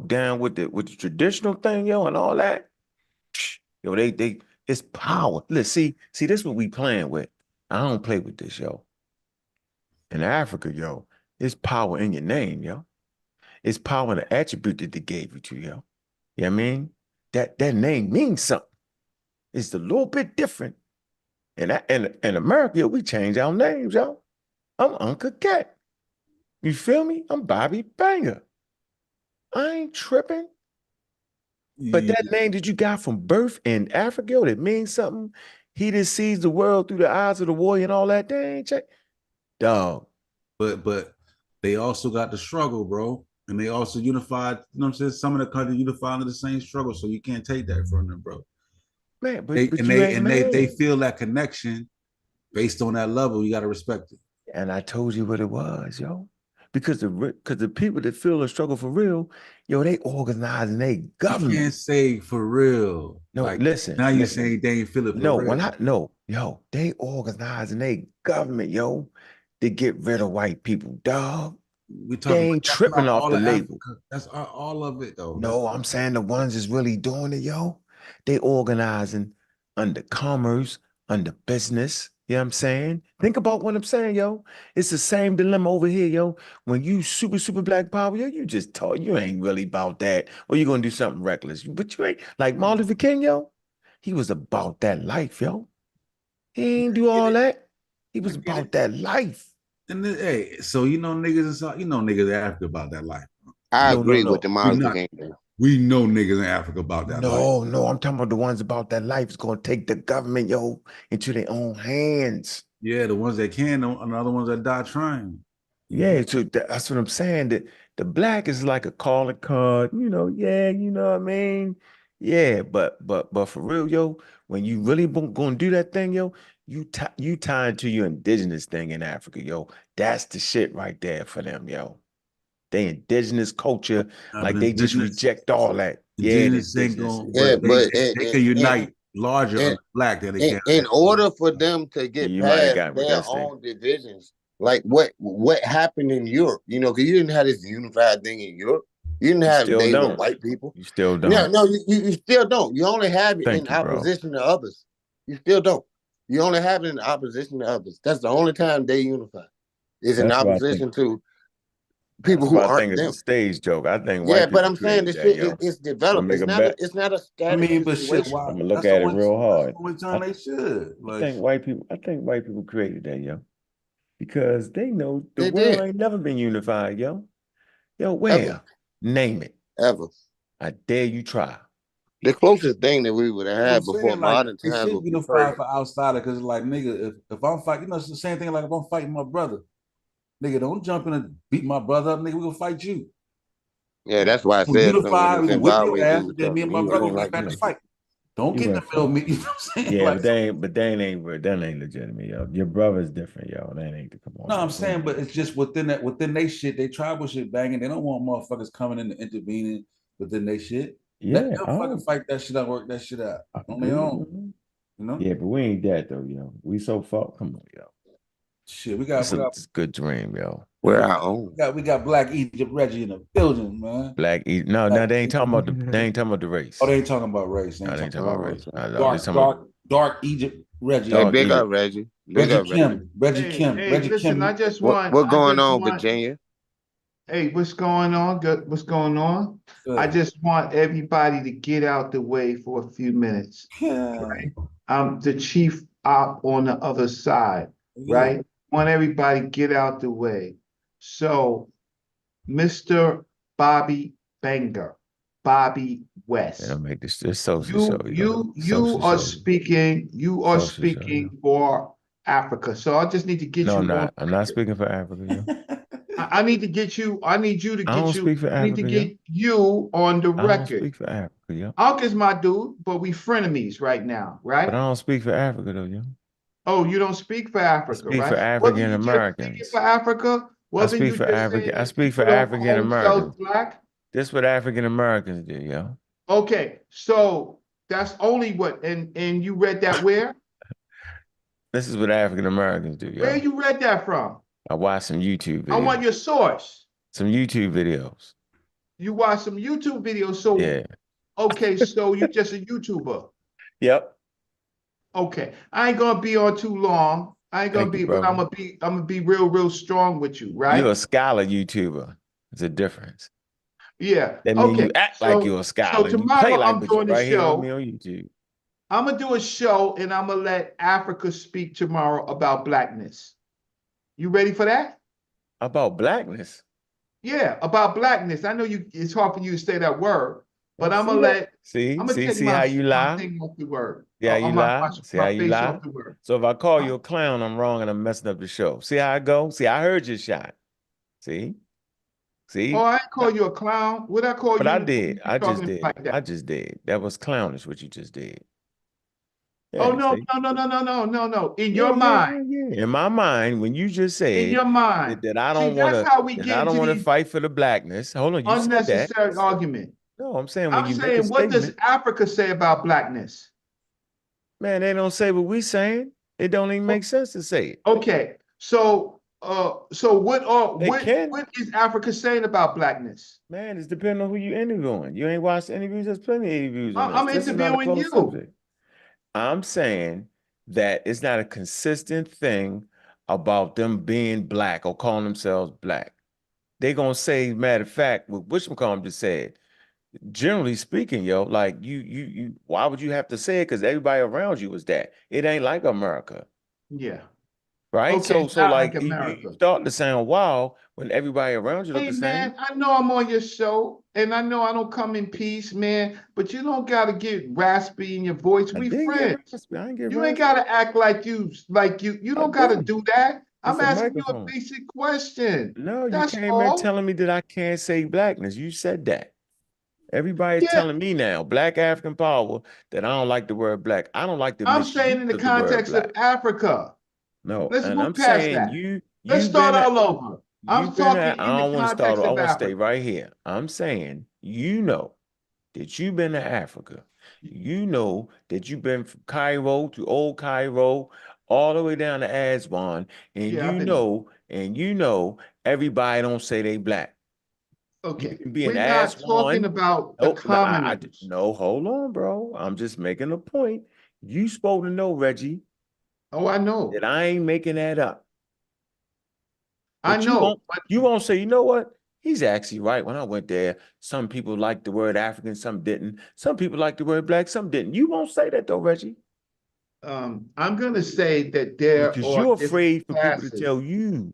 down with the traditional thing, yo, and all that, yo, they it's power. Let's see, this is what we playing with. I don't play with this, yo. In Africa, yo, it's power in your name, yo. It's power in the attribute that they gave you to, yo. You know what I mean? That name means something. It's a little bit different. And in America, we change our names, yo. I'm Uncle Cat. You feel me? I'm Bobby Banger. I ain't tripping. Yeah. But that name that you got from birth in Africa, yo, that means something. He that sees the world through the eyes of the warrior and all that, they ain't check. Dog. But they also got the struggle, bro. And they also unified, you know what I'm saying? Some of the country unified under the same struggle, so you can't take that from them, bro. Man, but they feel that connection based on that level. You got to respect it. And I told you what it was, yo. Because the people that feel the struggle for real, yo, they organize and they government. You can't say for real. No, like, listen. Now you're saying they ain't feel it for real. Yo, they organize and they government, yo, to get rid of white people, dog. They ain't tripping off the label. That's all of it, though. No, I'm saying the ones that's really doing it, yo. They organizing under commerce, under business. You know what I'm saying? Think about what I'm saying, yo. It's the same dilemma over here, yo. When you super black power, yo, you just talk. You ain't really about that. Or you gonna do something reckless. But you ain't like Martin Luther King, yo. He was about that life, yo. He ain't do all that. He was about that life. And then, hey, so niggas in Africa about that life. I agree with the Martin Luther King. We know niggas in Africa about that life. No, I'm talking about the ones about that life is gonna take the government, yo, into their own hands. Yeah, the ones that can, and the other ones that die trying. Yeah, so that's what I'm saying. That the black is like a calling card, you know what I mean? Yeah, but for real, yo, when you really gonna do that thing, yo, you tie into your indigenous thing in Africa, yo. That's the shit right there for them, yo. They indigenous culture, like they just reject all that. Indigenous they can unite larger black than they can. In order for them to get past their own divisions, like what happened in Europe, because you didn't have this unified thing in Europe. You didn't have native white people. You still don't. No, you still don't. You only have it in opposition to others. You still don't. You only have it in opposition to others. That's the only time they unify. Is in opposition to people who aren't them. It's a stage joke. I think. Yeah, but I'm saying this shit is developed. It's not a static. But shit, I'm gonna look at it real hard. Only time they should. I think white people created that, yo, because they know the world ain't never been unified, yo. Yo, where? Ever. Name it. Ever. I dare you try. The closest thing that we would have had before modern times. It should be the fight for outsider, because like nigga, if I'm fighting, it's the same thing. Like if I'm fighting my brother, nigga, don't jump in and beat my brother up, nigga. We gonna fight you. Yeah, that's why I We'll said something when unify, the we're gonna whip your Zimbabwe ass, dude was then me and talking. my He brother ain't gonna like get back to that. fight. Don't get in the middle of me. You know what I'm saying? Yeah, Like, but that ain't legitimate, yo. Your brother's different, yo. That ain't come on. no, I'm saying, but it's just within they shit, they tribal shit banging. They don't want motherfuckers coming in and intervening within they shit. Let them fucking fight that shit out, work that shit out on their own. You know? Yeah, but we ain't that though, yo. We so fuck. Come on, yo. Shit, we got it's a good dream, yo. We're our own. We got Black Egypt Reggie in the building, man. Black Egypt. No, they ain't talking about the race. Oh, they ain't talking about race. They ain't talking about race. Dark Egypt Reggie. Hey, big up Reggie. Big up Reggie Kim. Hey, listen, I just want. What's going on, Virginia? Hey, what's going on? Good. What's going on? Good. I just want everybody to get out the way for a few minutes. Right? I'm the chief op on the other side, right? Want everybody get out the way. So, Mr. Bobby Banger, Bobby West. They'll make this social show. You are speaking for Africa. So I just need to get you. No, I'm not. I'm not speaking for Africa. Yo. I need to get you. I need you to get I don't speak for Africa. I need to get you on the record. I don't speak for Africa, yo. Alka's my dude, but we frenemies right now, right? But I don't speak for Africa though, yo. Oh, you don't speak for Africa, I speak right? for African Americans. For Africa? I speak for African. I speak for African Americans. Black? This what African Americans do, yo. Okay, so that's only what, and you read that where? This is what African Americans do, yo. Where you read that from? I watched some YouTube videos. I want your source. Some YouTube videos. You watch some YouTube videos, so yeah. Okay, so you're just a YouTuber. Yep. Okay, I ain't gonna be on too long. I ain't gonna but I'm gonna be real strong with you, right? You're a scholar YouTuber. There's a difference. Yeah. That means you act like you're a scholar. So tomorrow like I'm doing a show. Here with me on YouTube. I'm gonna do a show and I'm gonna let Africa speak tomorrow about blackness. You ready for that? About blackness? Yeah, about blackness. I know it's hard for you to say that word, but I'm gonna let see how you lie. Off the word. Yeah, you lie. See how you lie. So if I call you a clown, I'm wrong and I'm messing up the show. See how I go? See, I heard your shot. See? Oh, I didn't call you a clown. What I call you? But I did. I just did. I just did. That was clownish what you just did. Yeah, oh no. In your mind. Yeah. In my mind, when you just said in your mind that I don't want to fight for the blackness. Hold on, you unnecessary said that. argument. No, I'm saying what does Africa say about blackness? Man, they don't say what we saying. It don't even make sense to say it. Okay, so what is Africa saying about blackness? Man, it's depending on who you interviewing. You ain't watched interviews. There's plenty of interviews. I'm interviewing you. Subject. I'm saying that it's not a consistent thing about them being black or calling themselves black. They're gonna say, matter of fact, what whatchamacallit just said. Generally speaking, yo, like you, why would you have to say it? Because everybody around you was that. It ain't like America. Yeah. Right. Okay, so like you start to sound wild when everybody around you look the same. Man, I know I'm on your show and I know I don't come in peace, man, but you don't gotta get raspy in your voice. We friends. You ain't gotta act like you don't gotta do that. I'm asking you a basic question. No, you came in telling me that I can't say blackness. You said that. Everybody's telling me now, Black African power, that I don't like the word black. I don't like the. I'm saying in the context of Africa. No, let's and move I'm past saying that. Let's start all over. I'm talking in the context of Africa. I want to stay right here. I'm saying, you know, that you've been to Africa. You know that you've been from Cairo to Old Cairo, all the way down to Aswan, and you know everybody don't say they black. Okay, we're not talking about the commoners. No, hold on, bro. I'm just making a point. You supposed to know, Reggie. Oh, I know. That I ain't making that up. But I know. You won't say, you know what? He's actually right. When I went there, some people liked the word African, some didn't. Some people liked the word black, some didn't. You won't say that though, Reggie. I'm going to say that there because you're afraid for people to tell you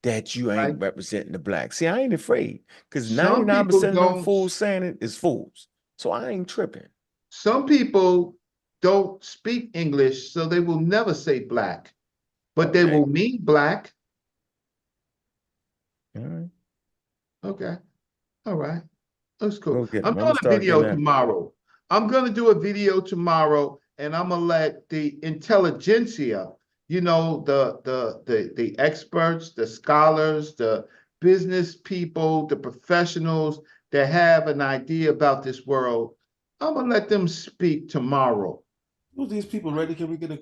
that you ain't representing the black. See, I ain't afraid because 99% of them fools saying it is fools. So I ain't tripping. Some people don't speak English, so they will never say black, but they will mean black. All right. Okay. All right. That's cool. Go get I'm them. I'm doing gonna a start video getting that. tomorrow. I'm going to do a video tomorrow, and I'm going to let the intelligentsia, you know, the experts, the scholars, the business people, the professionals that have an idea about this world, I'm going to let them speak tomorrow. Who's these people, Reggie? Can we get a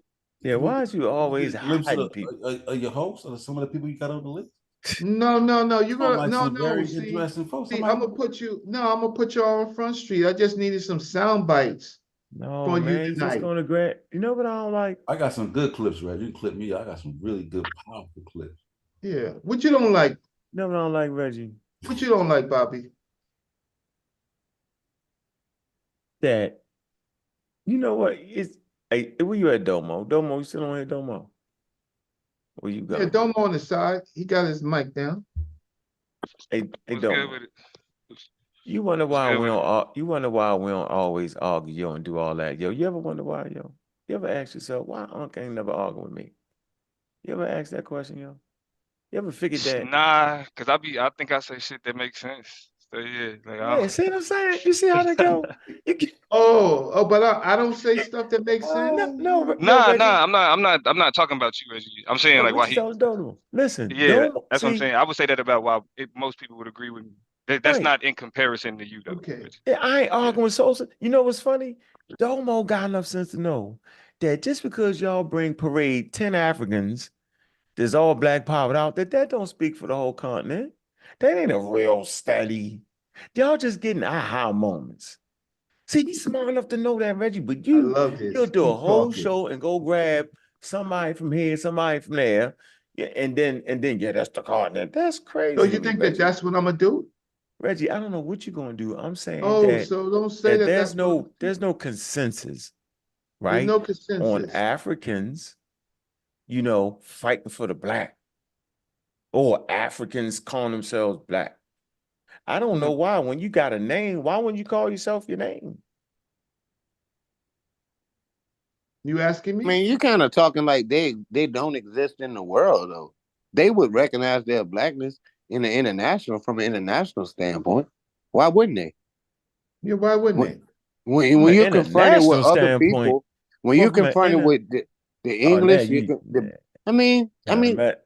why is you always hiding people? Your hosts or some of the people you got on the list? No, you're gonna like no, some very see, interesting folks. I'm gonna put you on Front Street. I just needed some sound bites for you man, tonight. just gonna grab. You know what I don't like? I got some good clips, Reggie. You can clip me. I got some really good, powerful clips. Yeah. What you don't like? No, I don't like Reggie. What you don't like, Bobby? That, you know what? It's hey, where you at, Domo? Domo, you still on here, Domo? Where you go? Yeah, Domo on the side. He got his mic down. Hey, What's Domo. good with it? You wonder why good we with don't? You wonder why we don't always argue, yo, and do all that, yo. You ever wonder why, yo? You ever ask yourself why Unc ain't never argue with me? You ever ask that question, yo? You ever figured that? Nah, cause I think I say shit that makes sense. So yeah, like Yeah, see what I'm saying? You see how that go? But I don't say stuff that makes sense. Nah, I'm not talking about you, Reggie. I'm saying like why he. Listen, Yeah, that's what I'm saying. I would say that about why most people would agree with me. That's Right. not in comparison to you, though. Okay. Yeah, I ain't arguing with Sosa. You know what's funny? Domo got enough sense to know that just because y'all bring parade 10 Africans, there's all black power out, that don't speak for the whole continent. That ain't a real study. Y'all just getting aha moments. See, he's smart enough to know that, Reggie, but I love this. you'll do a Keep whole talking. show and go grab somebody from here, somebody from there, yeah, and then yeah, that's the continent. That's crazy. So you think that that's what I'm gonna do? Reggie, I don't know what you're gonna do. I'm saying so don't say that. there's no consensus, right? There's no consensus on Africans, you know, fighting for the black, or Africans calling themselves black. I don't know why. When you got a name, why wouldn't you call yourself your name? You asking me? I mean, you kind of talking like they don't exist in the world, though. They would recognize their blackness in the international, from an international standpoint. Why wouldn't they? Yeah, why wouldn't they? When you're confronted with other people, when you're confronted with the English, I mean,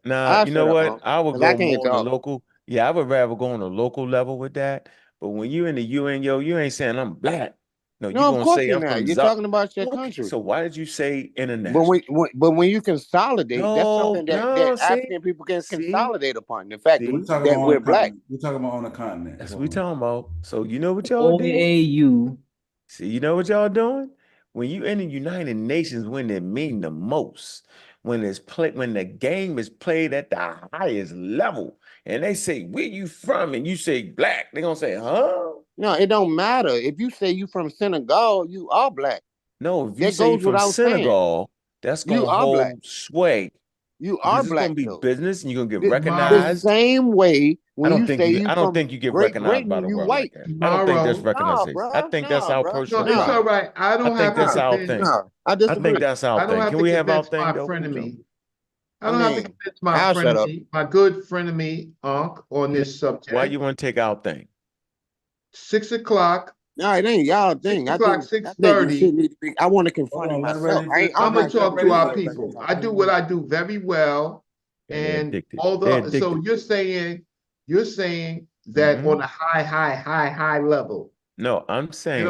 nah, you know what? I would go more on the talk. local. Yeah, I would rather go on a local level with that. But when you in the UN, yo, you ain't saying I'm black. No, you're of gonna course say you're I'm not. from You're talking about your Okay, country. so why did you say international? But when you consolidate, that's something that African people can consolidate upon. The fact that we're black. We're talking about on the continent. That's what we're talking about. So you know what y'all do? OAU. See, you know what y'all doing? When you in the United Nations, when it mean the most, when the game is played at the highest level, and they say, where you from? And you say black, they're gonna say, huh? No, it don't matter. If you say you from Senegal, you are black. No, if you say you from Senegal, that's gonna hold sway. You are black. It's gonna be business, and you're gonna get the recognized. same way when you say you I don't think you get recognized by the world like that. I don't think there's recognition. I think that's our personal No, it's pride. all right. I don't have that's to our convince. thing. I disagree. I think that's our thing. Can we have our thing, my though? frenemy. I don't have to convince my frenemy, my good frenemy, Unc, on this subject. Why you want to take our thing? 6 o'clock. No, it ain't y'all thing. 6 o'clock, 6:30. I want to confront it myself. I'm gonna talk to our people. I do what I do very well, and so you're saying that on a high level. No, I'm saying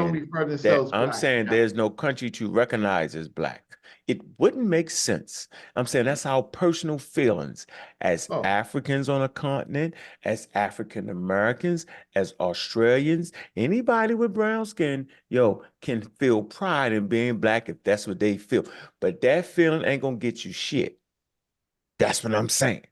there's no country to recognize as black. It wouldn't make sense. I'm saying that's our personal feelings as Africans on a continent, as African Americans, as Australians. Anybody with brown skin, can feel pride in being black if that's what they feel. But that feeling ain't gonna get you shit. That's what I'm saying.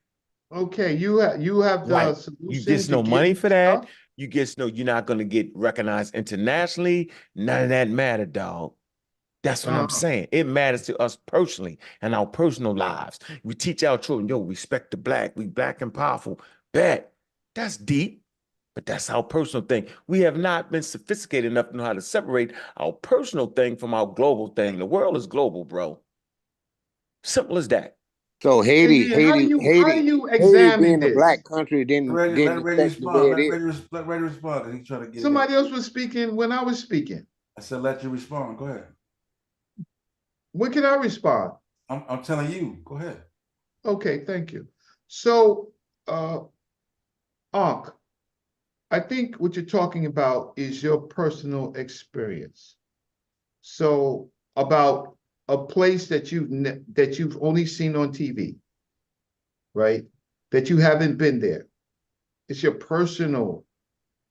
Okay, you have the solution. You get no money for that. You get you're not gonna get recognized internationally. None of that matter, dog. That's what I'm saying. It matters to us personally and our personal lives. We teach our children, respect the black. We black and powerful. Bet. That's deep, but that's our personal thing. We have not been sophisticated enough to know how to separate our personal thing from our global thing. The world is global, bro. Simple as that. So Haiti how do you examine being a this? black country didn't affect the way it is. Let Reggie respond. He's trying to get Somebody else was speaking when I was speaking. I said, let you respond. Go ahead. When can I respond? I'm telling you. Go ahead. Okay, thank you. So, Ankh, I think what you're talking about is your personal experience. So, about a place that you've only seen on TV, right? That you haven't been there. It's your personal,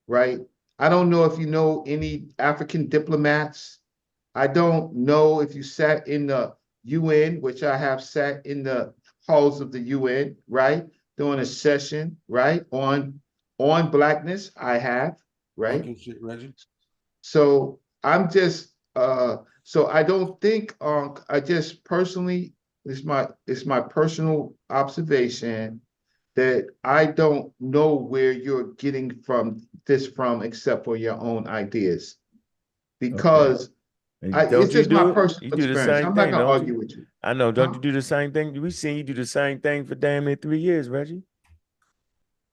right? I don't know if you know any African diplomats. I don't know if you sat in the UN, which I have sat in the halls of the UN, right? During a session, right? On blackness, I have, right? Talking shit, Reggie. So I'm just so I don't think I just personally, it's my personal observation that I don't know where you're getting this from except for your own ideas. Because it's just my personal experience. I'm not gonna argue with you. I know. Don't you do the same thing? We seen you do the same thing for damn near 3 years, Reggie.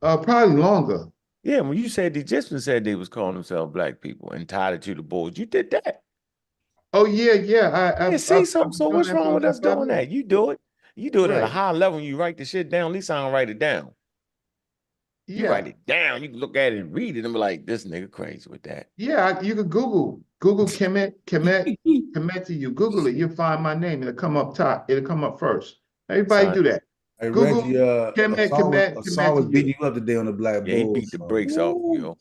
Probably longer. Yeah, when you said the Egyptians said they was calling themselves black people and tied it to the boards, you did that. Oh yeah. So what's wrong with us doing that? You do it. You do it at a high level. You write the shit down. At least I don't write it down. You write it down. You can look at it and read it and be like, this nigga crazy with that. Yeah, you could Google Kemet to you. Google it. You'll find my name. It'll come up top. It'll come up first. Everybody do that. Hey, Google Reggie, Kemet was beating you up today on the Black Bull. Yeah, he beat the brakes off you.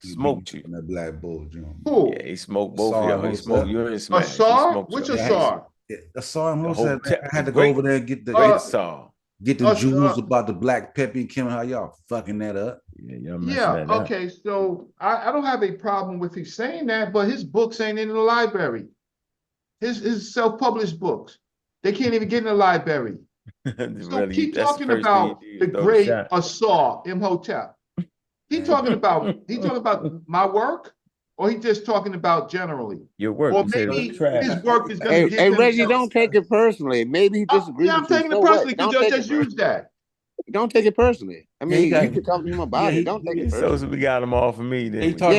Smoked you. On that Black Bull, John. Who? Yeah, he smoked both of y'all. He smoked you and Smash. Asar? Which Asar? Asar said I had to go over there and get the jewels about the black Peppy and Kim. How y'all fucking that up? Yeah, okay. So I don't have a problem with him saying that, but his books ain't in the library. His self-published books. They can't even get in the library. So keep talking about the great Asar Imhotep. He talking about my work, or he just talking about generally your work. Or maybe his work is going to get him. Reggie, don't take it personally. Maybe he disagrees. Yeah, I'm taking it personally because y'all just used that. Don't take it personally. I mean, you can talk to him about it. Don't take it personally. So we got him off of me. Then he talked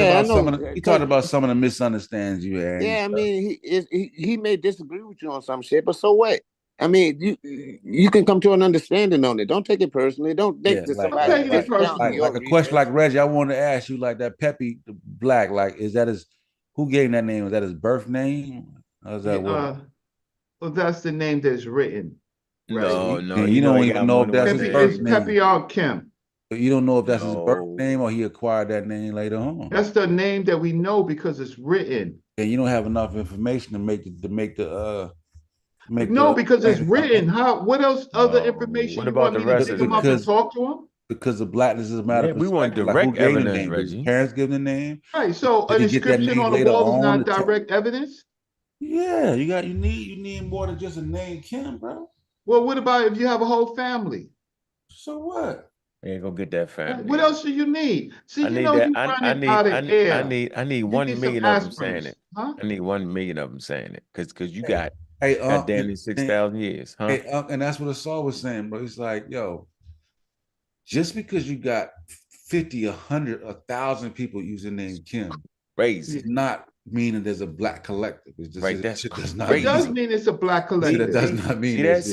about some of the misunderstandings you had. Yeah, I mean, he may disagree with you on some shit, but so what? I mean, you can come to an understanding on it. Don't take it personally. Don't take this like a question like Reggie. I want to ask you, like that Peppy the Black, like is that who gave him that name? Was that his birth name? How's that work? Well, that's the name that's written. No, you don't even know if that's his birth name. Peppy R. Kim. You don't know if that's his birth name or he acquired that name later on. That's the name that we know because it's written. And you don't have enough information to make the because it's written. What else other information what about you want me to pick him up and talk to him? Because the blackness is a matter of we want direct evidence, Reggie. His parents give the name. Right. So an inscription on the wall is not direct evidence? Yeah, you need more than just a name, Kim, bro. Well, what about if you have a whole family? So what? Yeah, go get that family. What else do you need? See, I need $1 million of them saying it. Huh? I need 1 million of them saying it because you got damn near 6,000 years, huh? And that's what Asar was saying, bro. It's like, yo, just because you got 50, 100, 1,000 people using the name Kim, crazy, it's not meaning there's a black collective. It's just right. That's it does mean it's a black collective. That does not mean that.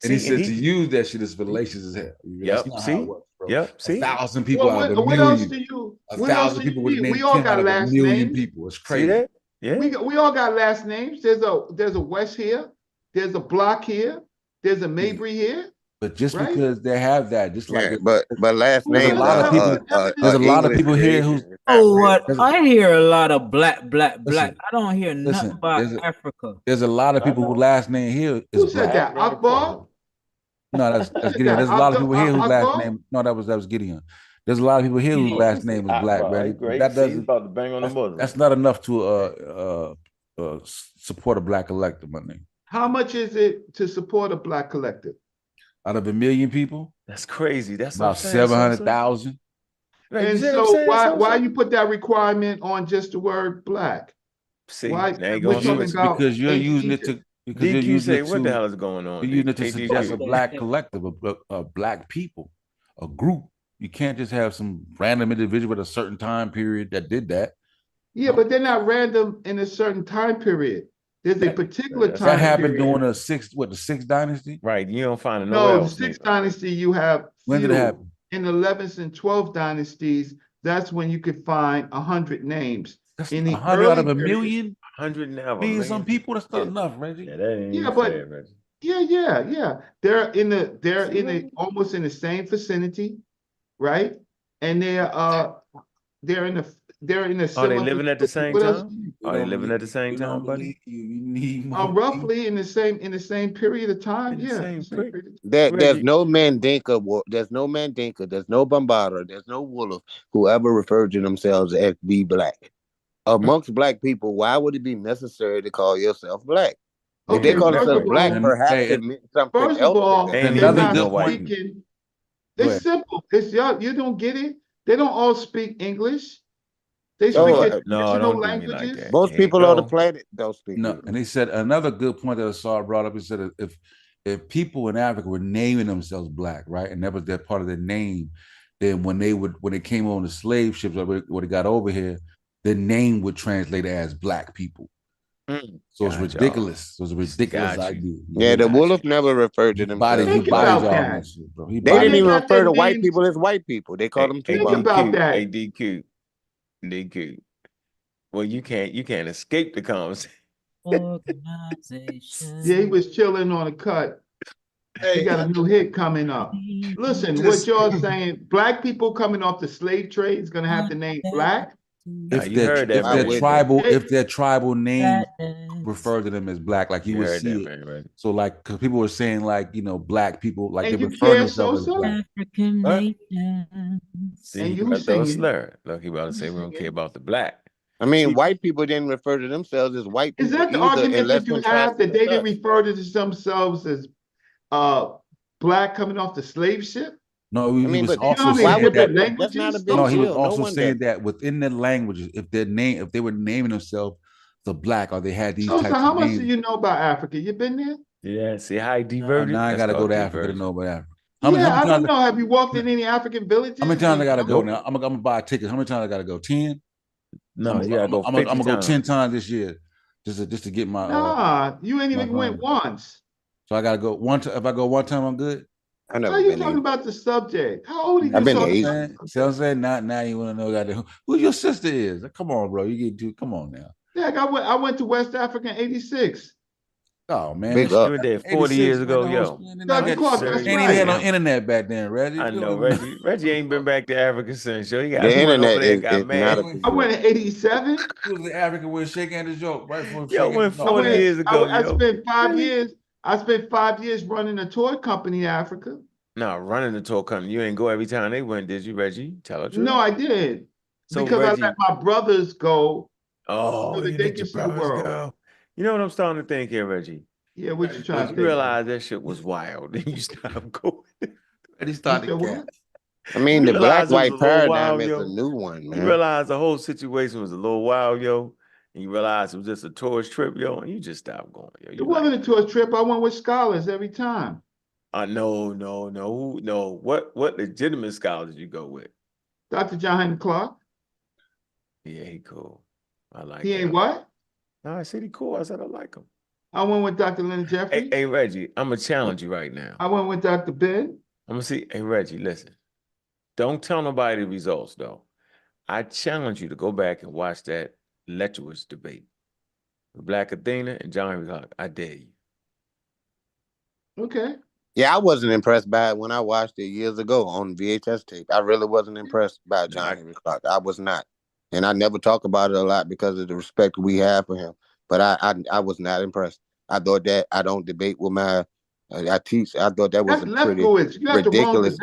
And he said to use that shit as fallacious as hell. Yep. See. Yep. See. 1,000 people out of a million. What else do you? 1,000 people with the name We all got last names. People. It's crazy. See that? Yeah. We all got last names. There's a West here. There's a Block here. There's a Mabry here. But just because they have that, just like but last name. There's a lot of people here who's. Oh, what I hear a lot of black. I don't hear nothing about Africa. There's a lot of people whose last name here is Who said that? Akbar? No, that's Gideon. There's a lot of people here whose last name. No, that was Gideon. There's a lot of people here whose last name is black, right? That doesn't. About to bang on the Muslim. That's not enough to support a black collective, my name. How much is it to support a black collective? Out of 1 million people, that's crazy. That's about 700,000. And so why you put that requirement on just the word black? See, why? Because you're using it to Because DQ say, what the hell is going on? You're using it to suggest a black collective, a black people, a group. You can't just have some random individual at a certain time period that did that. Yeah, but they're not random in a certain time period. There's a particular time that happened period. during the sixth dynasty. Right. You don't find it No, nowhere the else. sixth dynasty you have. When did it happen? In the 11th and 12th dynasties, that's when you could find 100 names. That's in the 100 out of a early period, million. 100 never. Million some people. That's not enough, Reggie. Yeah, that ain't Yeah, but fair, Reggie. yeah. They're in the almost in the same vicinity, right? And they're in a Are they living at the same time? Are they living at the same time, buddy? You need more. Roughly in the same period of time. There's no Mandinka, there's no Mandinka, there's no Bombada, there's no Wolof who ever referred to themselves as be black. Amongst black people, why would it be necessary to call yourself black? If they call themselves black, perhaps it meant something else. First of all, they're not speaking. speaking. It's simple. It's y'all. You don't get it. They don't all speak English. They speak traditional languages. Most people on the planet don't speak. No, and they said another good point that Asar brought up. He said if people in Africa were naming themselves black, right, and that was their part of their name, then when they came on the slave ships or when they got over here, the name would translate as black people. So it's ridiculous. So it's a ridiculous idea. Yeah, the Wolof never referred to themselves. He bodies all that shit, bro. They didn't even refer to white people as white people. They called them DQ. DQ. Well, you can't escape the conversation. Yeah, he was chilling on a cut. He got a new hit coming up. Listen, what y'all saying, black people coming off the slave trade is gonna have the name black. If their tribal name referred to them as black, like you would see it. Right? So like, because people were saying like, black people, like they refer to themselves as black. See, you got those slur. Look, he about to say we don't care about the black. I mean, white people didn't refer to themselves as white people. Is that the argument that you have that they didn't refer to themselves as black coming off the slave ship? No, he was also saying that within the languages, if they were naming themselves the black, or they had these types how of much names. do you know about Africa? You been there? Yeah, see how he diverted. Now I gotta go to Africa to know about Africa. I don't know. Have you walked in any African villages? How many times I gotta go now? I'm gonna buy a ticket. How many times I gotta go? 10? No, you gotta go. I'm gonna go 10 times this year, just to get my. Nah, you ain't even went once. So I gotta go one. If I go one time, I'm good. I never How you talking about the subject? How old are you? I've been talking to about? See what I'm saying? Now you want to know who your sister is. Come on, bro. You get to come on now. Yeah, I went to West Africa in '86. Oh man, you were there 40 years ago, yo. Ain't even had no internet back then, Reggie. I know, Reggie ain't been back to Africa since. Yo, he got the internet is mad. I went in '87. He was in Africa with Shake Hands joke right before. Yo, went 40 years ago. I spent 5 years. I spent 5 years running a toy company in Africa. No, running the toy company. You ain't go every time they went, did you, Reggie? Tell the truth. No, I did. So because Reggie, I let my brothers go. Oh, so that they can see the world. Go. You know what I'm starting to think here, Reggie? Yeah, what you trying to think? You realize that shit was wild, and you stopped going. And he started cat. I mean, the black-white paradigm is a new one, man. You realize the whole situation was a little wild, yo. And you realize it was just a tourist trip, yo, and you just stopped going, yo. It wasn't a tourist trip. I went with scholars every time. No. What legitimate scholars did you go with? Dr. John Clark. Yeah, he cool. I like he ain't what? No, I said he cool. I said I like him. I went with Dr. Leonard Jeffrey. Hey, Reggie, I'm going to challenge you right now. I went with Dr. Ben. I'm going to see. Hey, Reggie, listen. Don't tell nobody the results, though. I challenge you to go back and watch that lecherous debate with Black Athena and John Henry Clark. I dare you. Okay. Yeah, I wasn't impressed by it when I watched it years ago on VHS tape. I really wasn't impressed by John Henry Clark. I was not. And I never talk about it a lot because of the respect we have for him. But I was not impressed. I thought that I don't debate with my I teach. I thought that was pretty ridiculous.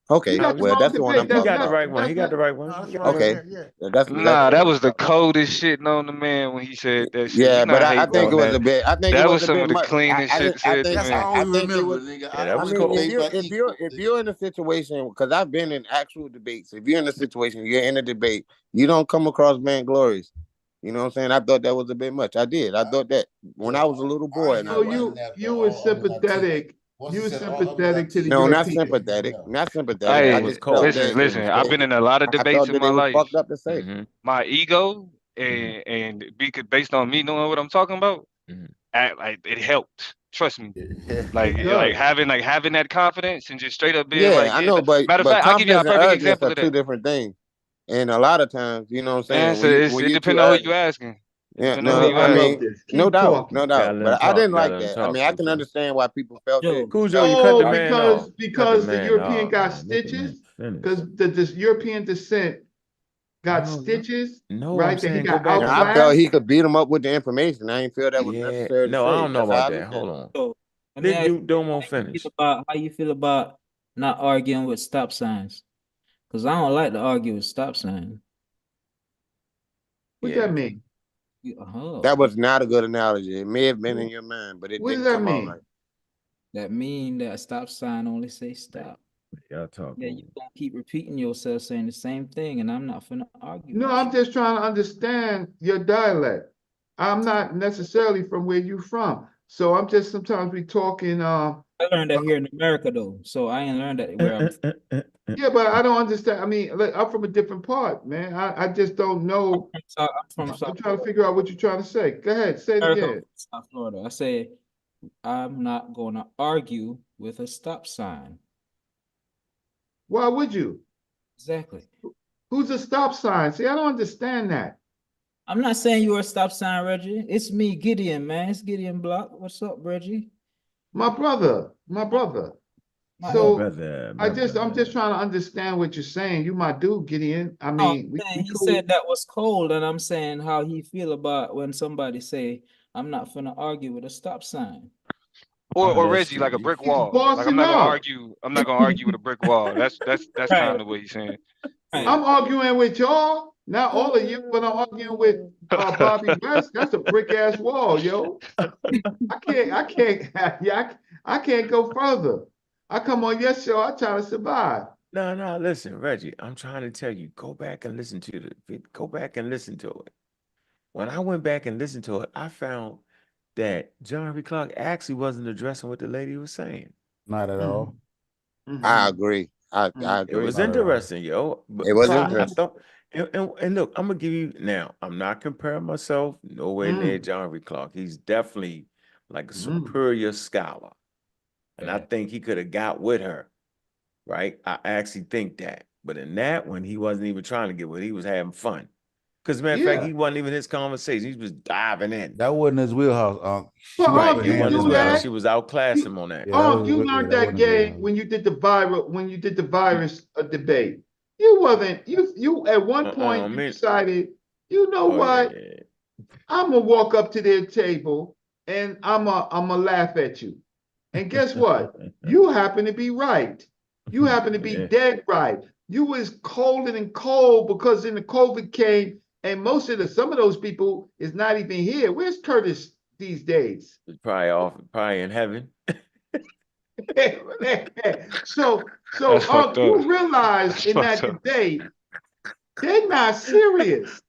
Okay, well, that's the one I'm talking about. He got the right one. He got the right one. Okay. That was the coldest shit known to man when he said that shit. Yeah, but I think it was a bit. I think that it was some of the much. cleanest shit said. That's all I remember. If you're in a situation, because I've been in actual debates. If you're in a situation, you're in a debate, you don't come across vainglorious. You know what I'm saying? I thought that was a bit much. I did. I thought that when I was a little boy. So you were sympathetic. You were sympathetic to the No, not Europeans. sympathetic. Not sympathetic. Hey, I just felt listen. I've been in a lot of I debates felt in that my it was life. fucked up to say. My ego and based on me knowing what I'm talking about, like it helped. Trust me. Like having that confidence and just straight up being like, I know, but matter of fact, I'll give you a confidence and perfect arrogance example are of two that. different things. And a lot of times, you know what I'm Man, saying? so When it you're too depends on who you arrogant. asking. Yeah, no, I mean, no doubt, no doubt. But I didn't like that. I mean, I can understand why people felt that. Cujo, you cut the man off. Because the European got stitches. Because this European descent got stitches, right? I'm That he saying go got back. I felt outclassed. he could beat him up with the information. I didn't feel that was necessary to No, say. I don't know That's how about I that. looked at Hold it. on. So let me ask you, Don't finish. how you feel about not arguing with stop signs? Because I don't like to argue with stop signs. What that mean? That was not a good analogy. It may have been in your mind, but it What does didn't that come out mean? right. That mean that a stop sign only say stop. Y'all talk. Yeah, you gonna keep repeating yourself saying the same thing, and I'm not finna argue. No, I'm just trying to understand your dialect. I'm not necessarily from where you from. So I'm just sometimes we talking I learned that here in America though, so I ain't learned that where I'm from. Yeah, but I don't understand. I mean, like, I'm from a different part, man. I just don't know. I'm from South I'm trying to figure out what you're trying to say. Go ahead, say it again. South Florida. I say I'm not gonna argue with a stop sign. Why would you? Exactly. Who's a stop sign? See, I don't understand that. I'm not saying you're a stop sign, Reggie. It's me, Gideon, man. It's Gideon Block. What's up, Reggie? My brother. So I'm just trying to understand what you're saying. You my dude, Gideon. I mean, he said that was cold, and I'm saying how he feel about when somebody say, I'm not finna argue with a stop sign. Or Reggie, like a brick wall. Like I'm not gonna argue. I'm not gonna argue with a brick wall. That's kind of what he's saying. I'm arguing with y'all, not all of you, but I'm arguing with Bobby West. That's a brick ass wall, yo. I can't go further. I come on your show, I try to survive. No, listen, Reggie, I'm trying to tell you, go back and listen to it. When I went back and listened to it, I found that John Henry Clark actually wasn't addressing what the lady was saying. Not at all. I agree. I agree. It was interesting, yo. It was interesting. And look, I'm gonna give you now. I'm not comparing myself nowhere near John Henry Clark. He's definitely like a superior scholar, and I think he could have got with her, right? I actually think that. But in that one, he wasn't even trying to get with. He was having fun. Because matter of fact, he wasn't even his conversation. He was diving in. That wasn't his wheelhouse. She was outclassing him on that. You learned that game when you did the virus debate. You wasn't you at one point you decided, you know what? I'm gonna walk up to their table and I'm gonna laugh at you. And guess what? You happen to be right. You happen to be dead right. You was colder than cold because then the COVID came. And some of those people is not even here. Where's Curtis these days? He's probably in heaven. So you realize in that debate, they're not serious.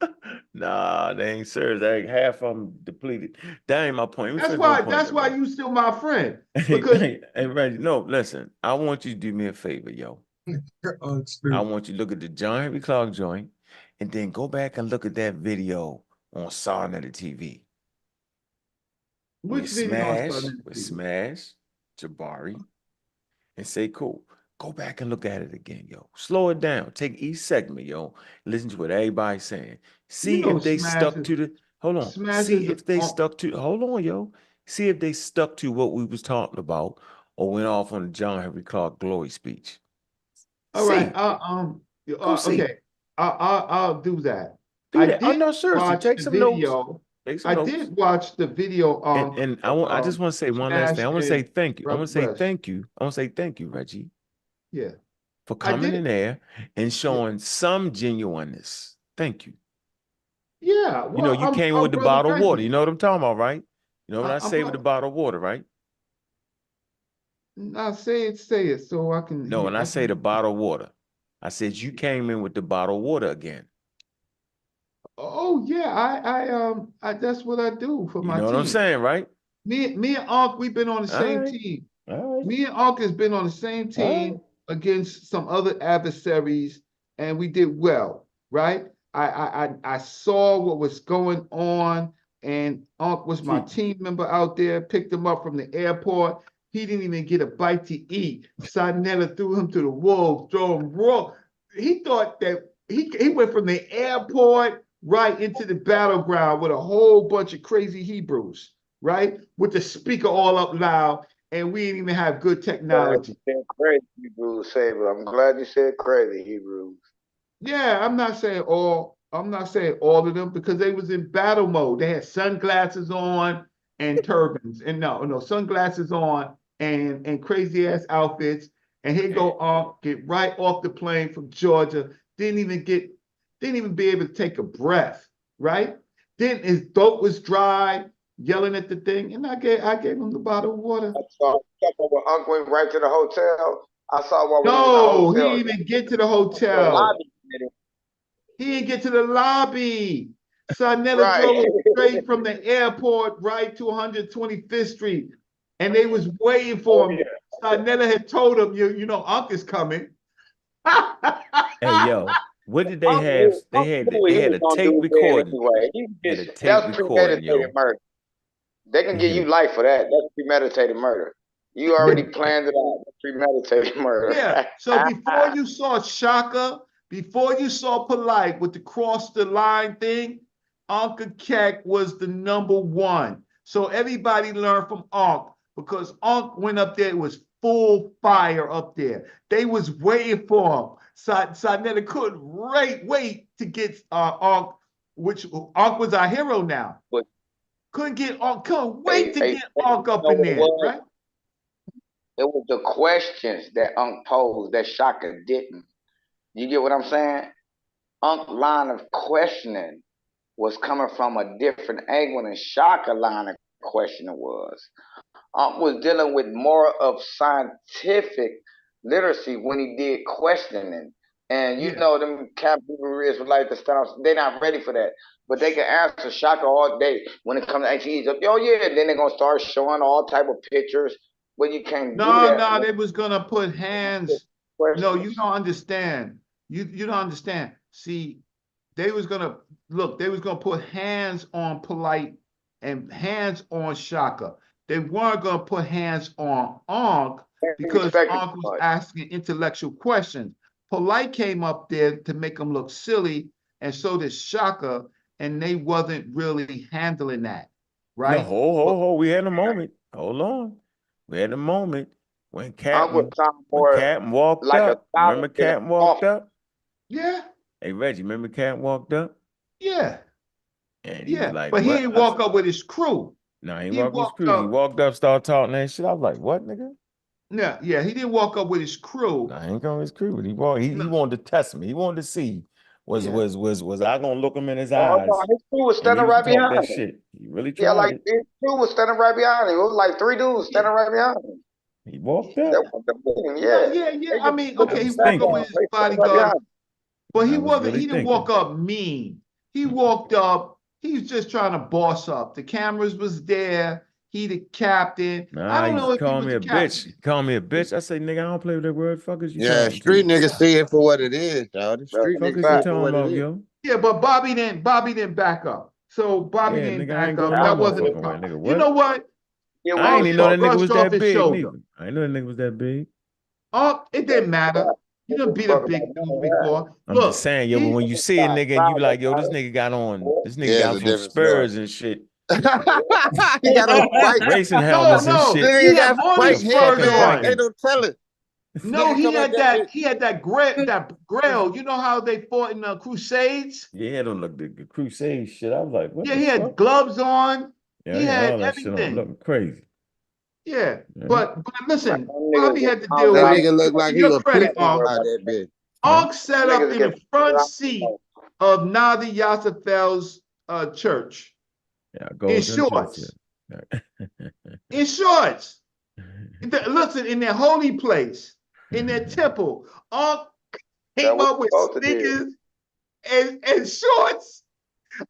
Nah, they ain't serious. Half of them depleted. That ain't my point. That's why you still my friend. Because hey, Reggie, no, listen. I want you to do me a favor, yo. I want you to look at the John Henry Clark joint. And then go back and look at that video on Sarnetta TV. Which video with Smash, Jabari, and say, cool. Go back and look at it again, yo. Slow it down. Take each segment, yo. Listen to what everybody's saying. See if they stuck to the, hold on. See if they stuck to, hold on, yo. See if they stuck to what we was talking about or went off on the John Henry Clark glory speech. All right. Okay. I'll do that. I did watch the video. I did watch the video. And I just want to say one last thing. I want to say thank you. I want to say thank you. I want to say thank you, Reggie. Yeah. For coming in there and showing some genuineness. Thank you. Yeah. Well, you know, you came with the bottled water. You know what I'm talking about, right? You know what I say with the bottled water, right? I say it so I can. No, when I say the bottled water, I said you came in with the bottled water again. Oh yeah, I that's what I do for You my know what I'm team. saying, right? Me and Unc, we've been on the All same right. team. All right. Me and Unc has been on the same team against some other adversaries, and we did well, right? I saw what was going on, and Unc was my team member out there, picked him up from the airport. He didn't even get a bite to eat. Sarnetta threw him to the wolves, throw him raw. He thought that he went from the airport right into the battleground with a whole bunch of crazy Hebrews, right? With the speaker all up loud, and we didn't even have good technology. Crazy Hebrews say, but I'm glad you said crazy Hebrews. Yeah, I'm not saying all of them because they was in battle mode. They had sunglasses on and turbans, and no sunglasses on and crazy ass outfits. And he'd go get right off the plane from Georgia. Didn't even be able to take a breath. Right? Then his throat was dry, yelling at the thing, and I gave him the bottle of water. I saw when Unc went right to the hotel. I saw while we No, was in the hotel. he didn't even get to the hotel. He didn't get to the lobby. Sarnetta drove straight from the airport right to 125th Street. And they was waiting for him. Sarnetta had told him, you know, Unc is coming. Hey, yo, what did they have? They had a tape recording. Anyway. That's premeditated murder. They can give you life for that. That's premeditated murder. You already planned it out. Premeditated murder. Yeah. So before you saw Shaka, before you saw Polite with the cross the line thing, Uncle Keck was the #1. So everybody learned from Unc because Unc went up there, it was full fire up there. They was waiting for him. Sarnetta couldn't wait to get Unc, which Unc was our hero now. Couldn't wait to get Unc up in there, right? It was the questions that Unc posed that Shaka didn't. You get what I'm saying? Unc's line of questioning was coming from a different angle than Shaka line of questioning was. Unc was dealing with more of scientific literacy when he did questioning. And you know them Hebrew Israelites, the stuff, they're not ready for that. But they can answer Shaka all day when it comes to ancient Egypt. Oh yeah, then they're gonna start showing all type of pictures. But you can't do that. No, they was gonna put hands. No, you don't understand. You don't understand. See, they was gonna put hands on Polite and hands on Shaka. They weren't gonna put hands on Ankh because Ankh was asking intellectual questions. Polite came up there to make them look silly, and so did Shaka, and they wasn't really handling that, right? No, hold. We had a moment. Hold on. We had a moment when Captain walked up. Remember Captain walked up? Yeah. Hey, Reggie, remember Captain walked up? Yeah. And he was like, but he didn't walk up with his crew. No, he walked with his crew. He walked up, started talking that shit. I was like, what, nigga? Yeah, he didn't walk up with his crew. No, he ain't going with his crew, but he wanted to test me. He wanted to see was I gonna look him in his eyes? His crew was standing right behind him. Shit. He really tried. Like his crew was standing right behind him. It was like 3 dudes standing right behind him. He walked up. Yeah. I mean, okay, he walked up with his bodyguard, but he didn't walk up mean. He walked up, he was just trying to boss up. The cameras was there. He the captain. I don't know if he was the captain. Call me a bitch. I say, nigga, I don't play with that word. Fuckers, you street niggas see it for what it is, dog. The street niggas see it for what it is. Yo. Yeah, but Bobby didn't back up. So Bobby didn't back up. That wasn't a problem. You know what? I ain't know that nigga was that big. I ain't know that nigga was that big. Oh, it didn't matter. You done beat a big dude before. I'm just saying, yo, but when you see a nigga and you be like, yo, this nigga got some Spurs and shit. He got on racing helmets and shit. He had on his Spurs on. They don't tell it. No, he had that grail. You know how they fought in the Crusades? Yeah, he had on the Crusade shit. I was like, what? Yeah, he had gloves on. Yeah, he had all that everything. shit on, looking crazy. Yeah, but listen, Bobby had to deal with that nigga look like he was credit. Ankh sat up in the front seat of Nadi Yassafel's church. Yeah, in shorts. In shorts. Listen, in their holy place, in their temple, Ankh came up with sneakers and shorts.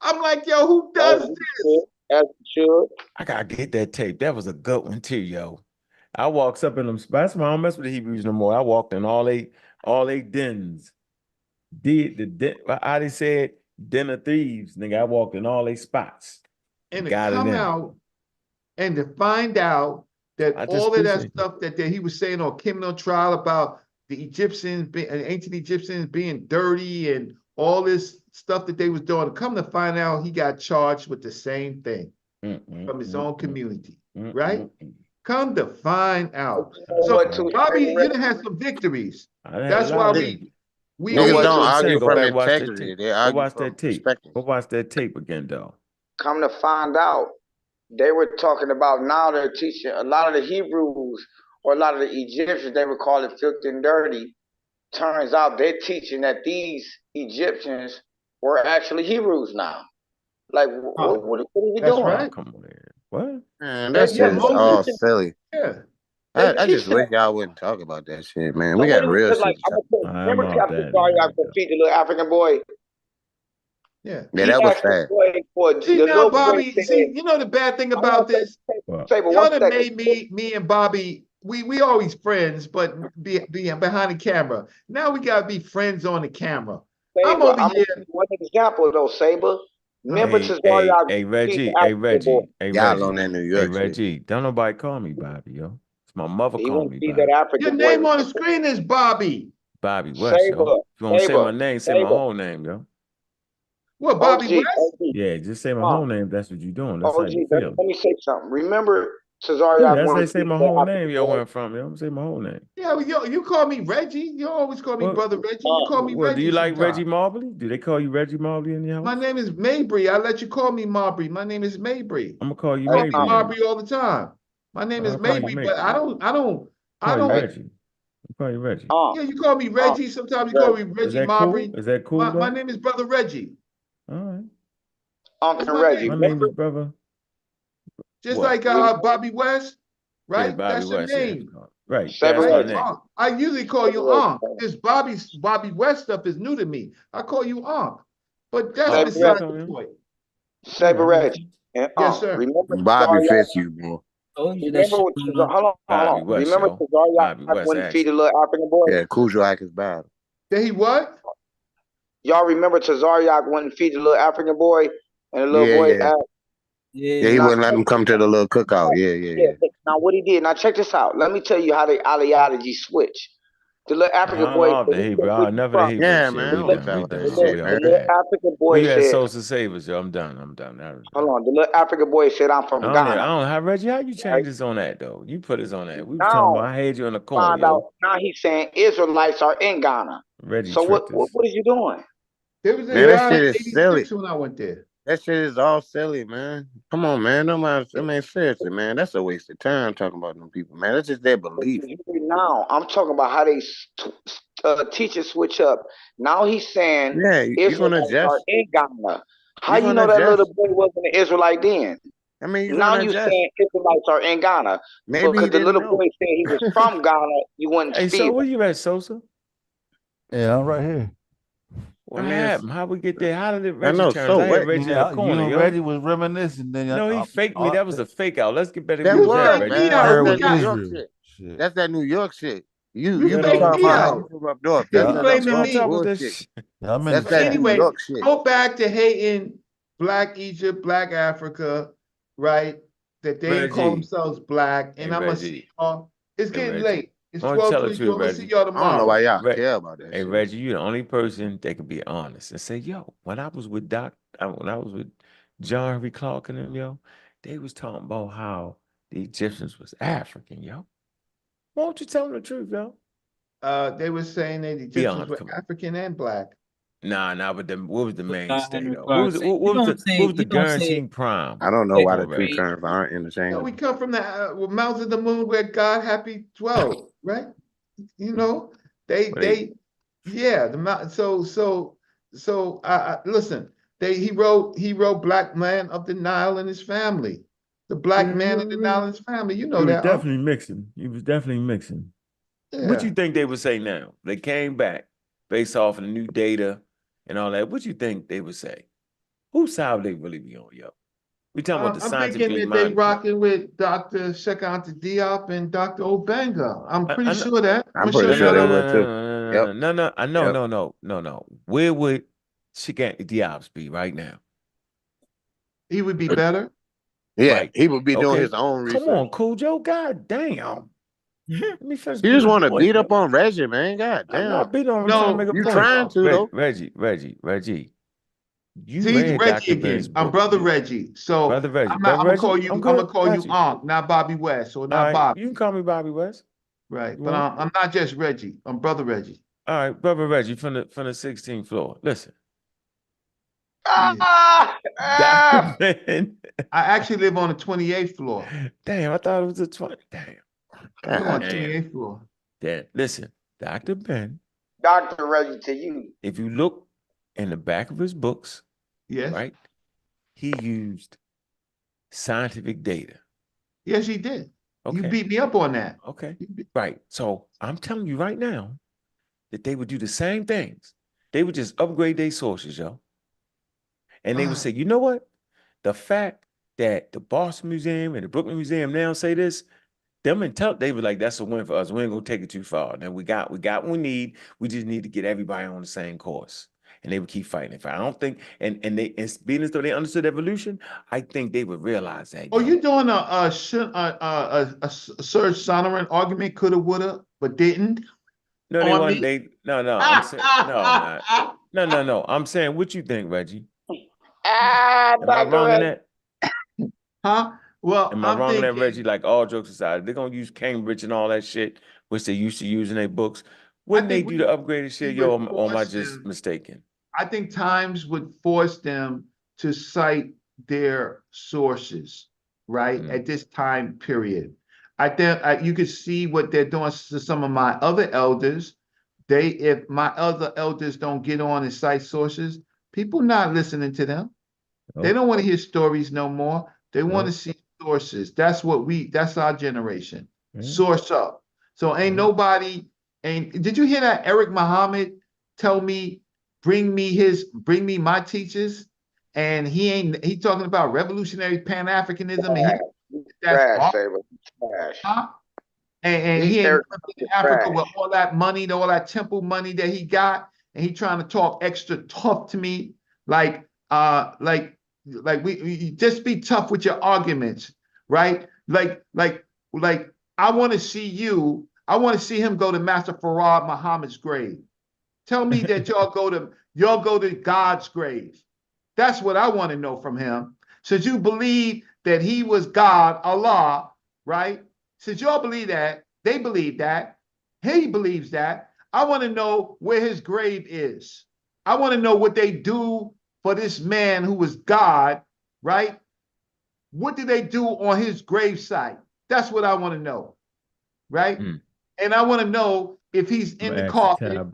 I'm like, yo, who does this? As sure. I gotta get that tape. That was a good one too, yo. I walks up in them spots. I don't mess with the Hebrews no more. I walked in all they dens. How they said den of thieves, nigga. I walked in all they spots. And to come out and to find out that all of that stuff that he was saying on criminal trial about the Egyptians, ancient Egyptians being dirty and all this stuff that they was doing, come to find out he got charged with the same thing from his own community, right? Come to find out. So Bobby, you done had some victories. That's why we niggas don't argue from integrity. They argue from perspective. Go watch that tape again, though. Come to find out, they were talking about now they're teaching a lot of the Hebrews or a lot of the Egyptians, they would call it filthy and dirty. Turns out they're teaching that these Egyptians were actually Hebrews now. Like, what are we doing? Right. Come on, man. What? Man, that shit is all silly. Yeah. I just wish y'all wouldn't talk about that shit, man. We got real shit. Remember Captain Zaryak could feed the little African boy? Yeah, that was fast. See now, Bobby. See, you know the bad thing about this. Y'all done made me and Bobby. We always friends, but be behind the camera. Now we gotta be friends on the camera. Saber, I'm over here. One example though, Saber. Remember hey Reggie, y'all on that New York. Hey Reggie, don't nobody call me Bobby, yo. It's my mother called me Bobby. Your name on the screen is Bobby. Bobby West, yo. If you want to say my name, say my whole name, yo. What, Bobby West? Yeah, just say my whole name. That's what you're doing. That's how you feel. Let me say something. Remember Cesariak? Yeah, say my whole name. Yo, where I'm from. Yo, say my whole name. Yeah, you call me Reggie. You always call me Brother Reggie. You call me Reggie. Do you like Reggie Marbley? Do they call you Reggie Marbley in your house? My name is Mabry. I let you call me Marbury. My name is Mabry. I'm gonna call you Mabry. Marbury all the time. My name is Mabry, but I don't. Reggie. I call you Reggie. Yeah, you call me Reggie. Sometimes you call me Reggie Marbury. Is that cool? My name is Brother Reggie. All right. Uncle Reggie. My name is brother. Just like Bobby West, right? Yeah, Bobby that's your West, name. Yeah. Right. That's my name. I usually call you Unc. This Bobby West stuff is new to me. I call you Unc. But that's beside the point. Saber Reggie. Yes, sir. Remember Bobby fits you, bro. Remember hold on. Remember Cesariak wouldn't feed the little African boy? Yeah, Kuzrak is bad. Did he what? Y'all remember Cesariak wouldn't feed the little African boy? And the little boy asked. Yeah, he wouldn't let him come to the little cookout. Yeah. Now what he did? Now check this out. Let me tell you how the ideology switch. The little African boy. Yeah, man. The little African boy said, SOSA savers, yo. I'm done. Hold on. The little African boy said, I'm from Ghana. I don't know how Reggie, how you change this on that though? You put us on that. We were talking about I had you in the corner. Yo. Now he's saying Israelites are in Ghana. Reggie, so what are you doing? There was that shit is silly. When I went there. That shit is all silly, man. Come on, man. Seriously, man. That's a waste of time talking about them people, man. That's just their belief. Now, I'm talking about how they teachers switch up. Now he's saying Israelites are in Ghana. How you know that little boy wasn't an Israelite then? I mean, now you're saying Israelites are in Ghana. Maybe because the little boy said he was from Ghana, you wouldn't Hey, so where you at, Sosa? Yeah, I'm right here. What happened? How we get there? How did it Reggie turn? So I had Reggie in the corner, yo. Reggie was reminiscing. Then he faked me. That was a fake out. Let's get better. That was, Reggie. man. That's that New York shit. That's that New York shit. You talking about from up north. That's blaming me. That's that New York shit. Go back to hating Black Egypt, Black Africa, right? That they call themselves Black. And I'm going to see y'all. It's getting late. It's 12:22. I'm going to see y'all tomorrow. I don't know why y'all care about that. Hey, shit. Reggie, you're the only person that can be honest and say, yo, when I was with John Henry Clark and them, yo, they was talking about how the Egyptians was African, yo. Why don't you tell them the truth, yo? They were saying that the Egyptians were African and Black. Nah, but what was the mainstay, though? What was the guaranteed prime? I don't know why the two terms aren't interchangeable. We come from the mouths of the moon where God happy dwell, right? You know, listen. He wrote Black Man of the Nile and his family. The Black Man of the Nile and his family. You know that. Definitely mixing. He was definitely mixing. Yeah. What you think they would say now? They came back based off of the new data and all that. What you think they would say? Whose side they really be on, yo? We talking about the I'm thinking scientifically that they minded. rocking with Dr. Shekanta Diop and Dr. Obenga. I'm pretty know. sure that. I'm pretty sure they would too. Yep. No. Where would Shekanta Diop be right now? He would be better. Yeah, Right. he would be doing his own research. Come on, Cool Joe. God damn. Let me finish. You just want to beat up on Reggie, man. God damn. I'm not beating on him. No, trying to make a you point. trying to though. Reggie. You See, read Reggie Dr. again. Ben's I'm book. Brother Reggie. So Brother Reggie. I'm gonna call you. I'm gonna call Got you Unc, not Bobby West, or not All right, Bobby. you can call me Bobby West. Right, You but want? I'm not just Reggie. I'm Brother Reggie. All right, Brother Reggie from the 16th floor. Listen. Dr. Ben. I actually live on the 28th floor. Damn, I thought it was the 20. Damn. I live on the 28th floor. Damn. Listen, Dr. Ben. Dr. Reggie to you. If you look in the back of his books, yes, right, he used scientific data. Yes, he did. Okay. You beat me up on that. Okay. Right. So I'm telling you right now that they would do the same things. They would just upgrade their sources, yo. And they would say, you know what? The fact that the Boston Museum and the Brooklyn Museum now say this, they were like, that's a win for us. We ain't gonna take it too far. Now we got what we need. We just need to get everybody on the same course. And they would keep fighting. If I don't think, and being as though they understood evolution, I think they would realize that. Oh, you doing a Serge Sonoran argument? Coulda, woulda, but didn't. No, they weren't. No. I'm saying, no, I'm not. No. I'm saying, what you think, Reggie? Am I wrong in that? Huh? Well, am I wrong in that, Reggie? Like, all jokes aside, they're gonna use Cambridge and all that shit, which they used to use in their books. Wouldn't they do the upgraded shit, yo? Or am I just mistaken? I think times would force them to cite their sources, right? At this time period. I think you could see what they're doing to some of my other elders. If my other elders don't get on and cite sources, people not listening to them. They don't want to hear stories no more. They want to see sources. That's our generation. Source up. So did you hear that Eric Muhammad tell me, bring me my teachers? And he talking about revolutionary Pan-Africanism. Trash. And he ain't in Africa with all that money, all that temple money that he got, and he trying to talk extra tough to me, like we just be tough with your arguments, right? Like I want to see him go to Master Farad Muhammad's grave. Tell me that y'all go to God's grave. That's what I want to know from him. Since you believe that he was God, Allah, right? Since y'all believe that, they believe that, he believes that, I want to know where his grave is. I want to know what they do for this man who was God, right? What did they do on his gravesite? That's what I want to know, right? And I want to know if he's in the coffin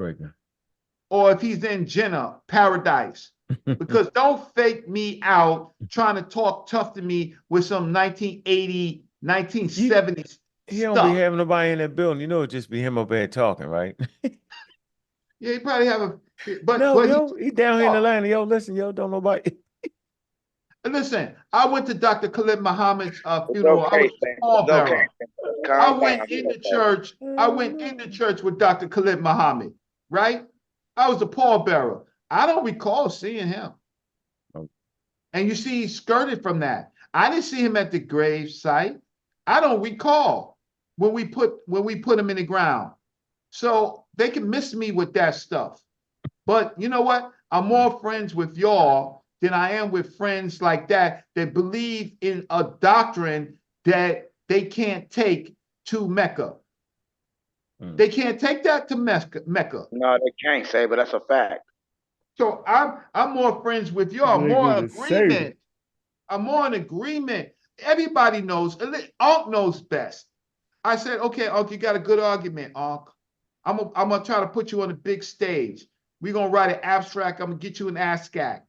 or if he's in Jannah, paradise. Because don't fake me out trying to talk tough to me with some 1980, 1970s He don't be having nobody in that building. You know, it just be him up there talking, right? Yeah, he probably have he down here in Atlanta. Yo, listen, don't nobody. Listen, I went to Dr. Khalid Muhammad's funeral. I was a pallbearer. I went in the church. I went in the church with Dr. Khalid Muhammad, right? I was a pallbearer. I don't recall seeing him. And you see, he skirted from that. I didn't see him at the grave site. I don't recall when we put him in the ground. So they can miss me with that stuff. But you know what? I'm more friends with y'all than I am with friends like that believe in a doctrine that they can't take to Mecca. They can't take that to Mecca. No, they can't say, but that's a fact. So I'm more friends with y'all, more agreement. I'm more in agreement. Everybody knows. Unc knows best. I said, okay, Unc, you got a good argument, Unc. I'm gonna try to put you on a big stage. We're gonna write an abstract. I'm gonna get you an ASCAC,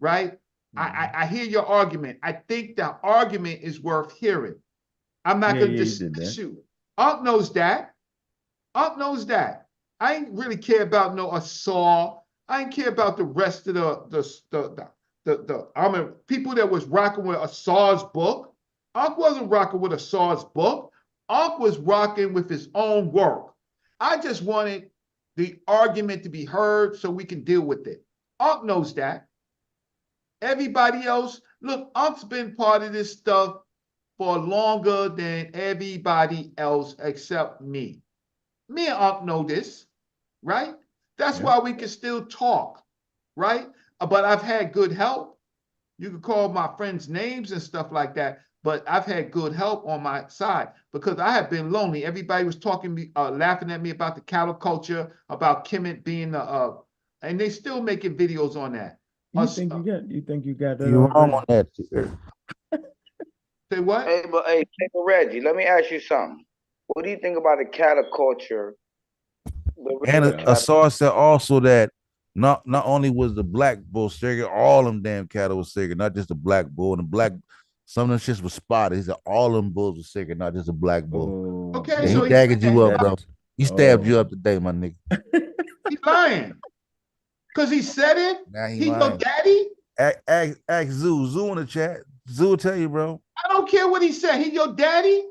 right? I hear your argument. I think the argument is worth hearing. I'm not gonna dismiss you. Unc knows that. Unc knows that. I ain't really care about a saw. I ain't care about the rest of people that was rocking with a SARS book. Unc wasn't rocking with a SARS book. Unc was rocking with his own work. I just wanted the argument to be heard so we can deal with it. Unc knows that. Everybody else, look, Unc's been part of this stuff for longer than everybody else except me. Me and Unc know this, right? That's why we can still talk, right? But I've had good help. You can call my friends names and stuff like that, but I've had good help on my side because I have been lonely. Everybody was laughing at me about the cattle culture, about Kemet being and they still making videos on that. You think you got that? You wrong on that. Say what? Hey, Reggie, let me ask you something. What do you think about the cattle culture? And a source said also that not only was the black bull sacred, all them damn cattle was sacred, not just the black bull. And the black, some of them shits was spotted. He said all them bulls were sacred, not just a black bull. Okay, and so he dagged you up, bro. He stabbed you up today, my nigga. He's lying. Because he said it? Now He your daddy? Ask Zoo in the chat. Zoo will tell you, bro. I don't care what he said. He your daddy?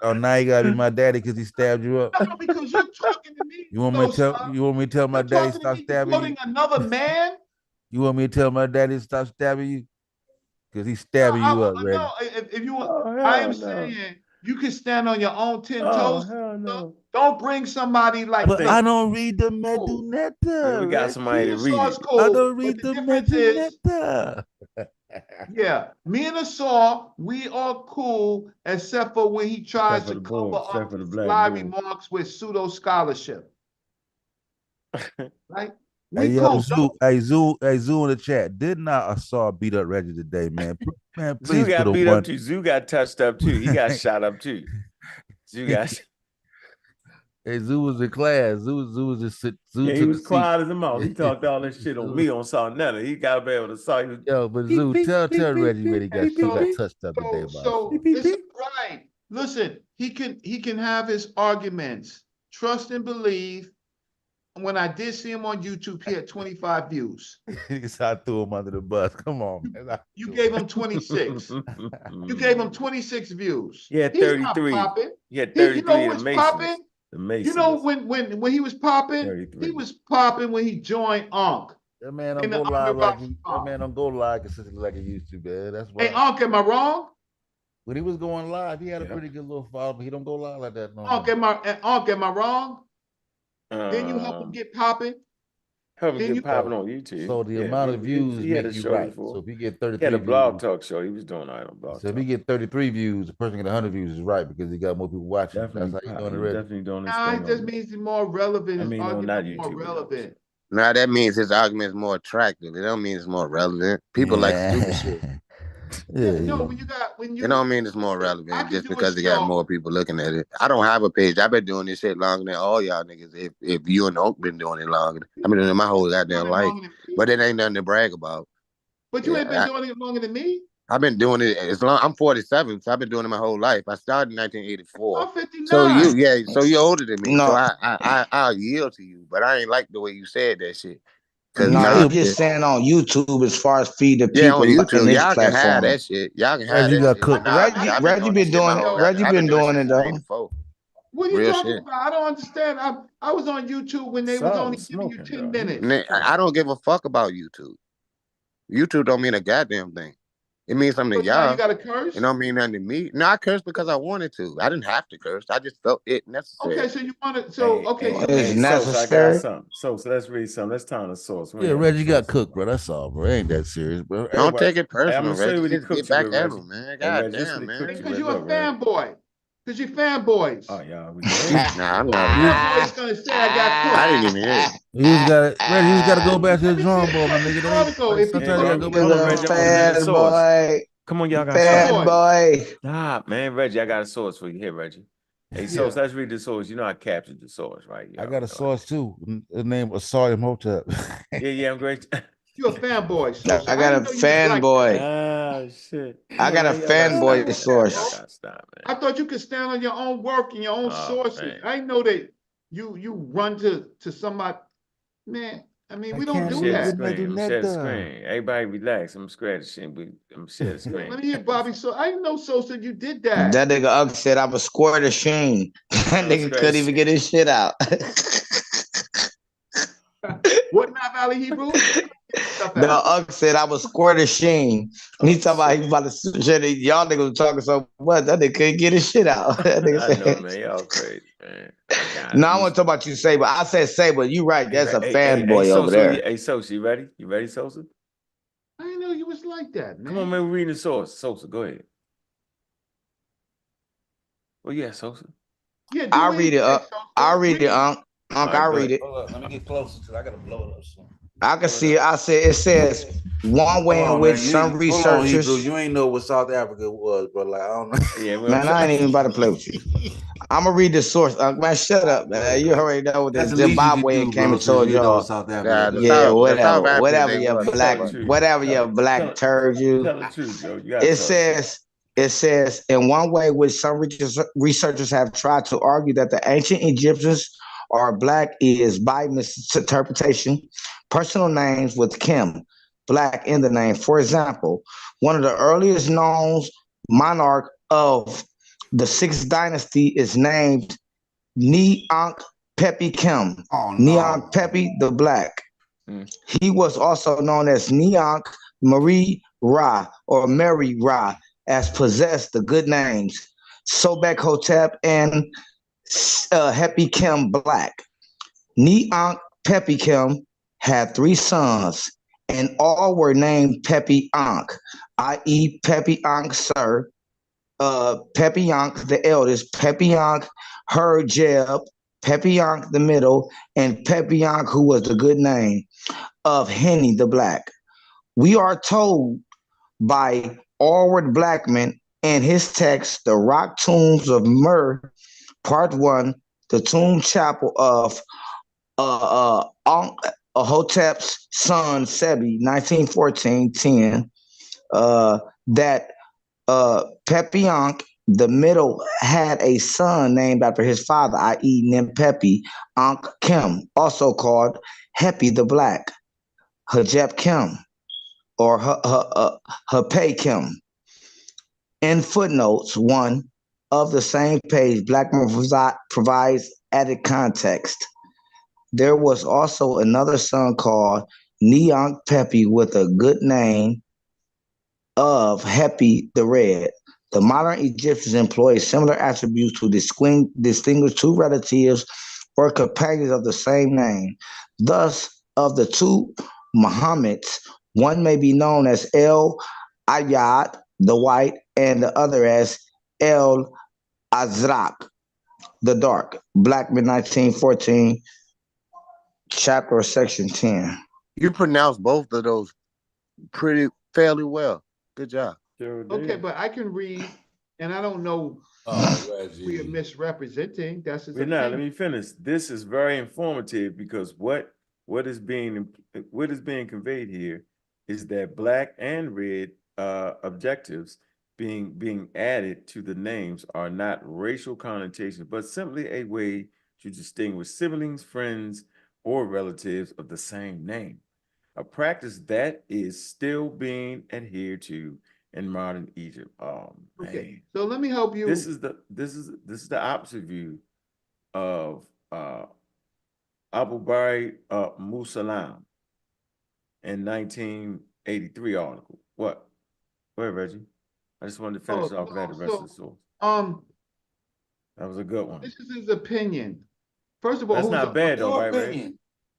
Oh, now you gotta be my daddy because he stabbed you up. No, because you're talking to me. You want me to tell my daddy to stop stabbing you? Another man? You want me to tell my daddy to stop stabbing you? Because he's stabbing you up, Reggie. No, if you want, I am saying you can stand on your own 10 toes. No. Don't bring somebody like. But I don't read the Medunetta. Yeah, we got somebody to read it. Cool, I don't read the Medunetta. Yeah, me and Asar, we are cool, except for when he tries to cover up his sly remarks with pseudo scholarship. Right? Hey, cool. Zoo in the chat. Did not Asar beat up Reggie today, man? Man, please. Zoo got beat up too. Zoo got touched up too. He got shot up too. Zoo got. Hey, Zoo was in class. Zoo was just sit. Zoo he was quiet as a mouse. He talked all this shit on me on Sarnetta. He got to be able to saw you. Yo, but Zoo, tell Reggie when he got touched up today, about. So this is right. Listen, he can have his arguments. Trust and believe. When I did see him on YouTube, he had 25 views. I threw him under the bus. Come on, man. You gave him 26. You gave him 26 views. Yeah, 33. Yeah, 33. You know what's popping? You know when he was popping? He was popping when he joined Unc. That man don't go live like consistently like he used to, man. That's why. Hey, Unc, am I wrong? When he was going live, he had a pretty good little follow, but he don't go live like that no more. Unc, am I wrong? Then you help him get popping. Help him get popping on YouTube. So the amount of views he had a make you show right. before. So if you get 33 he had a blog views, talk show. He was doing all right on blog. So if he get 33 views, the person get 100 views is right because he got more people watching. Definitely, that's how you doing it. Definitely doing this. It just means he's more relevant. I mean, no, not YouTube. More relevant. Now that means his argument is more attractive. It don't mean it's more relevant. People like stupid shit. No, it don't mean it's more relevant just because they got more people looking at it. I don't have a page. I've been doing this shit longer than all y'all niggas. If you and Oak been doing it longer, I've been doing it my whole goddamn life. But it ain't nothing to brag about. But you ain't been doing it longer than me. I've been doing it as long. I'm 47, so I've been doing it my whole life. I started in 1984. I'm 59. So you're older than me. No. So I'll yield to you. But I ain't like the way you said that shit. No, I'm just saying on YouTube as far as feed the people. Yeah, on YouTube, this y'all platform. can have that shit. Y'all can have that shit. Reggie been doing it. Reggie been doing it though. What are you talking about? I don't understand. I was on YouTube when they was only giving you 10 minutes. I don't give a fuck about YouTube. YouTube don't mean a goddamn thing. It means something to y'all. You got to curse? It don't mean nothing to me. No, I cursed because I wanted to. I didn't have to curse. I just felt it necessary. Okay, so you wanted it's necessary. So let's read something. Let's turn the source. Yeah, Reggie got cooked, bro. That's all, bro. Ain't that serious, bro. Don't take it personal, Reggie. Just get back at him, man. God damn, man. Because you're a fanboy. Because you're fanboys. Oh, yeah. Nah, I'm not. Fanboy's going to say I got cooked. I didn't even hear it. Reggie, you just got to go back to the drum board, my nigga. Sometimes you got to go back to the fanboy. Come on, y'all got fanboy. Stop, man. Reggie, I got a source for you. Here, Reggie. Hey, source, let's read the source. You know I captured the source, right? I got a source too. The name was Sorry Motep. Yeah, I'm great. You're a fanboy. So I got a fanboy. Oh, shit. I got a fanboy source. Stop, man. I thought you could stand on your own work and your own sources. Man. I didn't know that you run to somebody. Man, I mean, we don't do that. I'm share the screen. Everybody relax. I'm share the screen. I'm share the screen. Let me hear Bobby. So I didn't know Sosa, you did that. That nigga Ugg said I'm a square the sheen. That nigga couldn't even get his shit out. What now, Valley Hebrew? No, Ugg said I was square the sheen. And he talking about he about to shit. Y'all niggas was talking so much that nigga couldn't get his shit out. That nigga I know, man. Y'all crazy, man. No, I want to talk about you, Saber. I said Saber. You right. That's a fanboy over Sosa, there. Hey, Sosa, you ready? You ready, Sosa? I didn't know you was like that, man. Come on, man. We're reading the source. Sosa, go ahead. Well, yeah, Sosa. Yeah, I'll read it up. I'll read it, Unc. I'll read it. Hold up, let me get closer to it. I gotta blow it up soon. I can see it. I said it says one way in which some researchers. Hebrew, you ain't know what South Africa was, bro. Like I don't know. Yeah, man, I ain't even about to play with you. I'm gonna read the source. Man, shut up, man. You already know what the Zimbabwe came and told y'all. South Africa. Yeah, whatever you black turd you. Tell the truth, Joe. It says in one way which some researchers have tried to argue that the ancient Egyptians are black is by misinterpretation personal names with Kim, black in the name. For example, one of the earliest known monarch of the sixth dynasty is named Neonk Pepi Kim. Neonk Pepi the Black. He was also known as Neonk Marie Ra or Mary Ra, as possessed the good names Sobek Hotep and Hepi Kim Black. Neonk Pepi Kim had 3 sons, and all were named Pepi Ankh, i.e. Pepi Ankh Sir, Pepi Ankh the eldest, Pepi Ankh Her Jeb, Pepi Ankh the middle, and Pepi Ankh, who was the good name of Henny the Black. We are told by Orward Blackman in his text, The Rock Tombs of Mur, Part 1, the Tomb Chapel of Hotep's son Sebi, 1914-10, that Pepi Ankh, the middle, had a son named after his father, i.e. Nimpepi Ankh Kim, also called Hepi the Black, Hajep Kim, or Hapei Kim. In footnotes 1 of the same page, Blackman provides added context. There was also another son called Neonk Pepi with a good name of Hepi the Red. The modern Egyptians employ similar attributes to distinguish 2 relatives or companions of the same name. Thus, of the 2 Muhammads, one may be known as El Ayad, the white, and the other as El Azraq, the dark. Blackman, 1914, chapter or section 10. You pronounced both of those fairly well. Good job. Okay, but I can read, and I don't know we are misrepresenting. That's his opinion. Let me finish. This is very informative because what is being conveyed here is that black and red objectives being added to the names are not racial connotations, but simply a way to distinguish siblings, friends, or relatives of the same name. A practice that is still being adhered to in modern Egypt. Oh man. Okay, so let me help you. This is the opposite view of Abu Bari Musalam in 1983 article. What? Go ahead, Reggie. I just wanted to finish off that the rest of the source. That was a good one. This is his opinion. First of all, that's not bad though, right, Reggie?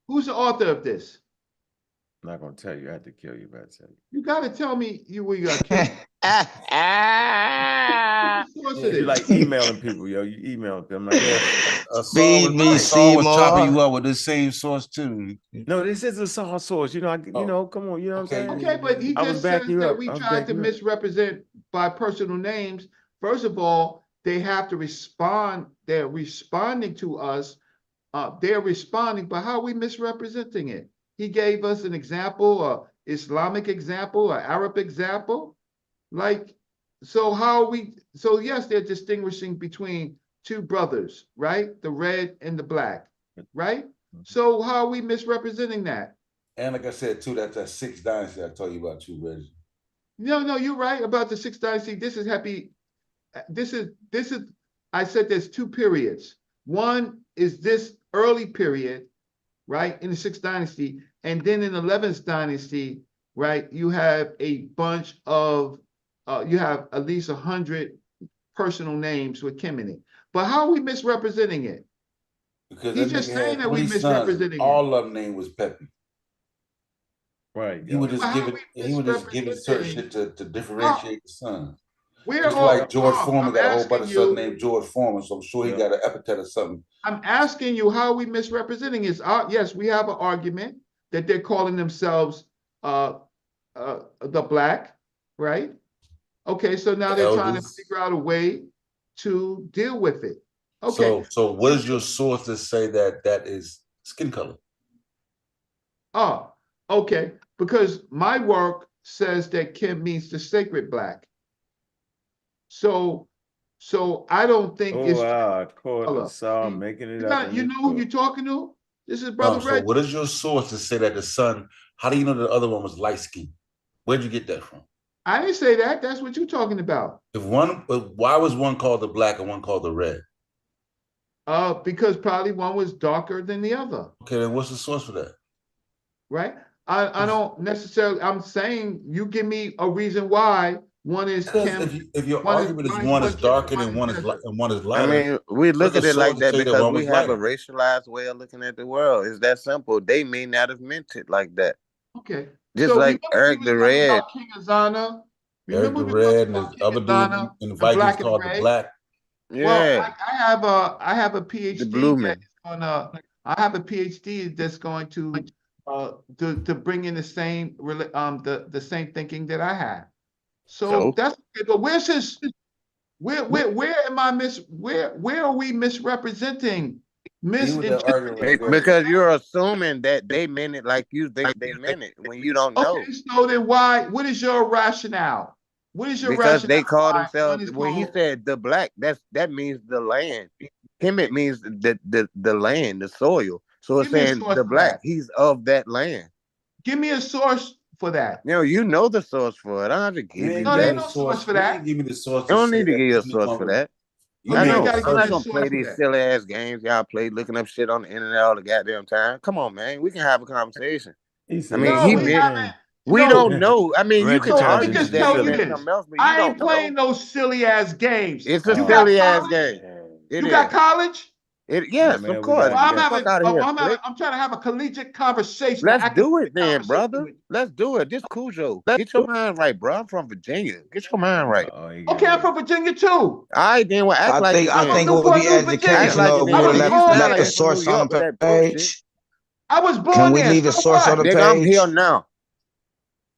Who's the author of this? I'm not gonna tell you. I had to kill you, but I tell you. You gotta tell me where you got killed. You like emailing people, yo. You email them like Feed me, Saul was chopping you up with the same source too. No, this is a source. You know, come on, you know what I'm saying? Okay, but he just says that we tried to misrepresent by personal names. First of all, they have to respond. They're responding to us. They're responding, but how are we misrepresenting it? He gave us an example, an Islamic example, an Arab example. So how are we? So yes, they're distinguishing between 2 brothers, right? The red and the black, right? So how are we misrepresenting that? And like I said too, that's that sixth dynasty I told you about too, Reggie. No, you're right about the sixth dynasty. This is happy. This is. I said there's two periods. One is this early period, right, in the sixth dynasty, and then in the 11th dynasty, right, you have a bunch of, you have at least 100 personal names with Kim in it. But how are we misrepresenting it? Because he's just saying that we misrepresenting it. All of them name was Pepe. Right. He would just give it. He would just give it certain shit to differentiate the sons. Just like George Foreman got a whole bunch of son named George Foreman, so I'm sure he got an epithet or something. I'm asking you, how are we misrepresenting it? Yes, we have an argument that they're calling themselves the black, right? Okay, so now they're trying to figure out a way to deal with it. Okay. So what is your source to say that that is skin color? Oh, okay. Because my work says that Kim means the sacred black. So I don't think it's. I caught the saw making it up. You know who you're talking to? This is Brother Reggie. So what is your source to say that the son? How do you know the other one was light skinned? Where'd you get that from? I didn't say that. That's what you're talking about. Why was one called the black and one called the red? Because probably one was darker than the other. Okay, then what's the source for that? Right? I don't necessarily. I'm saying you give me a reason why one is Kim. If your argument is one is darker and one is lighter. I mean, we look at it like that because we have a racialized way of looking at the world. It's that simple. They may not have meant it like that. Okay. Just so like Eric the Red. King Azana. Eric the Red and the other dude in the Vikings called the Black. Yeah. Well, I have a PhD. The blue man. I have a PhD that's going to bring in the same the same thinking that I have. So that's okay. But where's his? Where am I where are we misrepresenting? Because you're assuming that they meant it like you think they meant it when you don't know. Okay, so then why? What is your rationale? What is your because rationale? They call themselves when he said the black, that means the land. Him, it means the land, the soil. So it's saying the black, he's of that land. Give me a source for that. You know the source for it. I don't have to give you that. There's no source for that. Give me the source. I don't need to give you a source for that. I know. I'm not gonna play these silly ass games y'all play, looking up shit on the internet all the goddamn time. Come on, man. We can have a conversation. We don't know. I mean, you can argue just tell you this. I ain't playing those silly ass games. It's a silly ass game. You got college? Yes, of course. Well, I'm trying to have a collegiate conversation. Let's do it then, brother. Let's do it. This Cujo. Get your mind right, bro. I'm from Virginia. Get your mind right. Okay, I'm from Virginia too. All right, then we'll act like I think it would be educational if we would have left the source on the page. I was born Can we leave the source on the page? I'm here now.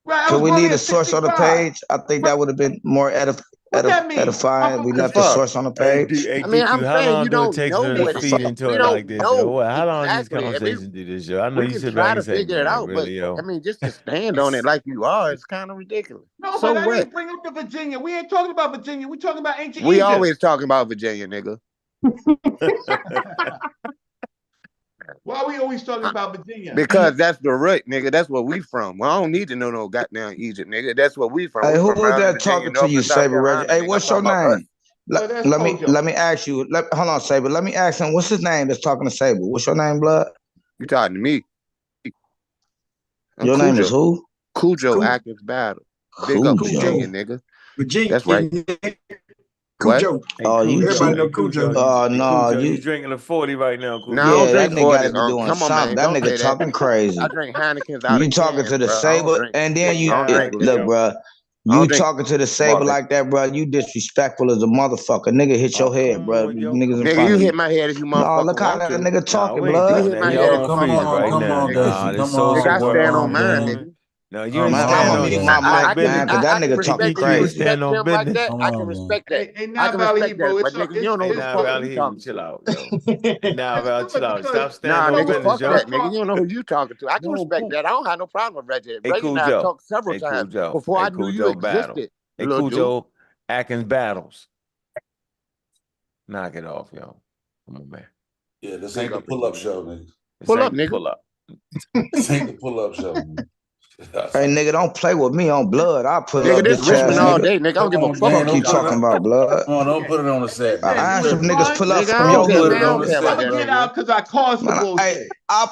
Right, can we leave the source on the page? I think that would have been more edifying. We left the source on the page. I'm saying you don't know what feed into it like this. How long these conversations do this, yo? I know you should try to figure it out, but I mean, just to stand on it like you are, it's kind of ridiculous. No, but I didn't bring up the Virginia. We ain't talking about Virginia. We talking about ancient We Egypt. always talking about Virginia, nigga. Why are we always talking about Virginia? Because that's the root, nigga. That's where we from. Well, I don't need to know no goddamn Egypt, nigga. That's where we from. Hey, who was that talking to you, Saber Reggie? Hey, what's your name? Let me ask you. Hold on, Saber. Let me ask him. What's his name that's talking to Saber? What's your name, blood? You talking to me? Your name is who? Cujo Atkins Battle. Big up Virginia, nigga. Virginia. That's right. Cujo. Oh, you know Cujo. Oh no, you drinking a 40 right now, Cujo. No, that nigga gotta be doing something. That nigga talking crazy. I drink Heineken's out. You talking to the Saber, and then you look, bro. You talking to the Saber like that, bro? You disrespectful as a motherfucker. Nigga hit your head, bro. Nigga, you hit my head if you motherfucker. No, look how that nigga talking, You blood. hit my head. Come on, nigga. I stand on mine, nigga. No, you ain't stand on my mic, man, because that nigga talking crazy. Stand on business. I can respect that. I can respect that, but nigga, you don't know who the fuck you talking to. Chill out, yo. Nah, Val, chill out. Stop standing on nigga, business, yo. that, nigga. You don't know who you talking to. I can respect that. I don't have no problem with Reggie. Reggie and I talked several times before I knew you existed. Hey, Cujo Atkins Battles. Knock it off, yo. Come on, man. Yeah, this ain't a pull-up show, nigga. Pull up, nigga. Pull up. This ain't the pull-up show. Hey, nigga, don't play with me on blood. I'll put Nigga, up this bitch ass Richmond all nigga. day, nigga. I don't give a fuck. Fuck you talking about, blood. Come on, don't put it on the set. I had some niggas pull up Nigga, from I your don't care, hood. man. I don't care about that. Get out because I caused the bullshit. Hey, I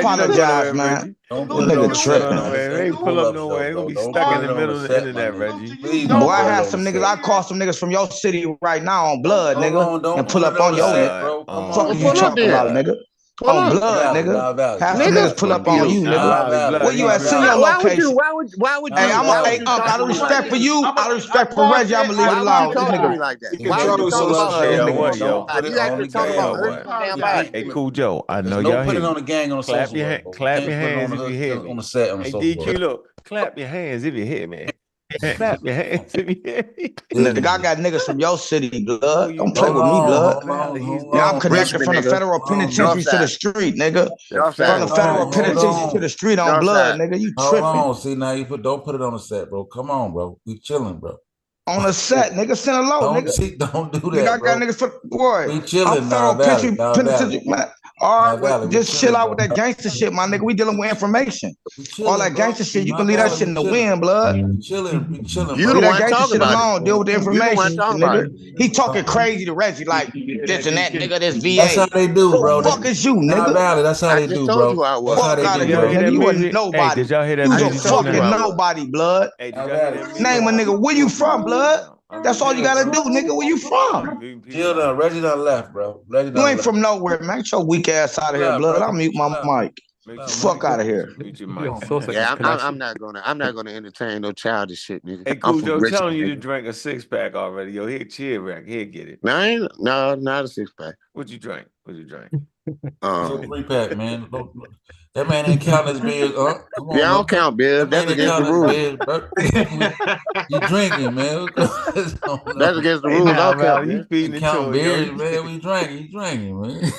apologize, man. Don't put it on Nigga the set, tripping. man. They ain't pull up nowhere. They gonna be stuck in the middle of the internet, Reggie. Boy, I had some niggas. I call some niggas from your city right now on blood, nigga, and pull up on your nigga. bro. Come Fuck on, you talking about, nigga? On blood, nigga. Have some niggas pull up on you, nigga. Where you at? Send your location. Why would you? Hey, out of respect for you, out of respect for Reggie, I'm gonna leave it alone. This nigga like that? Why would you talk about what, yo? You actually talking about hurting damn body. Hey, Cool Joe, I know No, y'all put hear it on me. the gang on the Clap social your work, bro. clap Can't your put it hands on if the you hear me. on the set on the Hey, social DQ, work. look, clap your hands if you hear me. Clap your hands if you hear me. Nigga, I got niggas from your city, blood. Don't play with me, blood. Yeah, I'm connected from the federal penitentiary to the street, nigga. From the federal penitentiary to the street on blood, nigga. You Hold tripping. on, see now don't put it on the set, bro. Come on, bro. We chilling, bro. On the set, nigga. Send a low, nigga. Don't do Nigga, that, I got bro. niggas for boy. We chilling, I'm federal penitentiary, man. All right, just chill out with that gangster shit, my nigga. We dealing with information. All that gangster shit, you can leave that shit in the wind, blood. We chilling, You bro. the Leave that one gangster talking shit about alone. it. Deal with the You the one information, talking about nigga. it. He talking crazy to Reggie like this and that, nigga. This VA. That's how they do, bro. Fuck is you, Nah, nigga? Valley, that's how they just do, told bro. you how it was. That's how Fuck they out of do, here, bro. nigga. You a nobody. Hey, did y'all hear that You was a music just fucking now? nobody, blood. Hey, did y'all hear that music? Name a nigga. Where you from, blood? That's all you gotta do, nigga. Where you from? Chill down. Reggie done left, bro. Reggie You done ain't left. from nowhere, man. Get your weak ass out of here, blood. I'll mute my mic. Fuck out of here. Yeah, I'm not gonna entertain no childish shit, nigga. Hey, I'm Cool from Joe, Richmond, telling you to nigga. drink a 6-pack already. Yo, here, cheer rack. Here, get it. No, not a 6-pack. What you drink? What you drink? 3-pack, man. That man ain't counting his beers. Come on, Yeah, I don't count beers. That's against the rules. You drinking, man. That's against the rules. I'll count, man. You count beers, man. We drinking. You drinking, man.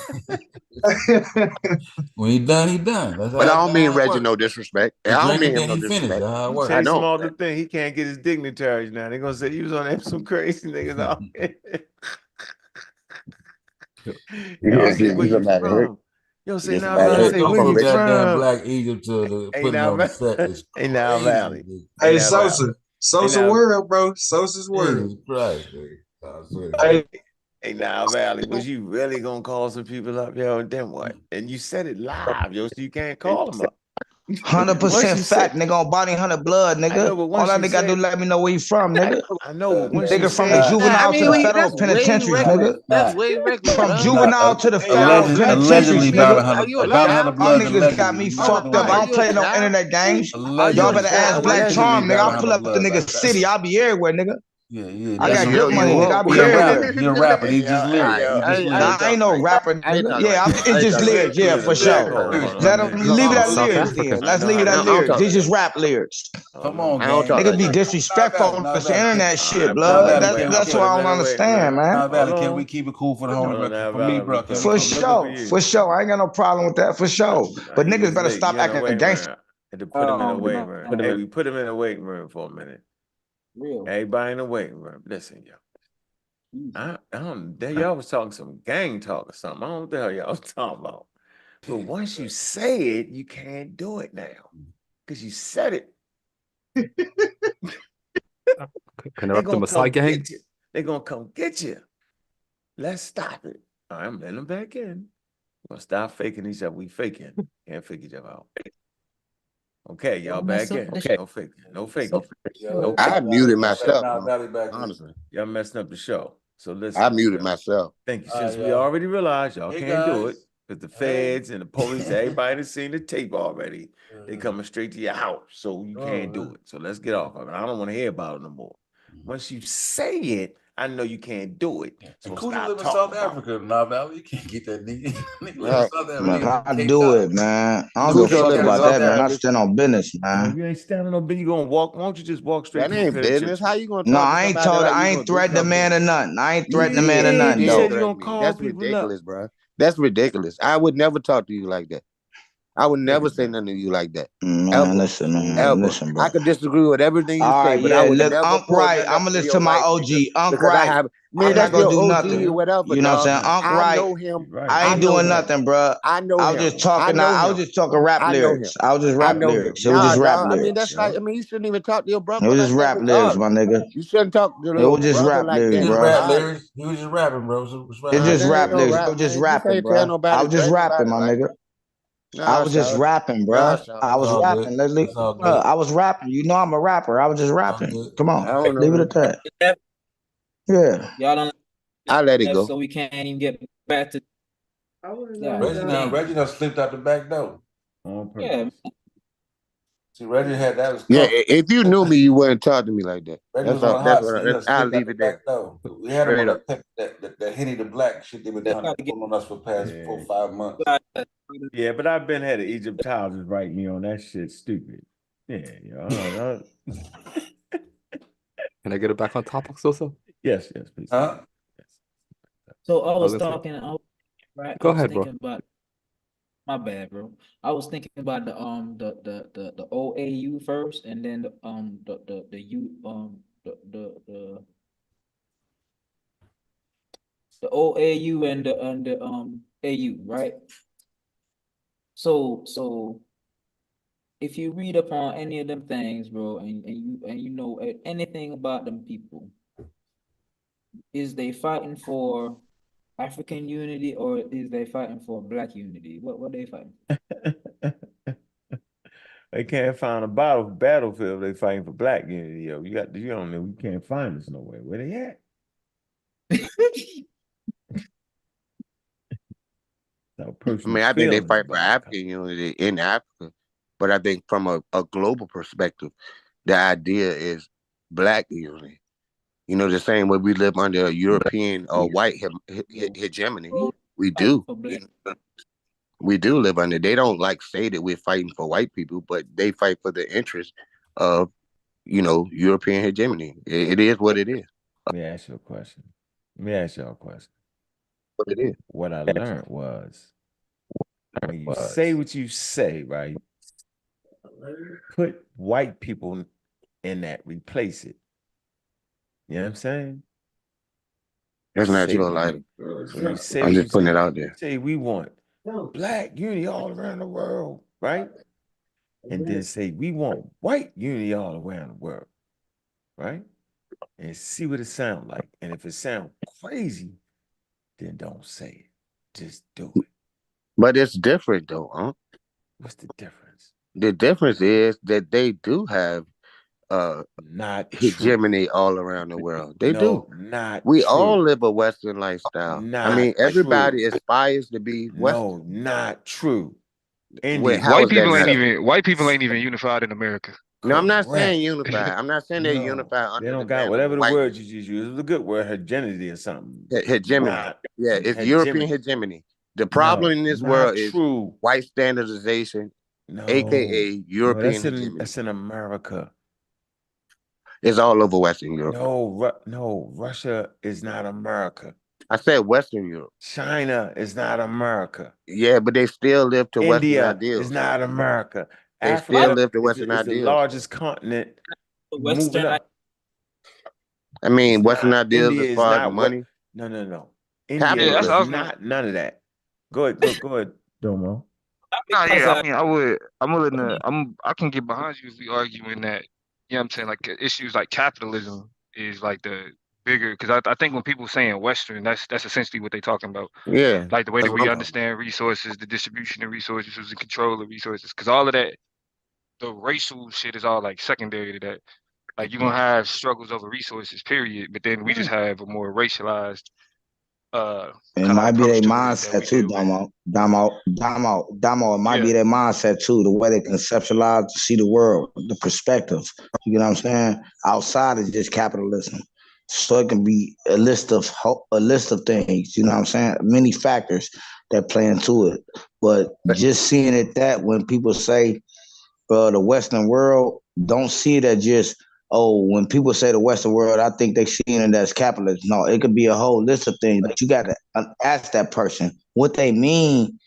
When he done, he done. That's But I how don't mean Reggie works. no disrespect. He I don't drink mean it, him then no he finished. disrespect. That's how it works. Chase him all the thing. He can't get his dignitaries now. They're gonna say he was on some crazy niggas out here. Y'all say where you from? Yo, say now Valley, say where you from? Black Egypt to put it on the set is crazy. Hey, now Valley. Hey, Sosa world, bro. Sosa's world. Jesus Christ, man. Hey, now Valley, was you really gonna call some people up, yo? And then what? And you said it live, yo, so you can't call them up. 100% fact, nigga, on body 100 blood, nigga. All that nigga gotta do, let me know where you from, nigga. I know, but nigga from the juvenile to the federal penitentiaries, nigga. That's way reckless. From juvenile to the federal penitentiaries, nigga. Y'all niggas got me fucked up. I don't play no internet games. Y'all better ask Black Charm, nigga. I'll pull up the nigga city. I'll be everywhere, nigga. Yeah. I got good money, nigga. I'll be everywhere. You're a rapper. He just lyrics. Nah, I ain't no rapper, nigga. Yeah, it's just lyrics. Yeah, for sure. Let him leave it at lyrics then. Let's leave it at lyrics. These just rap lyrics. Come on, nigga. Be disrespectful on this internet shit, blood. That's what I don't understand, man. Can we keep it cool for the homie? For me, bro. For sure. I ain't got no problem with that, for sure. But niggas better stop acting like gangster. Had to put him in a waiting room. Hey, we put him in a waiting room for a minute. Real. Everybody in the waiting room. Listen, yo. I don't. Y'all was talking some gang talk or something. I don't know what the hell y'all was talking about. But once you say it, you can't do it now because you said it. They're gonna come get you. Let's stop it. All right, I'm letting them back in. We're gonna stop faking each other. We faking. Can't fake each other out. Okay, y'all back in. Okay. No faking. I muted myself. Honestly. Y'all messing up the show. So listen. I muted myself. Thank you. Since we already realized y'all can't do it, because the feds and the police, everybody has seen the tape already. They coming straight to your house. So you can't do it. So let's get off of it. I don't want to hear about it no more. Once you say it, I know you can't do it. So Cool live in South Africa, nah, Valley. You can't get that nigga. I do it, man. I don't give a fuck about that, man. I stand on business, man. You ain't standing on business. You gonna walk? Why don't you just walk straight? That ain't business. How you gonna? No, I ain't told. I ain't threatened the man or nothing. I ain't threatened the man or nothing. You said you gonna call That's ridiculous, bro. That's ridiculous. I would never talk to you like that. I would never say nothing to you like that. Man, listen, man. Ever. Listen, bro. I could disagree with everything you All say, right, but yeah, I would look, never Unc pour Right. nothing I'm up gonna in listen your to my life, OG, nigga, Unc because I Right. have. Man, I'm that's not gonna your do OG nothing. or whatever, You know what dog. I'm saying? Unc I Right. know him. I ain't doing nothing, bro. I know I him. was just talking. I I was just talking rap I know him. lyrics. I was just I rap know him. lyrics. It was Nah, just rap dog. I mean, lyrics. that's like. I mean, you shouldn't even talk to your It brother was like just that, rap lyrics, regardless. my nigga. You shouldn't talk to your It little was just brother rap like lyrics, that. bro. Rap lyrics. He was just rapping, bro. It was just There rap ain't no lyrics. I rap, was just man. You rapping, can't tell bro. nobody I was just dread rapping, nobody, my right? nigga. I Nah, was just Shawty. rapping, bro. Nah, I Shawty. was all rapping. good. Let's leave. It's all Bro, good. I was rapping. You know I'm a rapper. I was just All rapping. good. Come on, I don't know, leave it man. at that. Yeah. Y'all don't I let it go. so we can't even get back to Reggie now slipped out the back door. On purpose. yeah. See, Reggie had that was Yeah, coming. if you knew me, you wouldn't talk to me like that. Reggie That's was on all. the That's hot what. seat. He done I'll slipped out leave the it there. back door. We had him Straight on up. that Henny the Black shit they've been trying to pull on us for the past 4 or 5 months. Yeah, but I've been had an Egyptologist write me on that shit. Stupid. Yeah, yo. Can I get it back on topic, Sosa? Yes, please. Huh? So I was gonna say- talking. Go I was ahead, bro. thinking about. My bad, bro. I was thinking about the OAU first, and then the U the OAU and the AU, right? So if you read upon any of them things, bro, and you know anything about them people, is they fighting for African unity or is they fighting for Black unity? What they fighting for? They can't find a battlefield. They fighting for Black unity. Yo, you don't know. You can't find us nowhere. Where they at? I mean, I think they fight for African unity in Africa, but I think from a global perspective, the idea is Black unity. You know, the same way we live under a European or white hegemony. We do. We do live under. They don't like say that we're fighting for white people, but they fight for the interest of, European hegemony. It is what it is. Let me ask you a question. What it is. What I learned was when you say what you say, right? Put white people in that, replace it. You know what I'm saying? That's not your life. I'm just putting it out there. Say we want Black unity all around the world, right? And then say we want white unity all around the world, right? And see what it sounds like. And if it sounds crazy, then don't say it. Just do it. But it's different though, huh? What's the difference? The difference is that they do have not hegemony all around the world. They do. Not we true. all live a Western lifestyle. Not I mean, everybody true. aspires to be Western. No, not true. Wait, white people ain't even unified in America. No, I'm not saying unified. I'm not saying they're unified under They don't the got banner whatever of the white. word you just used. It was a good word, hegemony or something. Hegemony. Yeah, it's European hegemony. The problem in this world is white standardization, aka European hegemony. That's in America. It's all over Western Europe. No, Russia is not America. I said Western Europe. China is not America. Yeah, but they still live to India Western ideals. is not America. They Africa still live to Western is ideals. the largest continent. Moving up. I mean, Western ideals India as is far as not money. No. India is not none of that. Go ahead, Domo. Nah, yeah, I mean, I'm willing to, I can get behind you if we arguing that, you know what I'm saying, like issues like capitalism is like the bigger, because I think when people saying Western, that's essentially what they're talking about. Yeah. Like the way that we understand resources, the distribution of resources, the control of resources, because all of that, the racial shit is all like secondary to that. Like you're gonna have struggles over resources, period, but then we just have a more racialized it might be their mindset too, Damo. It might be their mindset too, the way they conceptualize to see the world, the perspective. You know what I'm saying? Outside of just capitalism, so it can be a list of things. You know what I'm saying? Many factors that play into it, but just seeing it that when people say the Western world, don't see it as just. Oh, when people say the Western world, I think they seeing it as capitalist. No, it could be a whole list of things, but you got to ask that person what they mean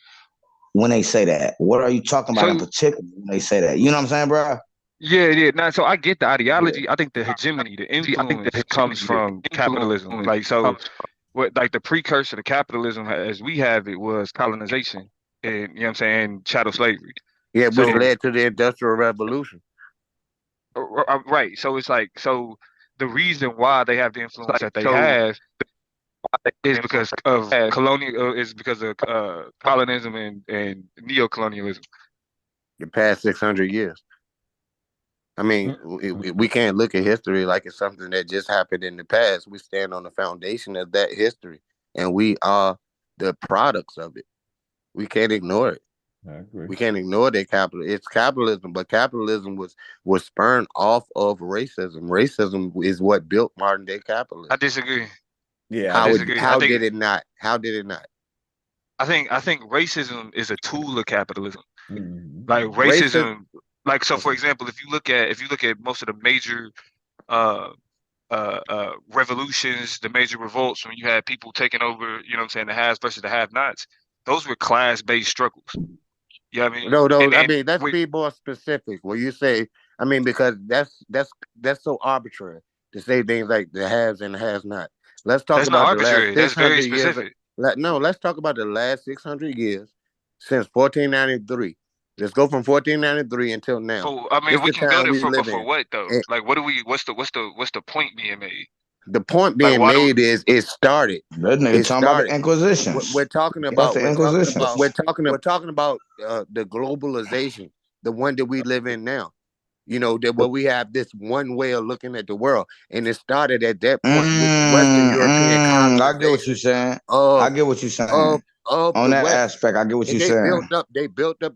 when they say that? What are you talking about in particular when they say that? You know what I'm saying, bro? Yeah. Now, so I get the ideology. I think the hegemony, the influence comes from capitalism. Like, so what, like the precursor to capitalism as we have it was colonization and, you know what I'm saying, chattel slavery. Yeah, which led to the Industrial Revolution. Right. So it's like, so the reason why they have the influence that they have is because of colonism and neo-colonialism. The past 600 years. I mean, we can't look at history like it's something that just happened in the past. We stand on the foundation of that history, and we are the products of it. We can't ignore it. I agree. We can't ignore that it's capitalism, but capitalism was spurned off of racism. Racism is what built modern day capitalism. I disagree. Yeah, how did it not? How did it not? I think racism is a tool of capitalism. Like racism, like, so for example, if you look at most of the major revolutions, the major revolts, when you had people taking over, you know what I'm saying, the haves versus the have-nots, those were class-based struggles. Yeah, I mean, no. I mean, let's be more specific. When you say, I mean, because that's so arbitrary to say things like the haves and the has-not. Let's talk about the last 600 years. Let's talk about the last 600 years since 1493. Let's go from 1493 until now. So, I mean, we can build it for what though? Like, what's the point being made? The point being made is it started. That nigga talking about the Inquisition. We're talking about the Inquisition. We're talking about the globalization, the one that we live in now. You know, that where we have this one way of looking at the world, and it started at that point with Western European colonization. I get what you're saying. I get what you're saying. On that aspect, I get what you're saying. They built up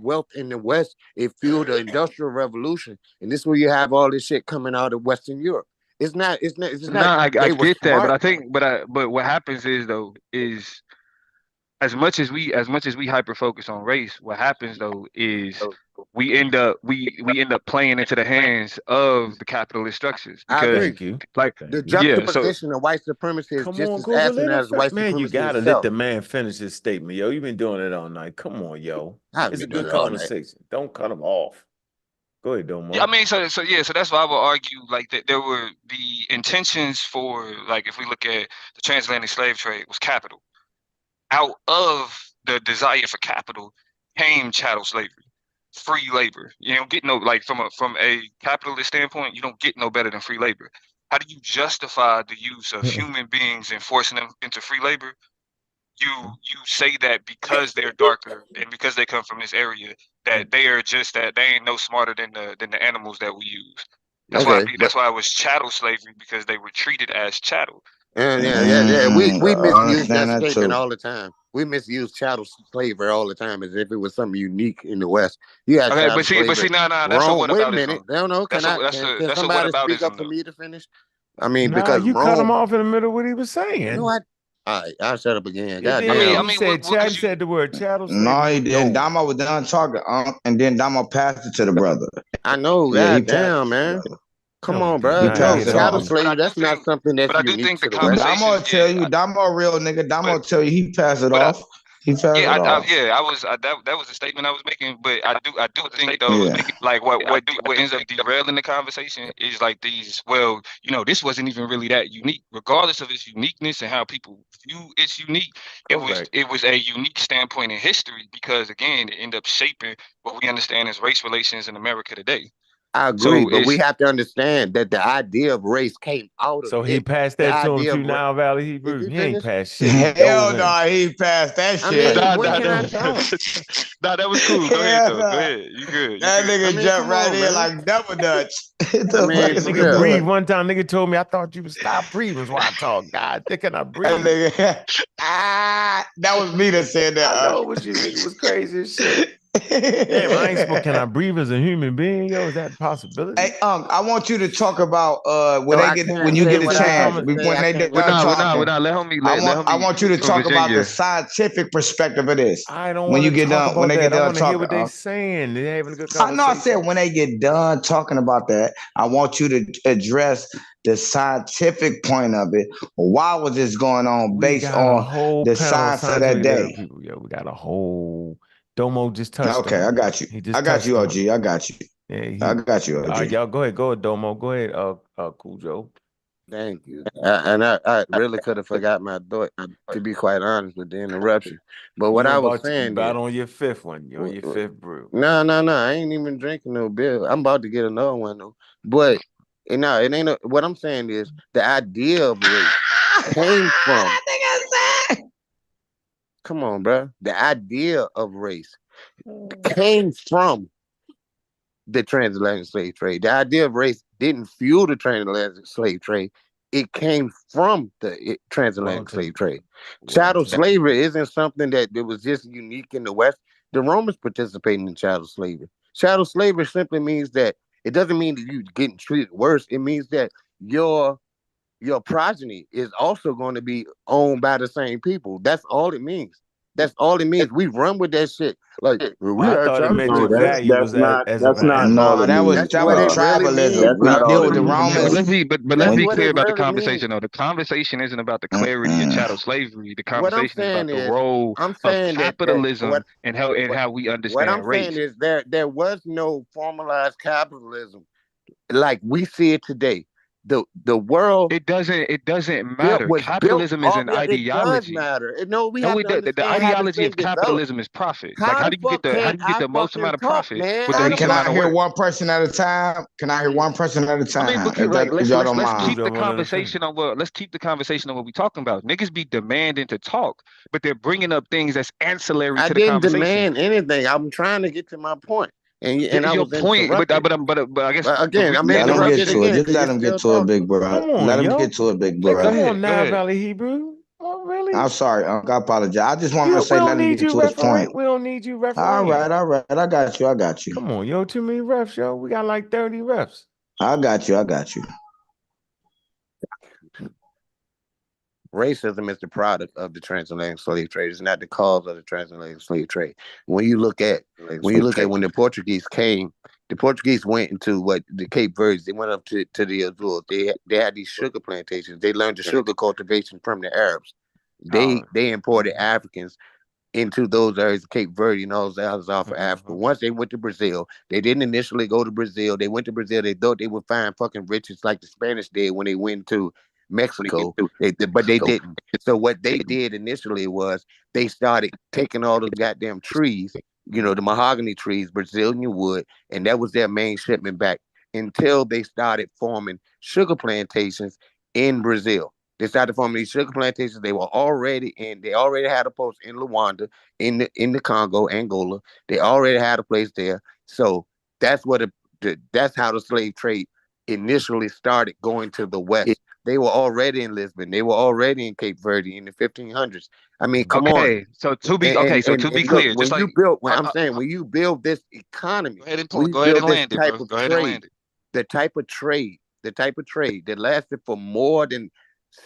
wealth in the West. It fueled the Industrial Revolution, and this is where you have all this shit coming out of Western Europe. It's not. I get that, but I think, but what happens is as much as we hyper focus on race, what happens though is we end up playing into the hands of the capitalist structures. Because, like, the juxtaposition of white supremacy is just as asinine as white supremacy. Man, you gotta let the man finish his statement, yo. You've been doing it all night. Come on, yo. It's a good conversation. Don't cut him off. Go ahead, Domo. Yeah, I mean, so that's why I would argue like that there were the intentions for, like, if we look at the transatlantic slave trade, was capital. Out of the desire for capital came chattel slavery, free labor. You don't get no, like, from a capitalist standpoint, you don't get no better than free labor. How do you justify the use of human beings and forcing them into free labor? You say that because they're darker and because they come from this area, that they are just that they ain't no smarter than the animals that we use. That's why it was chattel slavery, because they were treated as chattel. Yeah. We misuse that statement all the time. We misuse chattel slavery all the time as if it was something unique in the West. Yeah, okay, but see, no, that's what Wait a minute. No. Can somebody speak up for me to finish? I mean, because you cut him off in the middle of what he was saying. No, all right, I'll shut up again. God damn. He said the word chattel slavery. No, he didn't. Damo was done talking, and then Damo passed it to the brother. I know. God damn, man. Come on, bro. Chattel slavery, that's not something that's unique to the West. Damo will tell you, Damo a real nigga. Damo tell you he passed it off. That was the statement I was making, but I do think though, like what ends up derailing the conversation is like these. Well, you know, this wasn't even really that unique, regardless of its uniqueness and how people view its unique. It was a unique standpoint in history because, again, it ended up shaping what we understand as race relations in America today. I agree, but we have to understand that the idea of race came out of So he passed that to him too now, Valley Hebrew. He ain't passed shit. Hell no, he passed that shit. That was cool. Go ahead, though. Go ahead. You good. That nigga jumped right in like double dutch. Nigga breathe one time. Nigga told me, I thought you would stop breathing while I talk. God, they cannot breathe. That was me that said that. I know it was you. It was crazy as shit. Damn, I ain't supposed. Can I breathe as a human being? Yo, is that a possibility? Hey, I want you to talk about when you get a chance. I want you to talk about the scientific perspective of this. I don't when you get done. When they get done talking, hear what they saying. They're having a good conversation. I know. I said when they get done talking about that, I want you to address the scientific point of it. Why was this going on based on the science of that day? People. Yeah, we got a whole Domo just touched Okay, on. I got you. I got you, OG. I got you. Yeah, I got you, OG. All right, y'all go ahead, Domo. Go ahead, Cool Joe. Thank you. I really could have forgot my thought, to be quite honest, with the interruption. But what I was saying, about on your fifth one, you're on your fifth brew. No, I ain't even drinking no beer. I'm about to get another one though. But no, it ain't. What I'm saying is the idea of race came from. Come on, bro. The idea of race came from the transatlantic slave trade. The idea of race didn't fuel the transatlantic slave trade. It came from the transatlantic slave trade. Chattel slavery isn't something that was just unique in the West. The Romans participated in chattel slavery. Chattel slavery simply means that it doesn't mean that you're getting treated worse. It means that your progeny is also going to be owned by the same people. That's all it means. That's all it means. We run with that shit. Like I thought it meant your value was as no, that was tribalism. That's not deal all with the Romans. But let's be clear about the conversation though. The conversation isn't about the clarity of chattel slavery. The conversation is about the role of capitalism and how we understand what I'm race. saying is there was no formalized capitalism like we see it today. The world it doesn't matter. Capitalism is an ideology. It does matter. The ideology of capitalism is profit. Like how do you get the most amount of profit with the least amount of work? Can I hear one person at a time? Let's keep the conversation on what we're talking about. Niggas be demanding to talk, but they're bringing up things that's ancillary to the conversation. I didn't demand anything. I'm trying to get to my point. And your point, but I guess again, I'm let him get to it. Just let him get to it, big bro. Let him get to it, big bro. Come on, now, Valley Hebrew. Oh, really? I'm sorry. I apologize. I just want to say let him get to his point. We don't need you, referee. All right. I got you. Come on, yo, too many refs, yo. We got like 30 refs. I got you. Racism is the product of the transatlantic slave trade. It's not the cause of the transatlantic slave trade. When you look at when the Portuguese came, the Portuguese went into the Cape Verdes. They went up to the Azores. They had these sugar plantations. They learned the sugar cultivation from the Arabs. They imported Africans into those areas, Cape Verde and all those areas off of Africa. Once they went to Brazil, they didn't initially go to Brazil. They went to Brazil. They thought they would find fucking riches like the Spanish did when they went to Mexico, but they didn't. So what they did initially was they started taking all those goddamn trees, the mahogany trees, Brazilian wood, and that was their main shipment back until they started forming sugar plantations in Brazil. They started forming these sugar plantations. They already had a post in Luanda, in the Congo, Angola. They already had a place there. So that's that's how the slave trade initially started going to the West. They were already in Lisbon. They were already in Cape Verde in the 1500s. I mean, come on. So to be clear, when you build this economy, go ahead and land it. The type of trade that lasted for more than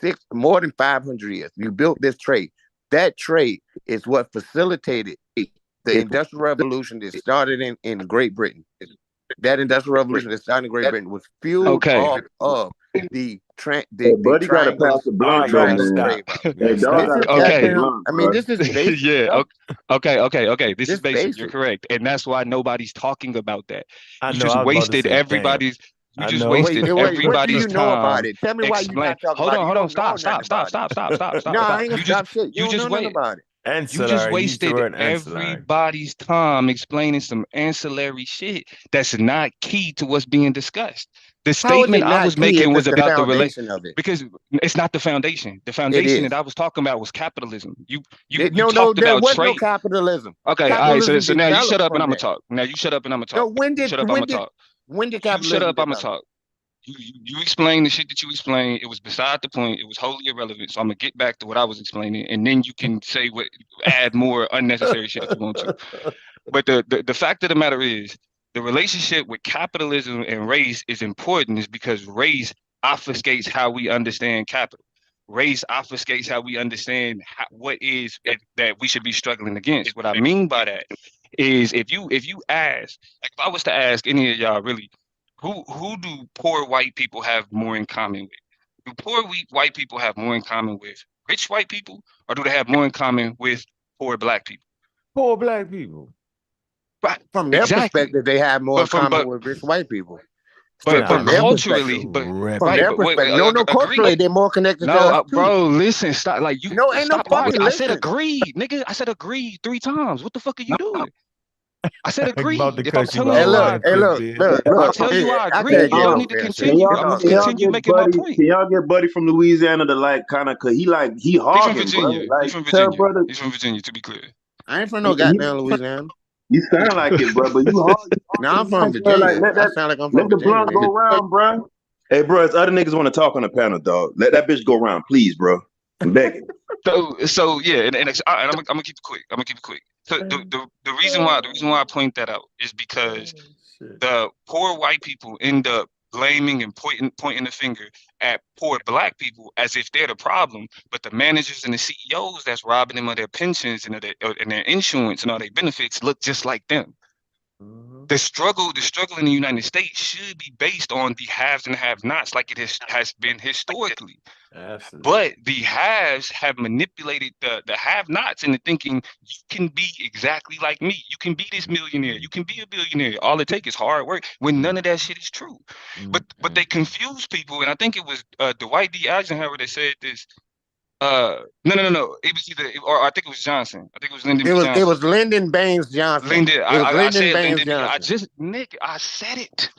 500 years. You built this trade. That trade is what facilitated the Industrial Revolution that started in Great Britain. That Industrial Revolution that started in Great Britain was fueled off of the Buddy got to pass the blunt, man. I mean, this is basic. Yeah. Okay. This is basic. You're correct, and that's why nobody's talking about that. You just wasted everybody's. You just wasted everybody's time. About it? Tell me why you not talking about it. Hold on. Stop. No, I ain't gonna stop shit. You just wait about it. You just wasted everybody's time explaining some ancillary shit that's not key to what's being discussed. The statement I was making was about the relation of it, because it's not the foundation. The foundation that I was talking about was capitalism. You talked about trade. No capitalism. Okay, all right. So now you shut up and I'm gonna talk. Now you shut up and I'm gonna talk. No, when did capitalism? Shut up, I'm gonna talk. You explained the shit that you explained. It was beside the point. It was wholly irrelevant. So I'm gonna get back to what I was explaining, and then you can say add more unnecessary shit if you want to. But the fact of the matter is, the relationship with capitalism and race is important, is because race obfuscates how we understand capital. Race obfuscates how we understand what is that we should be struggling against. What I mean by that is, if you ask, like if I was to ask any of y'all really, who do poor white people have more in common with? Do poor white people have more in common with rich white people, or do they have more in common with poor black people? Poor black people. Right. From their perspective, they have more in common with rich white people. But Their culturally, from their perspective, no, culturally, they're more connected to us too. bro, listen, stop. Like you, no, ain't no fucking. I said agreed, nigga. I said agreed 3 times. What the fuck are you doing? I said agreed. If I'm telling you why I agree, if I tell you I agree, you don't need to continue. I'm gonna continue making my point. Can y'all get Buddy from Louisiana to like kind of, cause he hogging, He's from Virginia. bro. Like, He's from Virginia. He's from Virginia, to be clear. I ain't from no goddamn Louisiana. You sound like it, bro, but you hard. No, I'm from Virginia. Like, I sound like I'm from Virginia. Let the Virginia, blunt go around, bro. Hey, bro, if other niggas want to talk on the panel, dog, let that bitch go around, please, bro. I'm begging. So yeah, and I'm gonna keep it quick. So the reason why I point that out is because the poor white people end up blaming and pointing the finger at poor black people as if they're the problem, but the managers and the CEOs that's robbing them of their pensions and their insurance and all their benefits look just like them. The struggle in the United States should be based on the haves and have-nots, like it has been historically. Absolutely. But the haves have manipulated the have-nots into thinking you can be exactly like me. You can be this millionaire. You can be a billionaire. All it takes is hard work, when none of that shit is true. But they confuse people, and I think it was Dwight D. Eisenhower that said this. No. It was either, or I think it was Johnson. I think it was Lyndon B. Johnson. It was Lyndon Baines Johnson. I said Lyndon. I said it.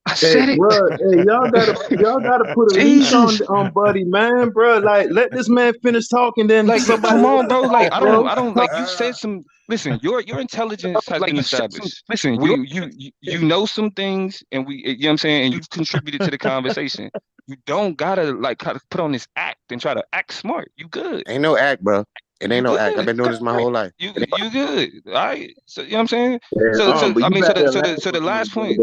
I said it. Bro, hey, y'all gotta put a leash on Buddy, man, bro. Like, let this man finish talking, then like somebody. Come on, bro. Like I don't like you said some. Listen, your intelligence has been established. Listen, you know some things, and you know what I'm saying, and you've contributed to the conversation. You don't gotta put on this act and try to act smart. You good? Ain't no act, bro. It ain't no act. I've been doing this my whole life. You good? All right. So you know what I'm saying. Yeah, So the last point.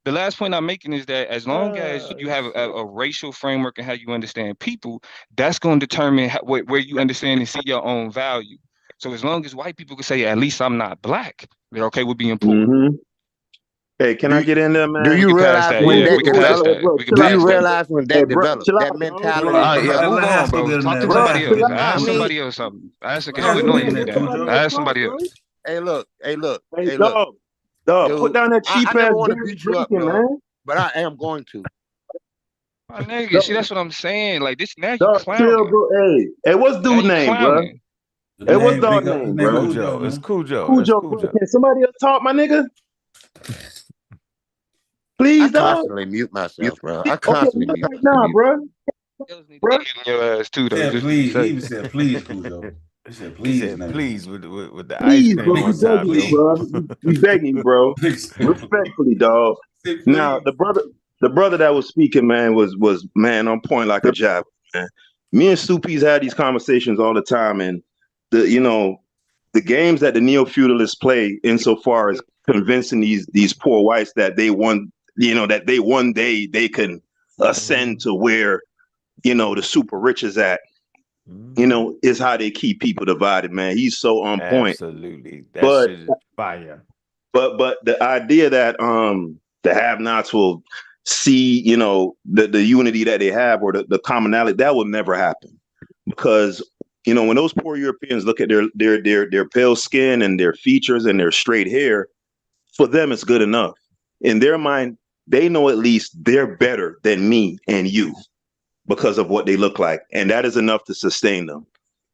The last point I'm making is that as long as you have a racial framework and how you understand people, that's going to determine where you understand and see your own value. So as long as white people can say, at least I'm not black, they're okay with being poor. Mm-hmm. Hey, can I get in there, man? Do you realize when that developed? Do you realize when that developed? That mentality. Move on, bro. Talk to somebody else. Ask somebody else something. Ask somebody else. Hey, look. Dog, put down that cheap ass want to beat you up, man. But I am going to. My nigga, see, that's what I'm saying. Like this, now you clowning. Hey, what's dude name, bro? Hey, what's dog name, bro? Cujo. It's Cujo. Can somebody else talk, my nigga? Please, I constantly mute myself, bro. I constantly mute myself. Nah, bro. Your ass too, though. Yeah, please. He even said please, Cujo. He said please with the ice cream on top, bro. We begging you, bro. Respectfully, dog. Now, the brother that was speaking, man, was man on point like a jab, man. Me and Stupi's had these conversations all the time, and the games that the neo-feudalists play insofar as convincing these poor whites that they one day they can ascend to where the super rich is at. Is how they keep people divided, man. He's so on point. Absolutely. That shit is fire. But the idea that the have-nots will see, the unity that they have or the commonality, that will never happen. Because, when those poor Europeans look at their pale skin and their features and their straight hair, for them it's good enough. In their mind, they know at least they're better than me and you, because of what they look like, and that is enough to sustain them.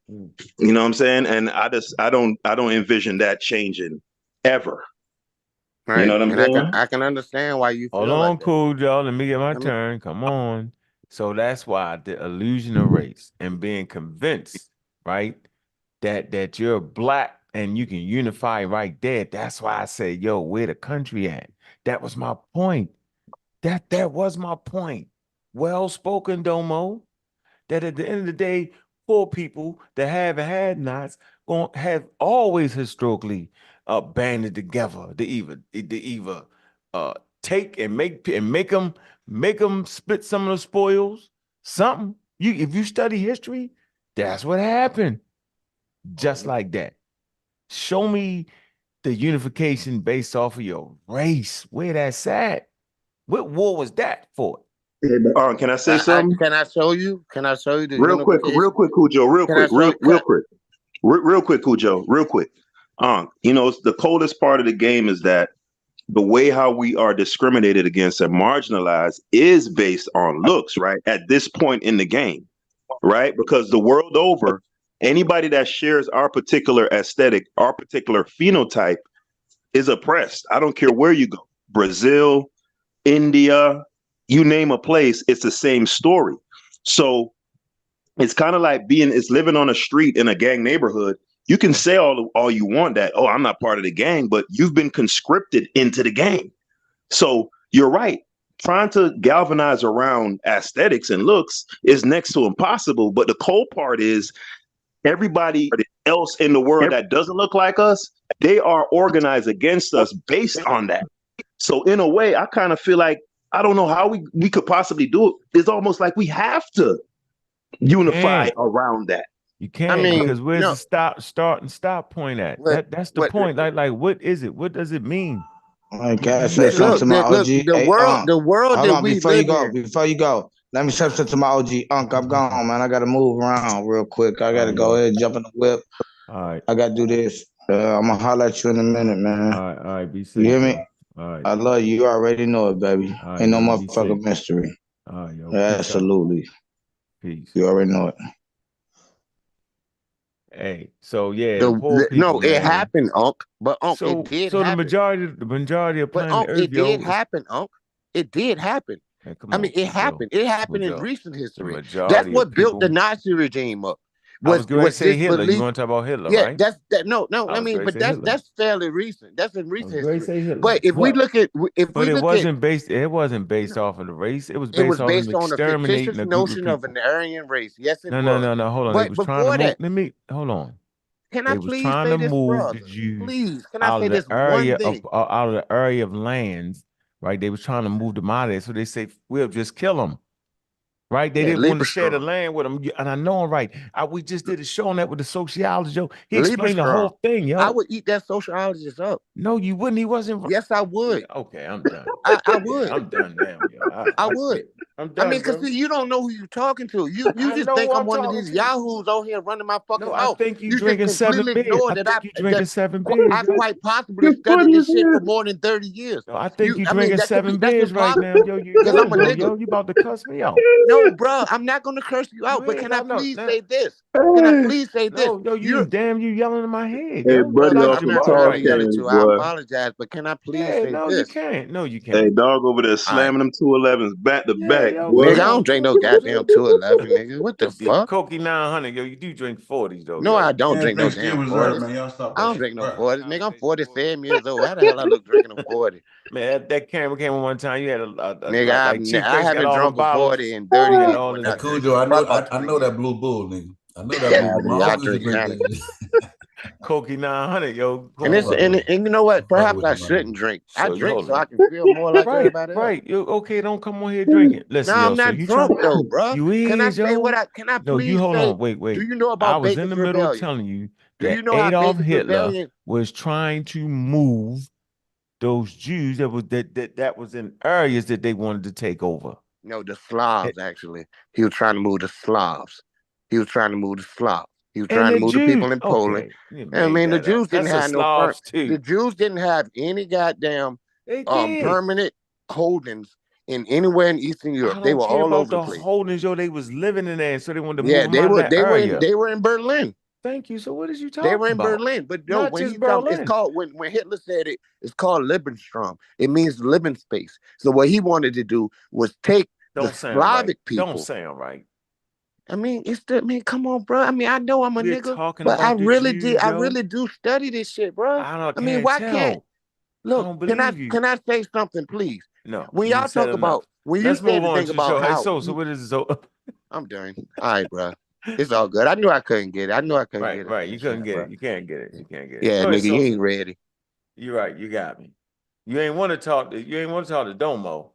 You know what I'm saying? And I don't envision that changing ever. Right. You know what I'm saying? I can understand why you feel Hold on, like that. cool, y'all. Let me get my turn. Come on. So that's why the illusion of race and being convinced, right, that you're black and you can unify right there. That's why I say, yo, where the country at? That was my point. That was my point. Well spoken, Domo. That at the end of the day, poor people that have have-nots have always historically banded together to either take and make them split some of the spoils. Something. If you study history, that's what happened. Just like that. Show me the unification based off of your race. Where that's at. What war was that for? Can I say something? Can I show you? Can I show you the real quick, Cujo, real quick, Cujo, real quick. The coldest part of the game is that the way how we are discriminated against and marginalized is based on looks, right? At this point in the game, right? Because the world over, anybody that shares our particular aesthetic, our particular phenotype is oppressed. I don't care where you go. Brazil, India, you name a place, it's the same story. So it's kind of like it's living on a street in a gang neighborhood. You can say all you want that, oh, I'm not part of the gang, but you've been conscripted into the gang. So you're right. Trying to galvanize around aesthetics and looks is next to impossible. But the cold part is everybody else in the world that doesn't look like us, they are organized against us based on that. So in a way, I kind of feel like, I don't know how we could possibly do it. It's almost like we have to unify around that. You can't, because where's the start and stop point at? That's the point. Like, what is it? What does it mean? Can I say something to my OG? The world that we before you go, let me say something to my OG. I'm gone, man. I gotta move around real quick. I gotta go ahead and jump in the whip. All right. I gotta do this. I'm gonna holler at you in a minute, man. All right, be safe. You hear me? All right. I love you. You already know it, baby. Ain't no motherfucking mystery. All right, yo. Absolutely. Peace. You already know it. Hey, so yeah, it happened, Unc. But Unc, so, it did. So happen. the majority of planet Unc, Earth, it did happen, Unc. It did happen. Man, it happened. It happened in recent history. That's That's what built the Nazi regime up. I was going to say Hitler. You want to talk about Hitler, right? No. I mean, but that's fairly recent. That's in recent history. But if we look at, it wasn't based off of the race. It was based on a fictitious notion of an Aryan race. Yes, it was. No. Hold on. But before that, hold on. Can I please say this, brother? Please, can I say this one thing? Out of the area of lands, right? They was trying to move them out of there, so they say we'll just kill them. Right? They didn't want to share the land with them. And I know I'm right. We just did a show on that with the sociologist, yo. He explained the whole thing, yo. I would eat that sociologist up. No, you wouldn't. He wasn't. Yes, I would. Okay, I'm done. I would. I'm done now, yo. I would. I'm done. I mean, because you don't know who you're talking to. You just think I'm one of these yahoos out here running my fucking mouth. I think you drinking 7 beers. You drinking 7 beers. I quite possibly studied this shit for more than 30 years. No, I think you drinking 7 beers right now, yo. Because I'm a nigga. Yo, you about to cuss me out. No, bro, I'm not going to curse you out, but can I please say this? Can I please say this? Yo, you yelling in my head. Hey, buddy, I'm not trying to yell at you. I apologize, but can I please say this? No, you can't. Hey, dog over there slamming them 211s back to back. Nigga, I don't drink no goddamn 211, nigga. What the fuck? Cokie 900, yo, you do drink 40s, though. No, I don't drink no damn 40s. I don't drink no 40s. Nigga, I'm 47 years old. How the hell I look drinking a 40? Man, that camera came one time. You had a nigga, I haven't drunk a 40 in 30 years. Cujo, I know that blue bull, nigga. I know that blue bull. I drink Cokie 900, yo. And you know what? Perhaps I shouldn't drink. I drink so I can feel more like everybody else. Right. Okay, don't come on here drinking. Listen, no, I'm not drunk though, bro. Can I say what can I please say? Hold on. Wait. Do you know about I was in the middle of telling you that Adolf Hitler was trying to move those Jews that was in areas that they wanted to take over. No, the Slavs, actually. He was trying to move the Slavs. He was trying to move the Slavs. He was trying to move the people in Poland. I mean, the Jews didn't have no. The Jews didn't have any goddamn permanent holdings in anywhere in Eastern Europe. They were all over the place. Holdings, yo, they was living in there, so they wanted to move them out of that area. They were in Berlin. Thank you. So what is you talking about? They were in Berlin, but no, when it's called when Hitler said it, it's called Lebensraum. It means living space. So what he wanted to do was take the Slavic people. Don't sound right. I mean, come on, bro. I mean, I know I'm a nigga, but I really do study this shit, bro. I mean, why can't? Look, can I say something, please? No. When y'all talk about you said the thing about how. So what is it? I'm done. All right, bro. It's all good. I knew I couldn't get it. Get it. Right. You couldn't get it. You can't get it. You can't get it. Yeah, nigga, you ain't ready. You're right. You got me. You ain't want to talk to Domo.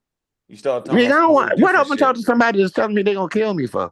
You start talking. Nigga, I don't want. What I'm gonna talk to somebody that's telling me they gonna kill me for?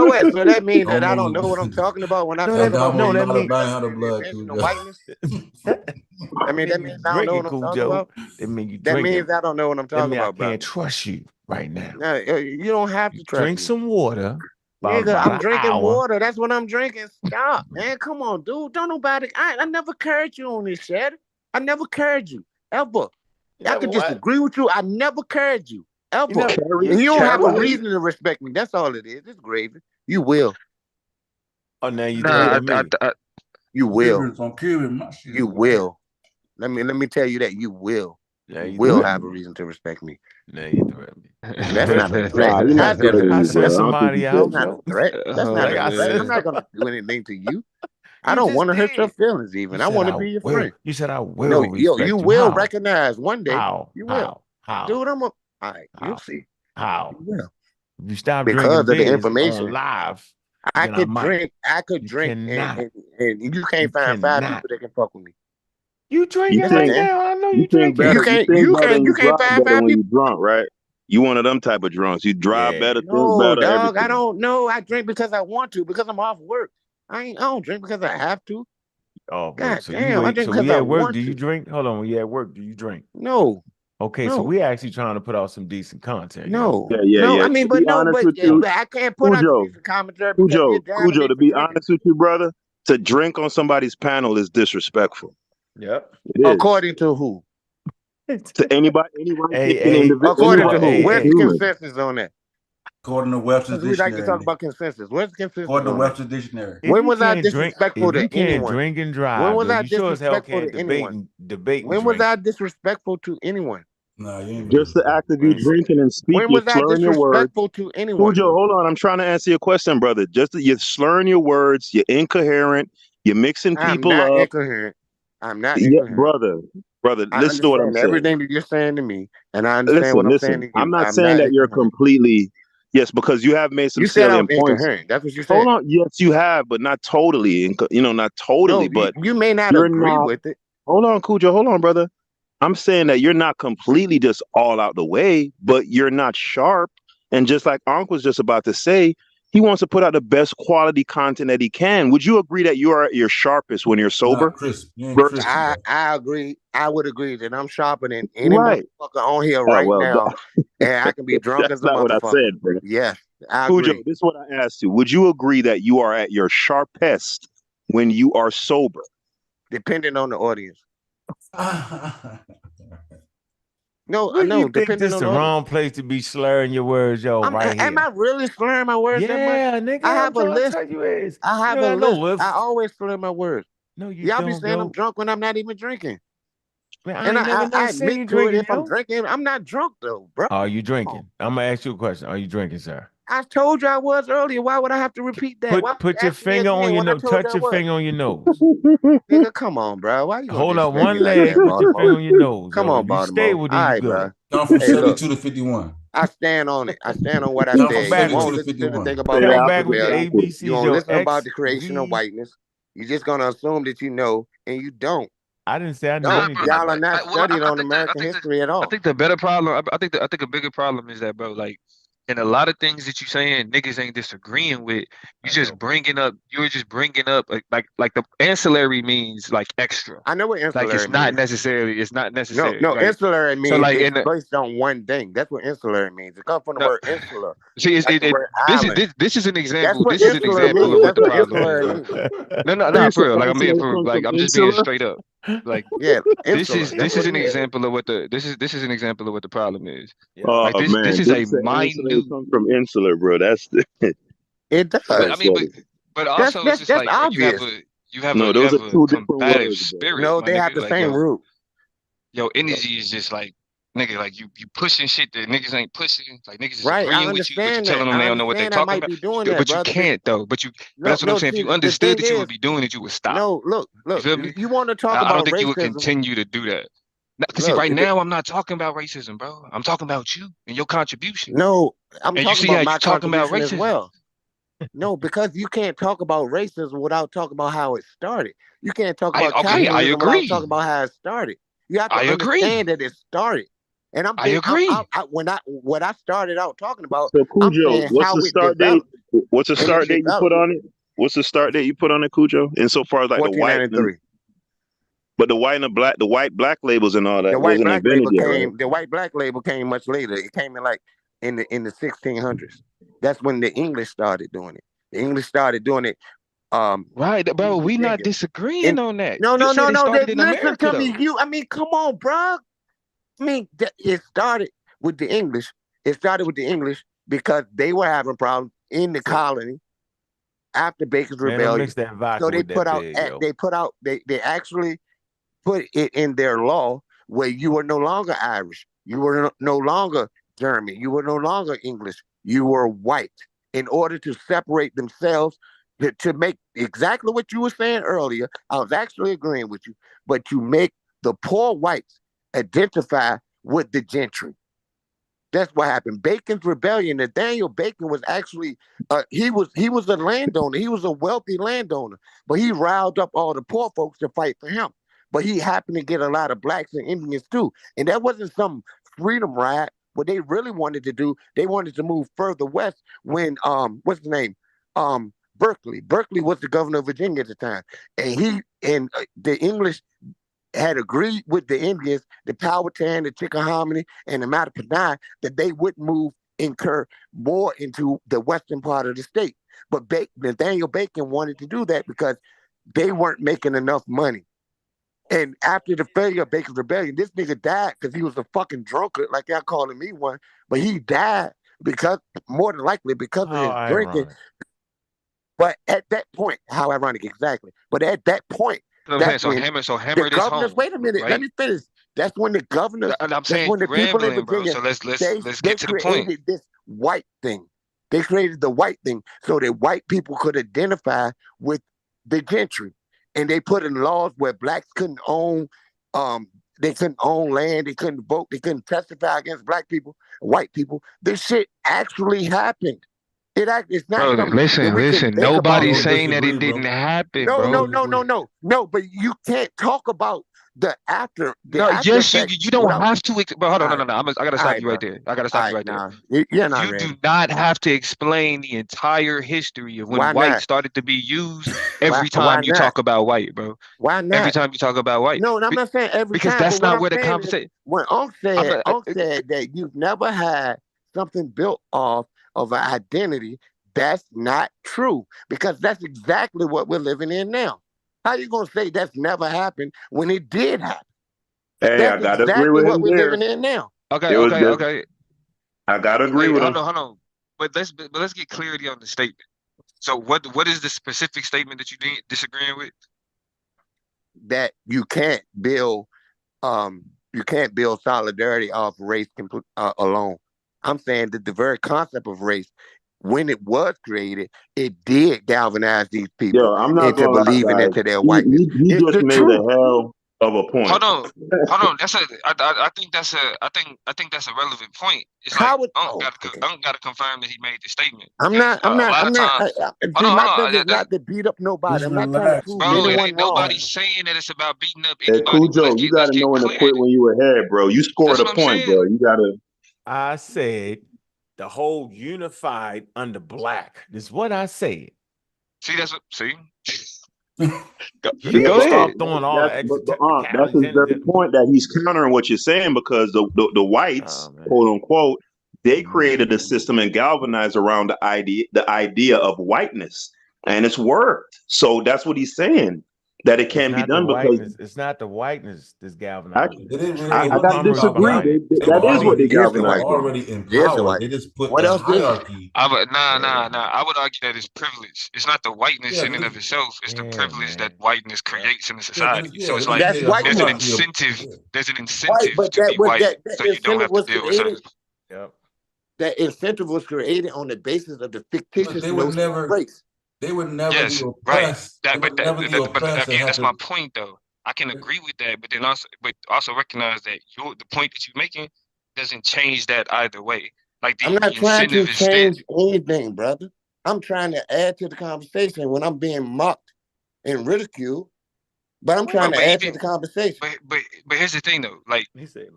So what? So that means that I don't know what I'm talking about when I talk about Damo, you that know mean how to blood, invention Cujo. of whiteness. I mean, that means I don't know what I'm talking Joe. about. That means you That drinking. means I don't know what I'm That talking means I about, bro. can't trust you right now. No, you don't have to trust Drink me. some water. Nigga, About I'm an drinking hour. water. That's what I'm drinking. Stop, man. Come on, dude. Don't nobody. I never curved you on this shit. I never curved you ever. I could just agree with you. I never curved you ever. And you don't have a reason to respect me. That's all it is. It's gravy. You will. Oh, now you You will. I'm Cuban, my shit. You will. Let me tell you that you will. Yeah, you will have a reason to respect me. Now you threaten me. That's not a threat. Nah, you're not threatening I me, sent bro. somebody out. That's not a threat. That's not a threat. I'm not gonna do anything to you. I don't want to hurt your feelings. Even I want to be your friend. You said I will. No, respect you you. will How? recognize one day. How? You will. How? Dude, all right. You'll see. How? You will. If you stop Because drinking of the beers information on live, I then could might. drink. I could You drink, cannot. and you can't find 5 people that can fuck with me. You drinking right now? I know you drinking. You think better and you drive better find when me. you drunk, right? You one of them type of drunks. You drive better, think No, better, dog, I everything. don't know. I drink because I want to, because I'm off work. I don't drink because I have to. Oh, God so damn, I drink so because we I at work. want Do you to. drink? Hold on, when you at work, do you drink? No. Okay, so we actually trying to put out some decent content. No. Yeah. I mean, To be honest with you, I can't put out the Cujo, decent commentary because you're jamming me to for be drinking. honest with you, brother, to drink on somebody's panel is disrespectful. Yep. It is. According to who? To anybody, any right-thinking Hey, individual. According to who? Where's the consensus on that? According to Webster's We like to talk Dictionary. about consensus. Where's the consensus According to on that? Webster's Dictionary. When was I disrespectful to anyone? drink and When drive, was though, I you sure as hell disrespectful can't to anyone? debate and When was drink. I disrespectful to anyone? No, you ain't Just the act of you drinking and speaking, When you're was I slurring your words. disrespectful to anyone? Cujo, hold on. I'm trying to answer your question, brother. Just you're slurring your words. You're incoherent. You're mixing I'm people not up. incoherent. I'm not Yeah, incoherent. brother. I Listen to what I'm understand saying. everything that you're saying to me, and I understand what I'm saying to I'm you. not I'm saying not that you're incoherent. completely. Yes, because you have made some You said I was salient points. incoherent. That's what you said. Hold on. Yes, you have, but not totally. Not totally, No, but you may not you're agree not. with it. Hold on, Cujo. Hold on, brother. I'm saying that you're not completely just all out the way, but you're not sharp. And just like Ankh was just about to say, he wants to put out the best quality content that he can. Would you agree that you are at your sharpest when you're sober? You ain't crisp. I agree. I would agree that I'm sharper than any Right. motherfucker on here Oh, right well, now, and I can be drunk as that's a not what I motherfucker. said, bro. Yes, I Cujo, agree. this is what I asked you. Would you agree that you are at your sharpest when you are sober? Depending on the audience. No, What do you think depending this on the the audience. wrong place to be slurring your words, yo? Right here. Am I really slurring my words that much? Yeah, nigga. I have a list. Tell you is. I have You a ain't no list. list. I always slur my words. No, you Y'all don't. be saying yo. I'm drunk when I'm not even drinking. Man, I And ain't never I seen you admit to it drinking, if I'm yo. drinking. I'm not drunk though, bro. Are you drinking? I'm gonna ask you a question. Are you drinking, sir? I told you I was earlier. Why would I have to repeat that? Put your finger on your nose. Touch your finger on your nose. Nigga, come on, bro. Why you gonna Hold up disrespect one me like leg. that, Put your finger Baltimore? on your nose. Come yo. on, If you Baltimore. stable, then All you right, good. bro. Gone from Hey, 72 to 51. I stand on it. I stand on what I Gone from said. You 72 won't to listen to the 51. thing about Count racial back with your rebellion. ABCs, You won't yo. listen about X, the creation of V. whiteness. You're just gonna assume that you know, and you don't. I didn't say I knew No, anything. y'all are not studied on American history at all. I think the better problem. I think a bigger problem is that, bro. Like, and a lot of things that you saying, niggas ain't disagreeing with. You're just bringing up like the ancillary means like extra. I know what Like ancillary it's not means. necessary. It's not necessary. No, Right? insular So means like it's in the based on one thing. That's what insular means. It comes from the no, word insular. see, Like the word island. this is an That's example. what This is an insular example means. of what That's the what problem is, insular bro. means. No, for real. Like I'm being Insular comes from I'm just being insular. straight up. Like Yeah, insular. this is an example of what this is an example of what the problem is. Oh Like this man, is a just say insular minute. comes from insular, bro. That's It does. But I that's mean, funny. but also it's just That's like, bro, obvious. No, you those have are a two different combative words, bro. spirit, No, my they have nigga. the Like same root. your energy is just like, nigga, like you pushing shit that niggas ain't pushing. Like niggas is Right. I agreeing with you, but you understand that. telling them I they don't know what they understand I talking might about. be doing that, But you brother. can't though. But that's what I'm saying. If See, you the understood thing that you is, would be doing it, you would stop. no, look, You feel me? you want to talk I don't about think you would racism. continue to do that. Because see, Look, right now I'm not talking about racism, bro. I'm talking about you and your contribution. no, I'm And you talking see how about you my talking about contribution as racism. well. No, because you can't talk about racism without talking about how it started. You can't talk about I capitalism without agree. talking about how it started. You have to I agree. understand that it started. And I agree. what I started out talking about, So I'm Cujo, saying what's how the it start date? developed. What's the And start it date you put developed on it? What's the start date you put on it, Cujo? Insofar as like the white, 1493. but the white and the white black labels and all The that white wasn't black invented label yet, right? came. The white black label came much later. It came in like in the 1600s. That's when the English started doing it. The English started doing it. Right, bro. We not disagreeing on that. You said it started in Listen America, to me. though. I mean, come on, bro. I mean, it started with the English. It started with the English because they were having problems in the colony after Bacon's Man, don't Rebellion. mix that vodka So they with that put out. pig, yo. They actually put it in their law where you were no longer Irish. You were no longer German. You were no longer English. You were white in order to separate themselves to make exactly what you were saying earlier. I was actually agreeing with you, but to make the poor whites identify with the gentry. That's what happened. Bacon's rebellion. Nathaniel Bacon was actually he was a landowner. He was a wealthy landowner, but he riled up all the poor folks to fight for him. but he happened to get a lot of blacks and Indians too. And that wasn't some freedom riot. What they really wanted to do, they wanted to move further west when what's his name? Berkeley. Berkeley was the governor of Virginia at the time. And the English had agreed with the Indians, the Powhatan, the Chickahominy, and the Mattaponi, that they would incur more into the western part of the state. But Nathaniel Bacon wanted to do that because they weren't making enough money. And after the failure of Bacon's Rebellion, this nigga died because he was a fucking drunkard, like y'all calling me one. But he died more than likely because of his drinking. But at that point, how ironic exactly. But at that point, that's when the governors. Wait a minute, let me finish. That's when the governors. I'm saying when the people in Virginia. Bro, so let's get to the point. They created this white thing. They created the white thing so that white people could identify with the gentry. And they put in laws where blacks couldn't own, they couldn't own land, they couldn't vote, they couldn't testify against black people, white people. This shit actually happened. It's not. Bro, listen. Nobody's saying that it didn't happen, bro. No. But you can't talk about the after. Yes, you don't have to. But hold on, no. I gotta stop you right there. You do not have to explain the entire history of when white started to be used every time you talk about white, bro. Why not? Every time you talk about white. No, I'm not saying every because time. Because that's not where the conversation. When Unc said that you've never had something built off of an identity, that's not true, because that's exactly what we're living in now. How you gonna say that's never happened when it did happen? Hey, that's I gotta exactly agree with what him we're there. living in now. Okay. I gotta agree with him. Hold on. But let's get clarity on the statement. So what is the specific statement that you disagreeing with? That you can't build solidarity off race alone. I'm saying that the very concept of race, when it was created, it did galvanize these people into believing into their whiteness. You just made a hell of a point. Hold on. I think that's a relevant point. It's like Unc got to confirm that he made the statement. I'm not. My thing is not to beat up nobody. I'm not trying to prove anyone wrong. Nobody's saying that it's about beating up anybody. Hey, Cujo, you got to know when to quit when you ahead, bro. You scored a point, bro. You got to. I said the whole unified under black. This is what I said. See, that's what. See. Go start throwing all the extra. That's the point that he's countering what you're saying, because the whites, quote unquote, they created a system and galvanized around the idea of whiteness, and it's worked. So that's what he's saying, that it can be done because it's not the whiteness that's galvanized. I got to disagree. That is what they galvanized. Already empowered. They just put the hierarchy. Nah. I would argue that it's privilege. It's not the whiteness in and of itself. It's the privilege that whiteness creates in the society. So it's like there's an incentive. There's an incentive to be white, so you don't have to deal with something. Yep. That incentive was created on the basis of the fictitious notion of race. They would never be oppressed. But again, that's my point, though. I can agree with that, but then also recognize that the point that you're making doesn't change that either way. Like I'm not trying to change anything, brother. I'm trying to add to the conversation when I'm being mocked and ridiculed. But I'm trying to add to the conversation. But here's the thing, though. Like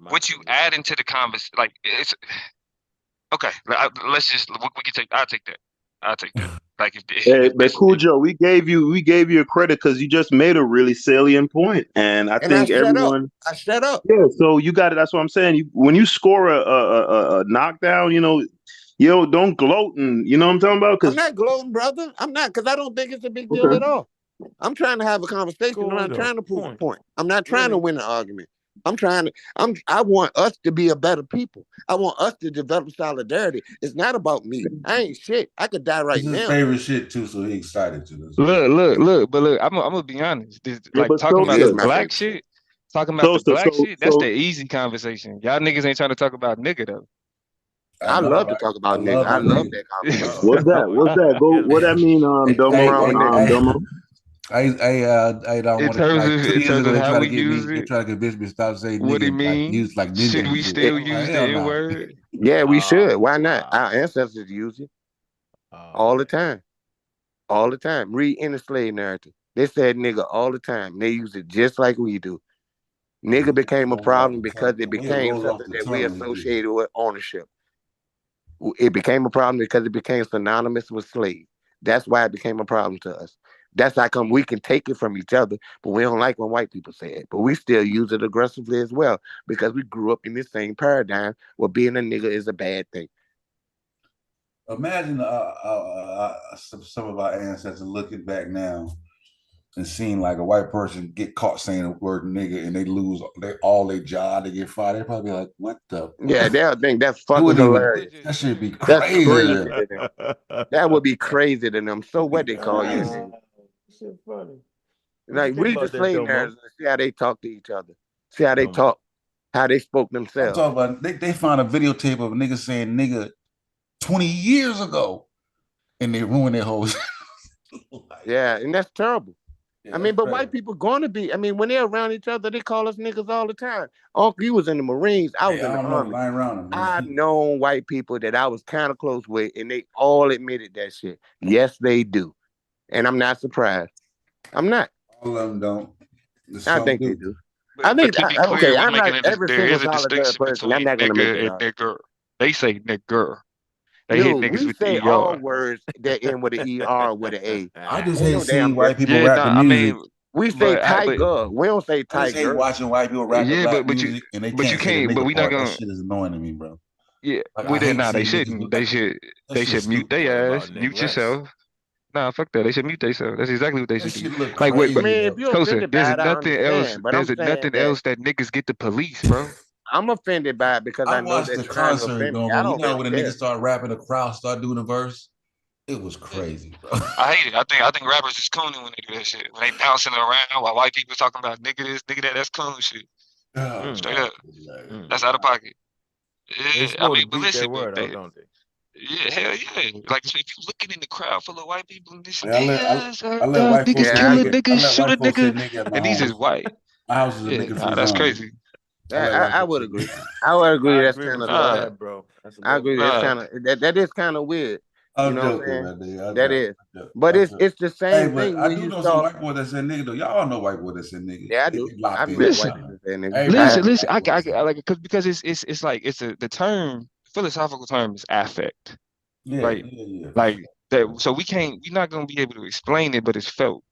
what you add into the conversation, like it's okay. Let's just I'll take that. Like but Cujo, we gave you a credit because you just made a really salient point, and I think everyone. I shut up. Yeah, so you got it. That's what I'm saying. When you score a knockdown, don't gloat, and you know what I'm talking about. I'm not gloating, brother. I'm not, because I don't think it's a big deal at all. I'm trying to have a conversation. I'm not trying to prove a point. I'm not trying to win an argument. I want us to be a better people. I want us to develop solidarity. It's not about me. I ain't shit. I could die right now. This is his favorite shit too, so he excited to this. Look, I'm gonna be honest. Talking about the black shit, that's the easy conversation. Y'all niggas ain't trying to talk about nigga though. I love to talk about nigga. I love that conversation. What's that? What that mean? Domo. I don't want to. In terms of how we use it, they try to convince me to stop saying nigga. What do you mean? Use like nigga. Should we still use the N word? Yeah, we should. Why not? Our ancestors use it all the time. All the time. Read In the Slave Narrative. They said nigga all the time. They use it just like we do. Nigga became a problem because it became something that we associated with ownership. It became a problem because it became synonymous with slave. That's why it became a problem to us. That's how come we can take it from each other, but we don't like when white people say it. But we still use it aggressively as well because we grew up in this same paradigm where being a nigga is a bad thing. Imagine some of our ancestors looking back now and seeing like a white person get caught saying the word nigga and they lose all their job, they get fired. They'd probably be like, "What the?" Yeah, they'll think that's fucking hilarious. That should be crazy. That's crazy to them. That would be crazy to them. So what they call you? Nigga? Shit funny. Like read the slave narratives and see how they talk to each other. See how they talk, how they spoke themselves. I'm talking about they found a videotape of a nigga saying nigga 20 years ago, and they ruined their whole. Yeah, and that's terrible. Yeah, I mean, but white people gonna be. I mean, when they're around each other, they call us niggas all the time. Uncle, you was in the Marines. I was in the Army. I've known white people that I was kind of close with, and they all admitted that shit. Yes, they do, and I'm not surprised. I'm not. All of them don't. I think they do. I think. Okay, I'm not every single solitary person. I'm not gonna make it and nigger. They say nigger. They Dude, hit niggas we with say the all ER. words that end with an ER with an A. I just hate seeing white people rapping music. We say tiger. We don't say tiger. I just hate watching white people rapping black music and they can't say the nigga part. That shit is annoying to me, bro. Yeah, they shouldn't. They should mute their ass. Mute yourself. Nah, fuck that. They should mute themselves. That's exactly what they should do. Like, wait, SOSA, there's nothing else. There's nothing else that niggas get the police, bro. I'm offended by it because I know watched the concert, bro. You know when the niggas start rapping, the crowd start doing the verse. It was crazy, bro. I hate it. I think rappers is cooning when they do that shit. When they bouncing around while white people talking about nigga this, nigga that. That's coon shit. Straight up. That's out of pocket. Yeah, I mean, but listen, word out, don't they? Yeah, hell yeah. Like if you looking in the crowd full of white people and this niggas killing niggas, shooting niggas, and these is white. My house is a nigga free that's zone. crazy. I would agree. I would agree. That's kind of that, bro. I agree. That's kind of that is kind of weird. I'm joking, man. That is, but it's the same thing. I do know some white boy that said nigga though. Y'all know white boy that said nigga. Yeah, I do. I mean, listen. I like because it's like the term philosophical term is affect, right? Yeah. Like that. So we're not gonna be able to explain it, but it's felt.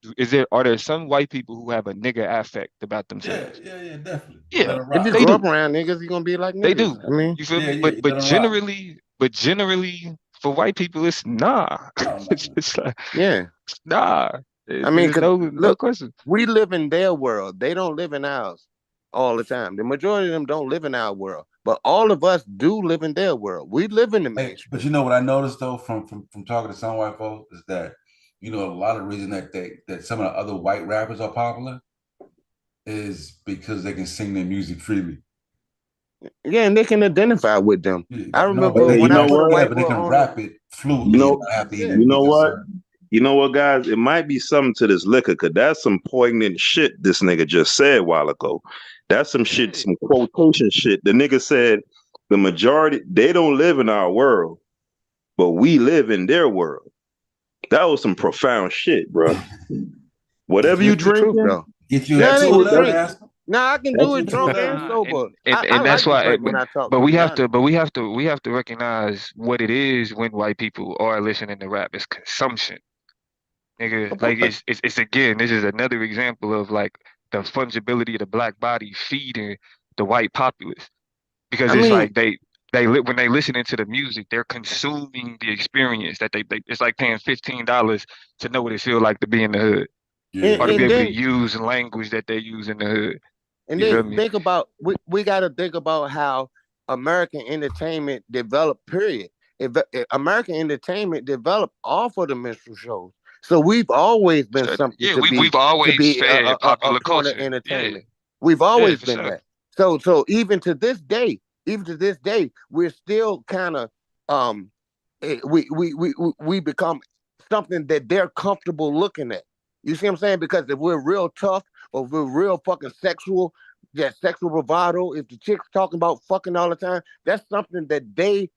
Are there some white people who have a nigga affect about themselves? Yeah, definitely. Yeah, if you grow up around niggas, you're gonna be like niggas. They do. I mean, you feel me? But generally, for white people, it's nah. It's like nah. I mean, no question. We live in their world. They don't live in ours all the time. The majority of them don't live in our world, but all of us do live in their world. We live in the mainstream. But you know what I noticed though from talking to some white folks is that a lot of the reason that some of the other white rappers are popular is because they can sing their music freely. Yeah, and they can identify with them. Yeah, I remember when I put a white boy on, rap it fluently. You know what? You know what, guys? It might be something to this liquor, because that's some poignant shit this nigga just said a while ago. That's some shit, some quotation shit. The nigga said the majority, they don't live in our world, but we live in their world. That was some profound shit, bro. Whatever you drink, bro. Get you that too. No, I can do it drunk and sober. And that's why when I talk. But we have to recognize what it is when white people are listening to rap. It's consumption. Nigga, like it's again, this is another example of like the fungibility of the black body feeding the white populace. Because like they when they listening to the music, they're consuming the experience that they it's like paying $15 to know what it feels like to be in the hood. Yeah. Or to be able to use language that they use in the hood. And then think about we got to think about how American entertainment developed. Period. American entertainment developed off of the minstrel shows, so we've always been something. Yeah, we've always fed popular culture. Entertainment. We've always been that. So even to this day, we're still kind of we become something that they're comfortable looking at. You see what I'm saying? Because if we're real tough or if we're real fucking sexual, sexual bravado, if the chick's talking about fucking all the time, that's something that they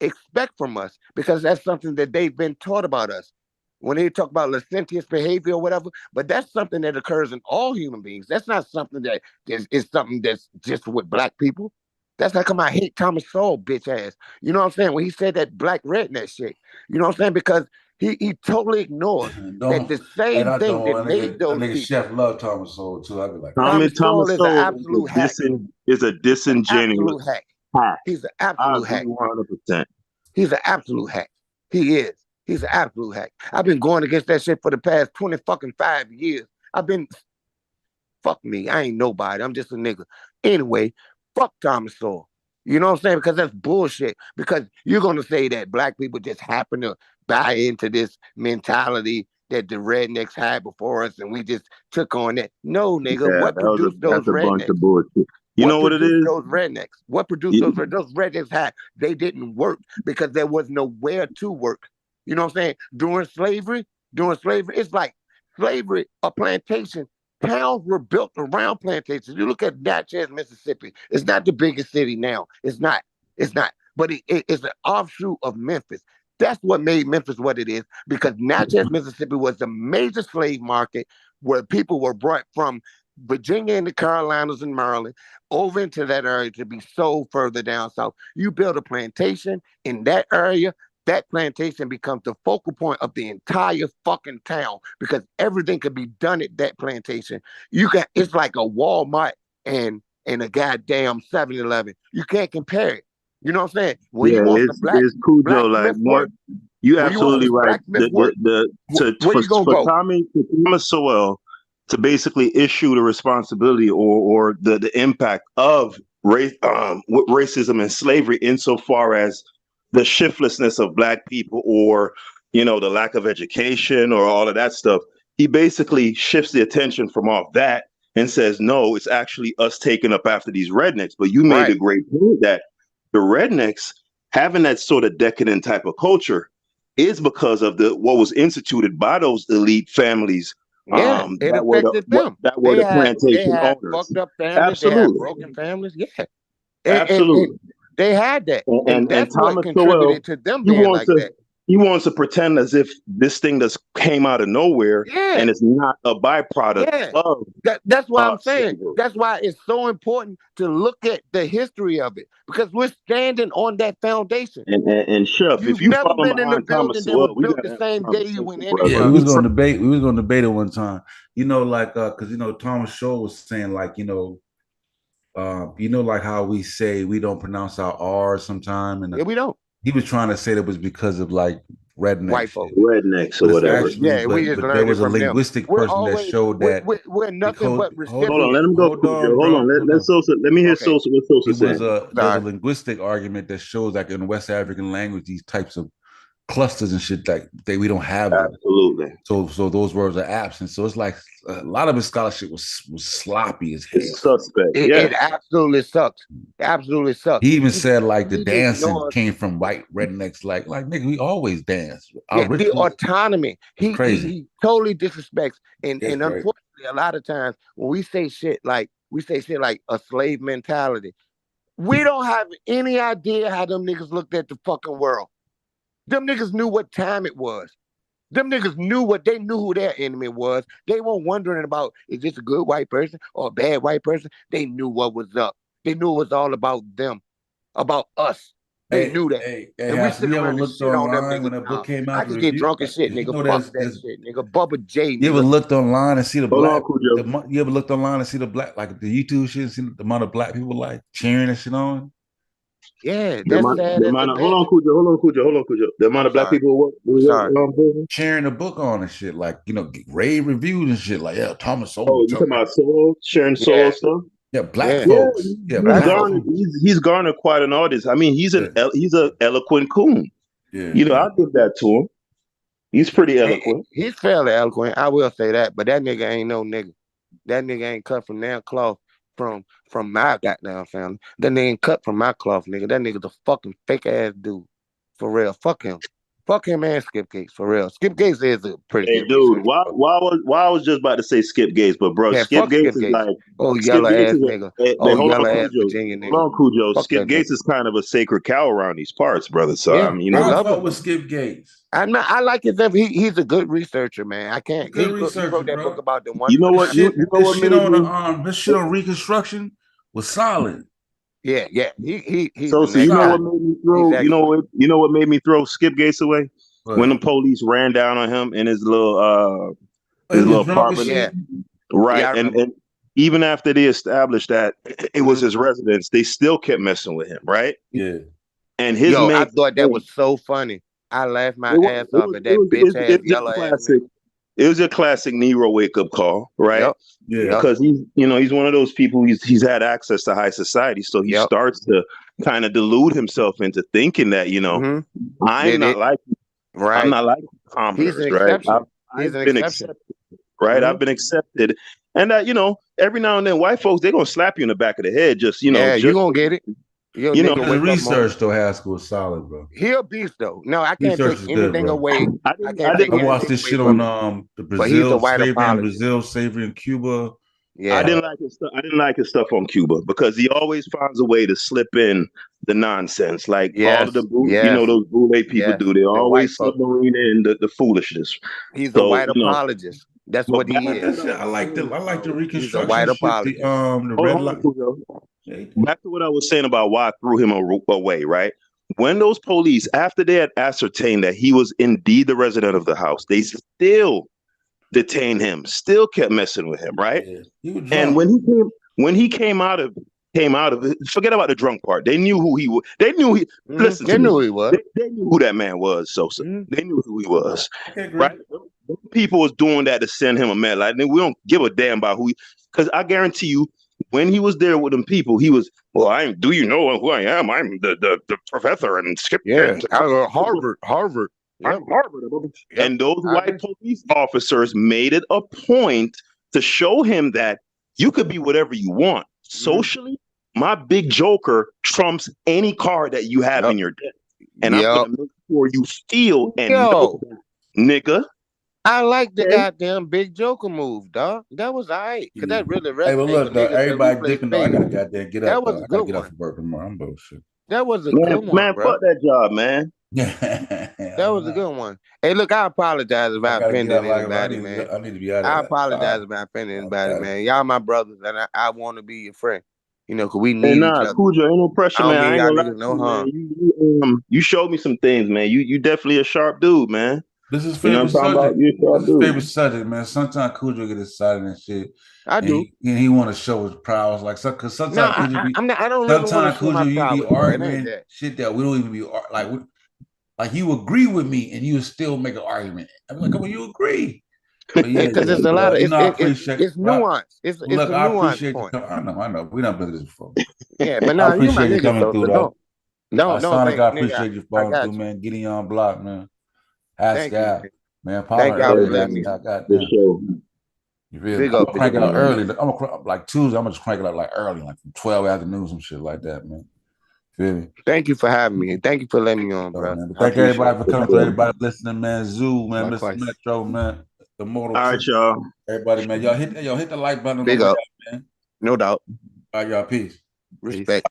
expect from us because that's something that they've been taught about us. when they talk about licentious behavior or whatever, but that's something that occurs in all human beings. That's not something that is something that's just with black people. That's how come I hate Thomas Sowell, bitch ass. You know what I'm saying? When he said that black redneck shit, you know what I'm saying? Because he totally ignores that the same thing that made those people. Chef love Thomas Sowell too. I'd be like, Thomas Sowell is an Sowell absolute hack. is a disingenuous absolute hack. hack. He's an I absolute agree hack. 100%. He's an absolute hack. He is. He's an absolute hack. I've been going against that shit for the past 5 years. Fuck me. I ain't nobody. I'm just a nigga. Anyway, fuck Thomas Sowell. You know what I'm saying? Because that's bullshit. Because you're going to say that black people just happen to buy into this mentality that the rednecks had before us and we just took on that. No, nigga. Yeah, What produced those that's a bunch rednecks? of bullshit. You know what it is? Those rednecks? What produced those rednecks had? They didn't work because there was nowhere to work. You know what I'm saying? During slavery, it's like slavery, a plantation. Towns were built around plantations. You look at Natchez, Mississippi. It's not the biggest city now. It's not. But it's an offshoot of Memphis. That's what made Memphis what it is, because Natchez, Mississippi was the major slave market where people were brought from Virginia and the Carolinas and Maryland over into that area to be sold further down south. You build a plantation in that area, that plantation becomes the focal point of the entire fucking town because everything could be done at that plantation. It's like a Walmart and a goddamn 7-Eleven. You can't compare it. You know what I'm saying? When you want some it's Cujo, like more. You absolutely right. For Thomas Sowell to basically issue the responsibility or the impact of racism and slavery insofar as the shiftlessness of black people or, the lack of education or all of that stuff, he basically shifts the attention from off that and says, no, it's actually us taking up after these rednecks. But you made a great point that the rednecks having that sort of decadent type of culture is because of what was instituted by those elite families. Yeah, it affected them. That were the plantation they had owners. Fucked up families. Absolutely. They had broken families. Yeah. Absolutely. And they had that. And that's Thomas what contributed to them being like that. He wants to pretend as if this thing just came out of nowhere and it's not a byproduct of that's why I'm saying. That's why it's so important to look at the history of it, because we're standing on that foundation. And Chef, You've if you never follow been in a building that was built the same day you went in. Yeah, we was gonna debate it one time. Because Thomas Shaw was saying like, like how we say we don't pronounce our R's sometime, and we don't. He was trying to say that was because of like rednecks or whatever. But there was a linguistic person that showed that we're nothing but recipients. Hold on, let him go. Hold on, let me hear Sosa. What Sosa said. There's a linguistic argument that shows like in West African language these types of clusters and shit like we don't have them. Absolutely. So those words are absent. So it's like a lot of his scholarship was sloppy as hell. It's suspect. It absolutely sucks. Absolutely sucks. He even said like the dancing came from white rednecks. Like nigga, we always dance. The autonomy. He totally disrespects. And unfortunately, a lot of times when we say shit like a slave mentality, we don't have any idea how them niggas looked at the fucking world. Them niggas knew what time it was. Them niggas knew who their enemy was. They weren't wondering about, is this a good white person or a bad white person? They knew what was up. They knew it was all about them, about us. They knew that. And we sit around and shit on them niggas. When that book came out, I just get drunk and shit, nigga. Fuck that shit, nigga. Bubba J. You ever looked online and see the black? You ever looked online and see the black, like the YouTube shit, and see the amount of black people like cheering and shit on? Yeah, that's sad. Hold on, Cujo. The amount of black people sharing the book on and shit, like rave reviews and shit, like Thomas Sowell. Oh, you talking about Sowell sharing Sowell stuff? Yeah, black folks. He's garnered quite an audience. I mean, he's an eloquent coon. Yeah, I'll give that to him. He's pretty eloquent. He's fairly eloquent. I will say that, but that nigga ain't no nigga. That nigga ain't cut from their cloth. From my goddamn family. That nigga ain't cut from my cloth, nigga. That nigga's a fucking fake ass dude. For real. Fuck him. Fuck him and Skip Gates for real. Skip Gates is a pretty Hey, good dude, researcher. why I was just about to say Skip Gates, but bro, Yeah, Skip fuck Gates Skip is Gates. like Oh, Skip yellow Gates ass is nigga. hey, Oh, hold yellow on, ass Cujo. Virginia Hold nigga. on, Cujo. Fuck Skip that Gates nigga. is kind of a sacred cow around these parts, brother. So Yeah, I mean, you I know, love fuck him. with Skip Gates. I like his stuff. He's a good researcher, man. I can't. Good He researcher, wrote that book bro. about the 1%. you know what you know His what shit made on me his shit on Reconstruction was solid. Yeah. He's so the so you next know guy. what made me He's throw excellent. you know what made me throw Skip Gates away? What? When the police ran down on him in his little His drunk apartment. Yeah. Right. Yeah, I remember. And even after they established that it was his residence, they still kept messing with him, right? Yeah. And his Yo, I main thought that point, was so funny. I laughed my ass off at that bitch ass it's yellow a ass classic. nigga. It was a classic Negro wake up call, right? Yep. Yeah. Yep. Because he's one of those people. He's had access to high society, so he Yep. starts to kind of delude himself into thinking that I'm not like commoners, He's an right? exception. I've He's an been exception. accepted, right? I've been accepted, and every now and then white folks they're gonna slap you in the back of the head, just Yeah, you gonna get it. Yo, nigga, His wake up, research though, high school is solid, bro. He a beast though. No, I can't Research take is good, anything bro. away. I can't take I watched anything this away shit from on him. the But he's a Brazil, white slavery in apologist. Brazil, slavery in Cuba. Yeah. I didn't like his stuff on Cuba because he always finds a way to slip in the nonsense, like all of the those boule people do. They always submarine in the foolishness. He's a white apologist. That's what he is. I like the Reconstruction He's a white shit. apologist. The red light. Back to what I was saying about why I threw him away, right? When those police, after they had ascertained that he was indeed the resident of the house, they still detained him, still kept messing with him, right? Yeah, he was drunk. And when he came out of it, forget about the drunk part. They knew who he was. They knew listen, they knew who he was. They knew who that man was, Sosa. They knew who he was. Okay, right? People was doing that to send him a man. Like, we don't give a damn about who because I guarantee you, when he was there with them people, he was, do you know who I am? I'm the professor and Skip. Yeah, Harvard. I'm Harvard. And those white police officers made it a point to show him that you could be whatever you want. Socially, my big joker trumps any card that you have in your deck. And I'm going to make sure you feel and know that, nigga. I like the goddamn big joker move, dog. That was all right. Because that really resonated. Hey, but look, though, everybody dipping though. I gotta goddamn get up. I gotta get up for work tomorrow. I'm bullshit. That was a good one, man. Bro. Fuck that job, man. That was a good one. Hey, look, I apologize if I offended anybody, man. I need to be out of I apologize if I offended anybody, man. Y'all my brothers, and I want to be your friend. Because we need each other. Cujo, ain't no pressure, man. I ain't y'all gonna niggas no harm. You showed me some things, man. You definitely a sharp dude, man. This is favorite subject. This is favorite subject, man. Sometimes Cujo get excited and shit. I do. And he want to show his prowess, like because sometimes Cujo be. I don't really want to show my you prowess, be arguing shit that we don't even be like you agree with me and you still make an argument. I'm like, come on, you agree. Because there's a lot of it's nuance. It's a look, I nuance appreciate point. I know. We done been through this before. Yeah, but I appreciate you coming through, though. Don't. I appreciate you following through, man. Getting you on block, man. Ask out, man. Thank y'all for letting me. You really? I'm gonna crank it out early. I'm gonna like Tuesday. I'm gonna just crank it out like early, like from 12 afternoon, some shit like that, man. Feel me? Thank you for having me. Thank you for letting me on, bro. Thank everybody for coming through. Everybody listening, man. Zoo, man. Mr. Metro, man. The Mortal. All right, y'all. Everybody, man. Y'all hit the like button. Big up, man. No doubt. All right, y'all. Peace. Respect.